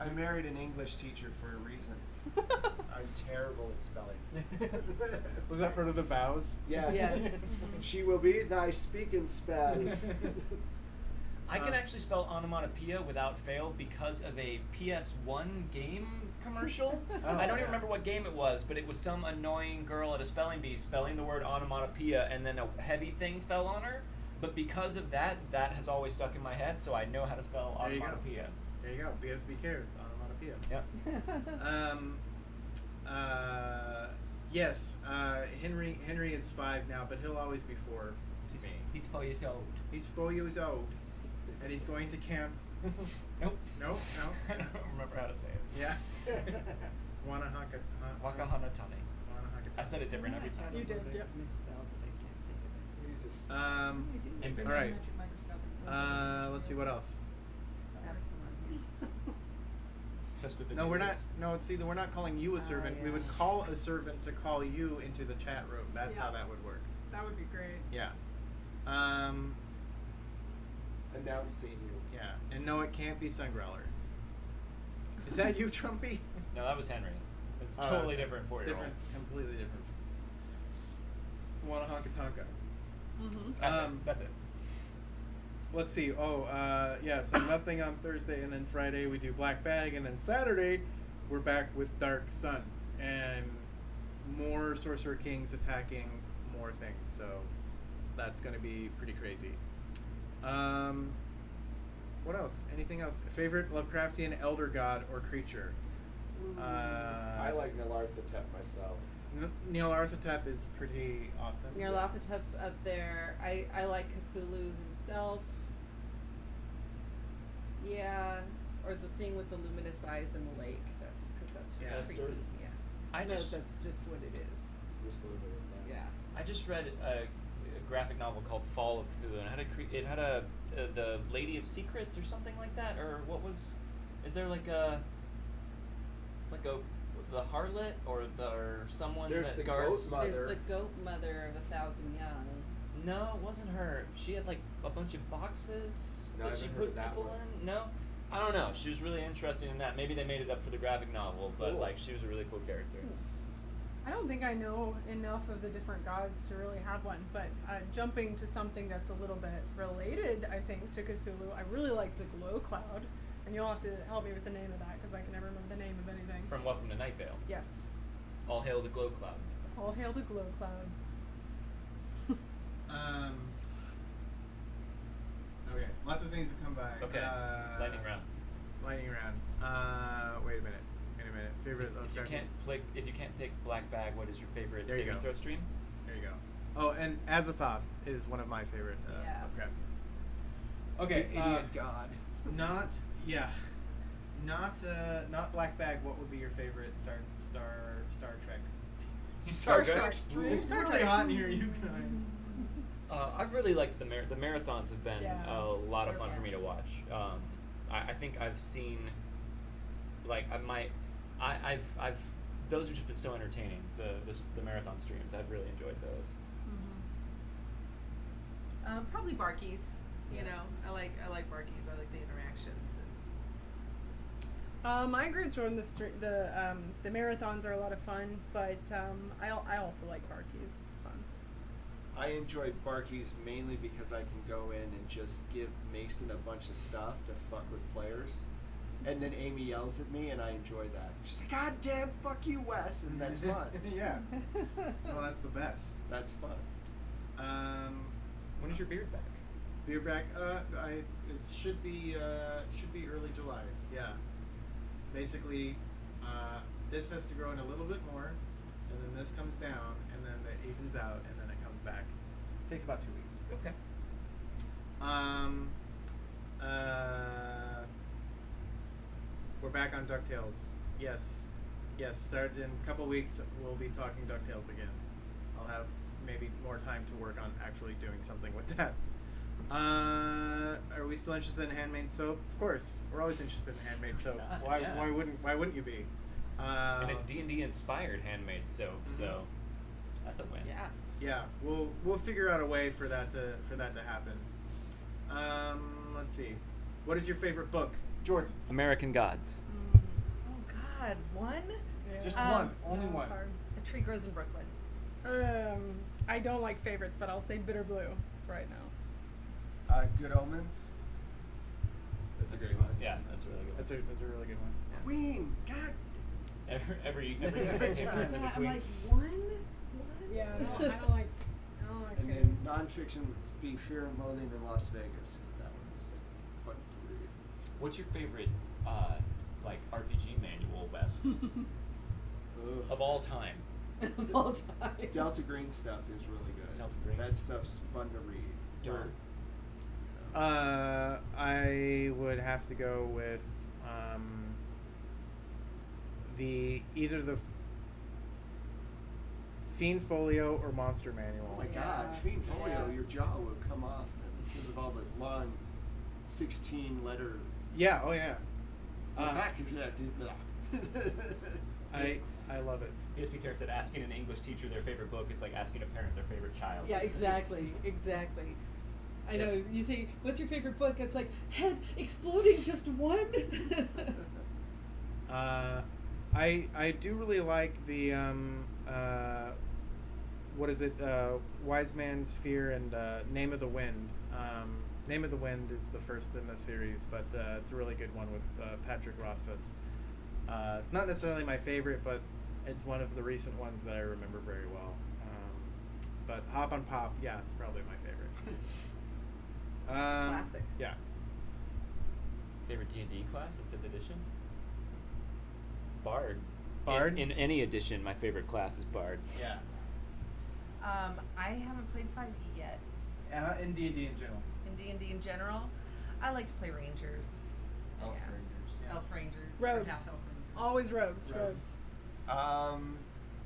I married an English teacher for a reason. I'm terrible at spelling.
Was that part of the vows?
Yes.
Yes.
She will be thy speak and spell.
I can actually spell onomatopoeia without fail because of a PS1 game commercial.
Oh,
I don't
yeah.
even remember what game it was, but it was some annoying girl at a spelling bee spelling the word onomatopoeia, and then a heavy thing fell on her. But because of that, that has always stuck in my head, so I know how to spell
There you go.
onomatopoeia.
There you go. BSB cared. Onomatopoeia.
Yep.
Yes, Henry is 5 now, but he'll always be 4 to me.
He's 4 years old.
He's 4 years old, and he's going to camp.
Nope.
No.
I don't remember how to say it.
Yeah. Wanahaka.
Wakahanatani. I said it different every time.
You did, yep.
Misspelled, but I can't think of it.
You just
And
All right.
Microscopic
Let's see what else.
That's the one.
Obsessed with the
No, we're not.
news.
No, it's either we're not calling you a servant. We
yeah.
would call a servant to call you into the chat room. That's
Yeah.
how that would work.
That would be great.
Yeah.
announcing you.
Yeah. And no, it can't be Sungrowler. Is that you, Trumpy?
No, that was Henry. It's
Oh,
totally
that's
different 4-year-old.
Different, completely different. Wanahaka Tonka.
Mm-hmm.
That's it.
Let's see. Yeah. So nothing on Thursday, and then Friday we do Black Bag, and then Saturday we're back with Dark Sun and more Sorcerer Kings attacking more things. So that's going to be pretty crazy. What else? Anything else? Favorite Lovecraftian elder god or creature?
I like Nyarlathotep myself.
Nyarlathotep is pretty awesome.
Nyarlathotep's up there. I like Cthulhu himself. Yeah, or the thing with the luminous eyes in the lake. That's just
Yeah.
creepy.
Esther?
Yeah.
I
No,
just
that's just what it is.
Just the luminous eyes.
Yeah.
I just read a graphic novel called Fall of Cthulhu, and it had the Lady of Secrets or something like that, or what was? Is there like a the harlot or someone
There's
that
the
guards?
ghost mother.
There's the goat mother of 1,000 young.
No, it wasn't her. She had like a bunch of boxes
No, I
that she
haven't heard
put
of that
people
one.
in. No, I don't know. She was really interesting in that. Maybe they made it up for the graphic novel, but
Cool.
like she was a really cool character.
I don't think I know enough of the different gods to really have one, but jumping to something that's a little bit related, I think, to Cthulhu, I really like the Glow Cloud, and you'll have to help me with the name of that because I can never remember the name of anything.
From Welcome to Night Vale.
Yes.
All hail the Glow Cloud.
All hail the Glow Cloud.
Okay, lots of things to come by.
Okay, lightning round.
Lightning round. Wait a minute. Favorite
If you can't pick Black Bag, what is your favorite
There you
saving
go.
throw stream?
There you go. Oh, and Azathoth is one of my favorite
Yeah.
Lovecraftian. Okay,
Idiot god.
not Black Bag. What would be your favorite Star Trek?
Star Trek.
It's
Star
really
Trek.
hot in here, you guys.
I've really liked the marathons have been
Yeah.
a lot of fun
Yeah.
for me to watch. I think I've seen I've those have just been so entertaining. The marathon streams, I've really enjoyed those.
Probably Barkies. You know, I like Barkies. I like the interactions.
I agree with Jordan. The marathons are a lot of fun, but I also like Barkies. It's fun.
I enjoy Barkies mainly because I can go in and just give Mason a bunch of stuff to fuck with players. And then Amy yells at me and I enjoy that. She's like, God damn, fuck you, Wes, and that's fun.
Yeah. Well, that's the best.
That's fun.
When is your beard back?
Beer back. It should be early July. Yeah. Basically, this has to grow in a little bit more, and then this comes down, and then it evens out, and then it comes back. Takes about 2 weeks.
Okay.
We're back on DuckTales. Yes. Start in a couple weeks. We'll be talking DuckTales again. I'll have maybe more time to work on actually doing something with that. Are we still interested in handmade soap? Of course, we're always interested in handmade soap.
not?
Why?
Yeah.
Why wouldn't you be?
And it's D&D inspired handmade soap, so that's a win.
Yeah.
Yeah, we'll figure out a way for that to happen. Let's see. What is your favorite book, Jordan?
American Gods.
Oh God, one?
Yeah.
Just
Um,
one, only
No,
one.
it's hard.
A Tree Grows in Brooklyn.
I don't like favorites, but I'll say Bitter Blue for right now.
Good Omens.
That's a great one. Yeah, that's a really good one.
That's a really good one.
Queen. God.
Every
Every
team
time.
turns into
I'm
Queen.
like, one?
Yeah, I don't like.
And then nonfiction would be Fear and Loathing in Las Vegas, because that one's fun to read.
What's your favorite RPG manual, Wes,
Ugh.
of all time?
of all time.
Delta Green stuff is really good.
Delta Green.
That stuff's fun to read.
Dirt.
I would have to go with either the Fiend Folio or Monster Manual.
Oh my
Yeah.
God, Fiend Folio,
Yeah.
your jaw would come off because of all the long 16-letter.
Yeah. Oh yeah. I love it.
PSP Care said asking an English teacher their favorite book is like asking a parent their favorite child.
Yeah, exactly. I know.
Yes.
You say, "What's your favorite book?" It's like head exploding, just one.
I do really like the what is it? Wise Man's Fear and Name of the Wind. Name of the Wind is the first in the series, but it's a really good one with Patrick Rothfuss. Not necessarily my favorite, but it's one of the recent ones that I remember very well. But Hop on Pop, yeah, it's probably my favorite.
Classic.
Yeah.
Favorite D&D class in 5th edition? Bard.
Bard?
In any edition, my favorite class is Bard.
Yeah.
I haven't played 5e yet.
In D&D in general.
In D&D in general, I like to play Rangers.
Elf
Yeah.
Rangers. Yeah.
Elf Rangers.
Rogues.
Or half Elf Rangers.
Always rogues.
Rogues.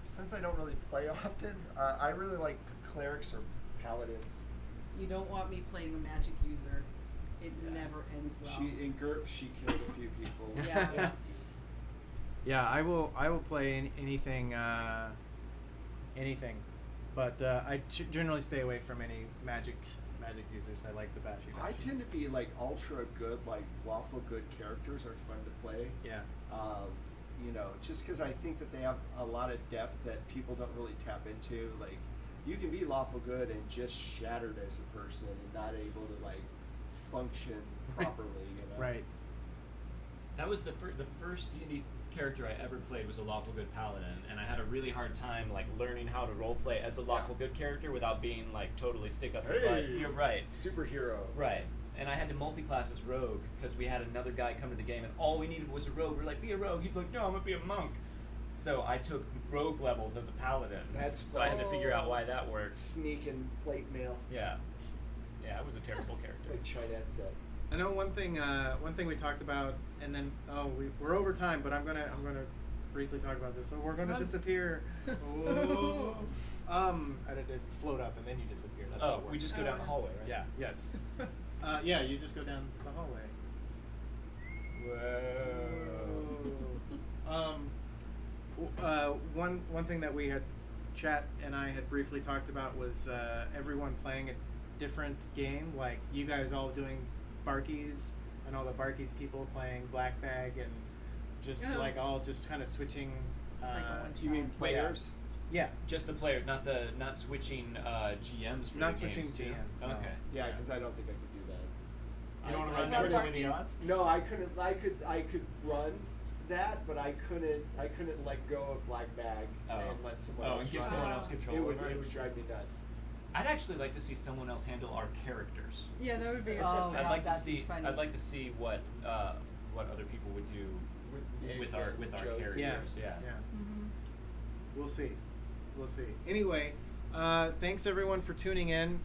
Since I don't really play often, I really like clerics or paladins.
You don't want me playing a magic user. It
Yeah.
never ends well.
In GURPS, she killed a few people.
Yeah.
Yeah, I will play anything, but I generally stay away from any magic users. I like the bashy.
I tend to be like ultra good, like lawful good characters are fun to play.
Yeah.
Just because I think that they have a lot of depth that people don't really tap into. Like, you can be lawful good and just shattered as a person and not able to like function properly.
Right.
That was the first D&D character I ever played was a lawful good paladin, and I had a really hard time like learning how to role play as a lawful good character without being like totally stick up your butt.
Hey!
You're right.
Superhero.
Right. And I had to multi-class as rogue because we had another guy come to the game and all we needed was a rogue. We're like, be a rogue. He's like, no, I'm gonna be a monk. So I took rogue levels as a paladin.
That's
so I had to figure out why that works.
Sneak and plate mail.
Yeah. Yeah, it was a terrible
It's
character.
like Chinette said.
I know one thing we talked about, and then we're over time, but I'm gonna briefly talk about this. So we're gonna disappear. Oh. I did float up and then you disappear. That's how it
Oh,
works.
we just go down the hallway, right?
Yeah. Yes. Yeah, you just go down the hallway.
Whoa.
One thing that we had Chat and I had briefly talked about was everyone playing a different game, like you guys all doing Barkies and all the Barkies people playing Black Bag and just like all just kind of switching.
Like a one
You mean players?
Yeah.
Just the player, not switching GMs for
Not
the
switching
games too.
GMs, no.
Okay.
Yeah, because I don't think I could do that.
You don't want to
I
run down too
couldn't-
many odds?
No, I couldn't. I could run that, but I couldn't let go of Black Bag and let someone else.
and give
run
someone
it.
else control.
It would
over
drive me nuts.
I'd actually like to see someone else handle our characters.
Yeah, that would be
Oh,
interesting.
wow,
I'd like to
that'd be
see.
funny.
I'd like to see what other people would do with our
Joe's-
characters.
Yeah.
Yeah.
Mm-hmm.
We'll see. Anyway, thanks everyone for tuning in.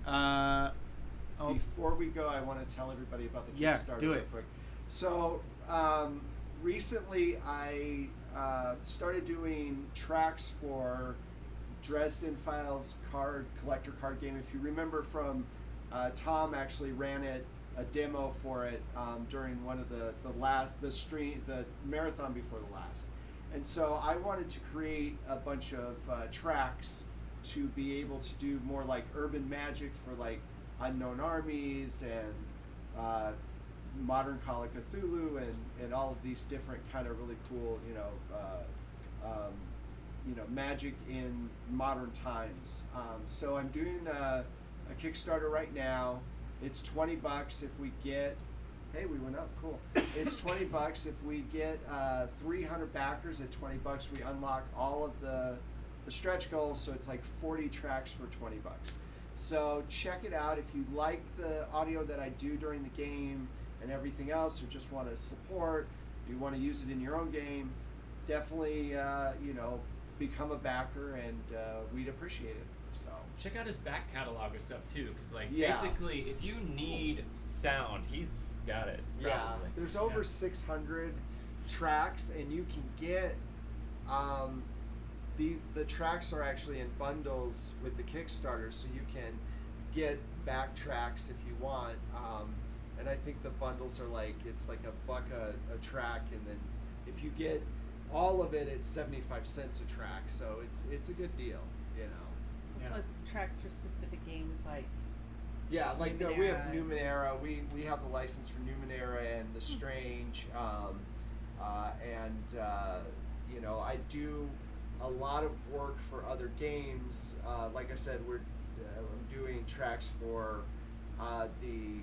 Before we go, I want to tell everybody about the
Yeah,
Kickstarter
do
real
it.
quick. So recently, I started doing tracks for Dresden Files collector card game. If you remember from Tom actually ran a demo for it during one of the marathon before the last. And so I wanted to create a bunch of tracks to be able to do more like urban magic for like Unknown Armies and modern Call of Cthulhu and all of these different kind of really cool magic in modern times. So I'm doing a Kickstarter right now. It's $20 if we get. Hey, we went up. Cool. It's $20 if we get 300 backers at $20. We unlock all of the stretch goals, so it's like 40 tracks for $20. So check it out if you like the audio that I do during the game and everything else, or just want to support. You want to use it in your own game. Definitely, become a backer, and we'd appreciate it. So
Check out his back catalog of stuff too, because like
Yeah.
basically, if you need sound, he's got it.
yeah,
Probably.
there's over 600 tracks, and you can get the tracks are actually in bundles with the Kickstarter, so you can get back tracks if you want. And I think the bundles are like, it's like $1 a track, and then if you get all of it, it's 75 cents a track. So it's a good deal, you know.
Yeah.
Plus tracks for specific games like
Yeah, like we have
Numenera.
Numenera. We have the license for Numenera and The Strange, you know, I do a lot of work for other games. Like I said, I'm doing tracks for the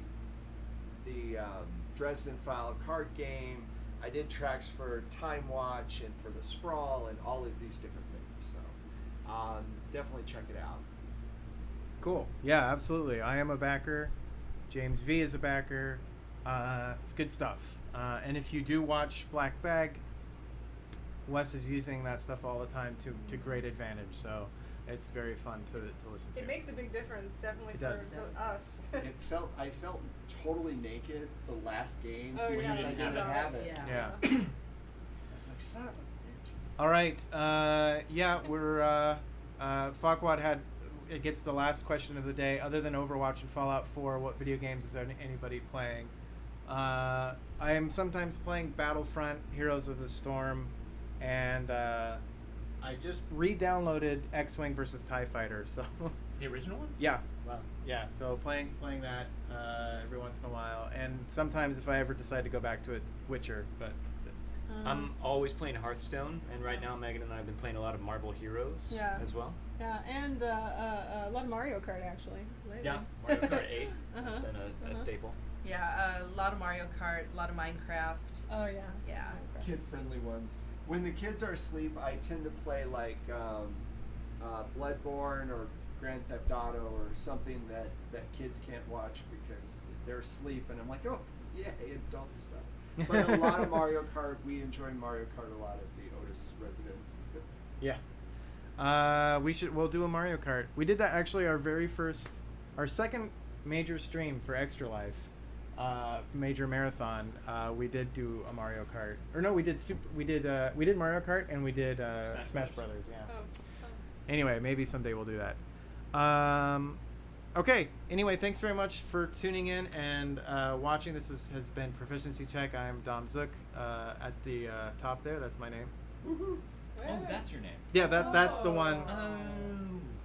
Dresden File card game. I did tracks for Time Watch and for the Sprawl and all of these different things. So definitely check it out.
Cool. Yeah, absolutely. I am a backer. James V is a backer. It's good stuff. And if you do watch Black Bag, Wes is using that stuff all the time to great advantage. So it's very fun to listen to.
It makes a big difference, definitely
It
for
does.
us.
I felt totally naked the last game
Oh,
because
yeah,
I
you
didn't
didn't
have it.
Yeah.
I was like, son of a bitch.
All right. Yeah, we're Farquaad it gets the last question of the day. Other than Overwatch and Fallout 4, what video games is anybody playing? I am sometimes playing Battlefront, Heroes of the Storm, and I just re-downloaded X-Wing versus TIE Fighter. So
The original one?
yeah,
Wow.
yeah. So playing that every once in a while, and sometimes if I ever decide to go back to it, Witcher. But that's it.
I'm always playing Hearthstone, and right now Megan and I have been playing a lot of Marvel Heroes
Yeah.
as well.
Yeah, and a lot of Mario Kart actually. Lately.
Yeah, Mario Kart 8 has
Uh-huh.
been a staple.
yeah, a lot of Mario Kart, a lot of Minecraft.
Oh yeah.
Yeah.
Minecraft.
Kid-friendly ones. When the kids are asleep, I tend to play like Bloodborne or Grand Theft Auto or something that kids can't watch because they're asleep, and I'm like, oh, yeah, adult stuff. But a lot of Mario Kart. We enjoy Mario Kart a lot at the Otis residence.
Yeah. We'll do a Mario Kart. We did that actually our second major stream for Extra Life, major marathon. We did do a Mario Kart. Or no, we did Mario Kart and we did Smash Brothers. Yeah.
Oh.
Anyway, maybe someday we'll do that. Okay. Anyway, thanks very much for tuning in and watching. This has been Proficiency Check. I'm Dom Zook. At the top there, that's my name.
Woohoo!
Oh, that's your name.
Yeah, that's the one.
Oh.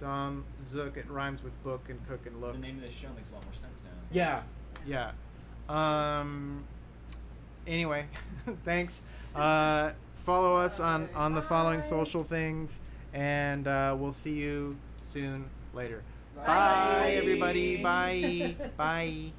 Dom Zook. It rhymes with book and cook and look.
The name of this show makes a lot more sense now.
Yeah. Anyway, thanks. Follow us on the following social things, and we'll see you soon later. Bye everybody. Bye. Bye.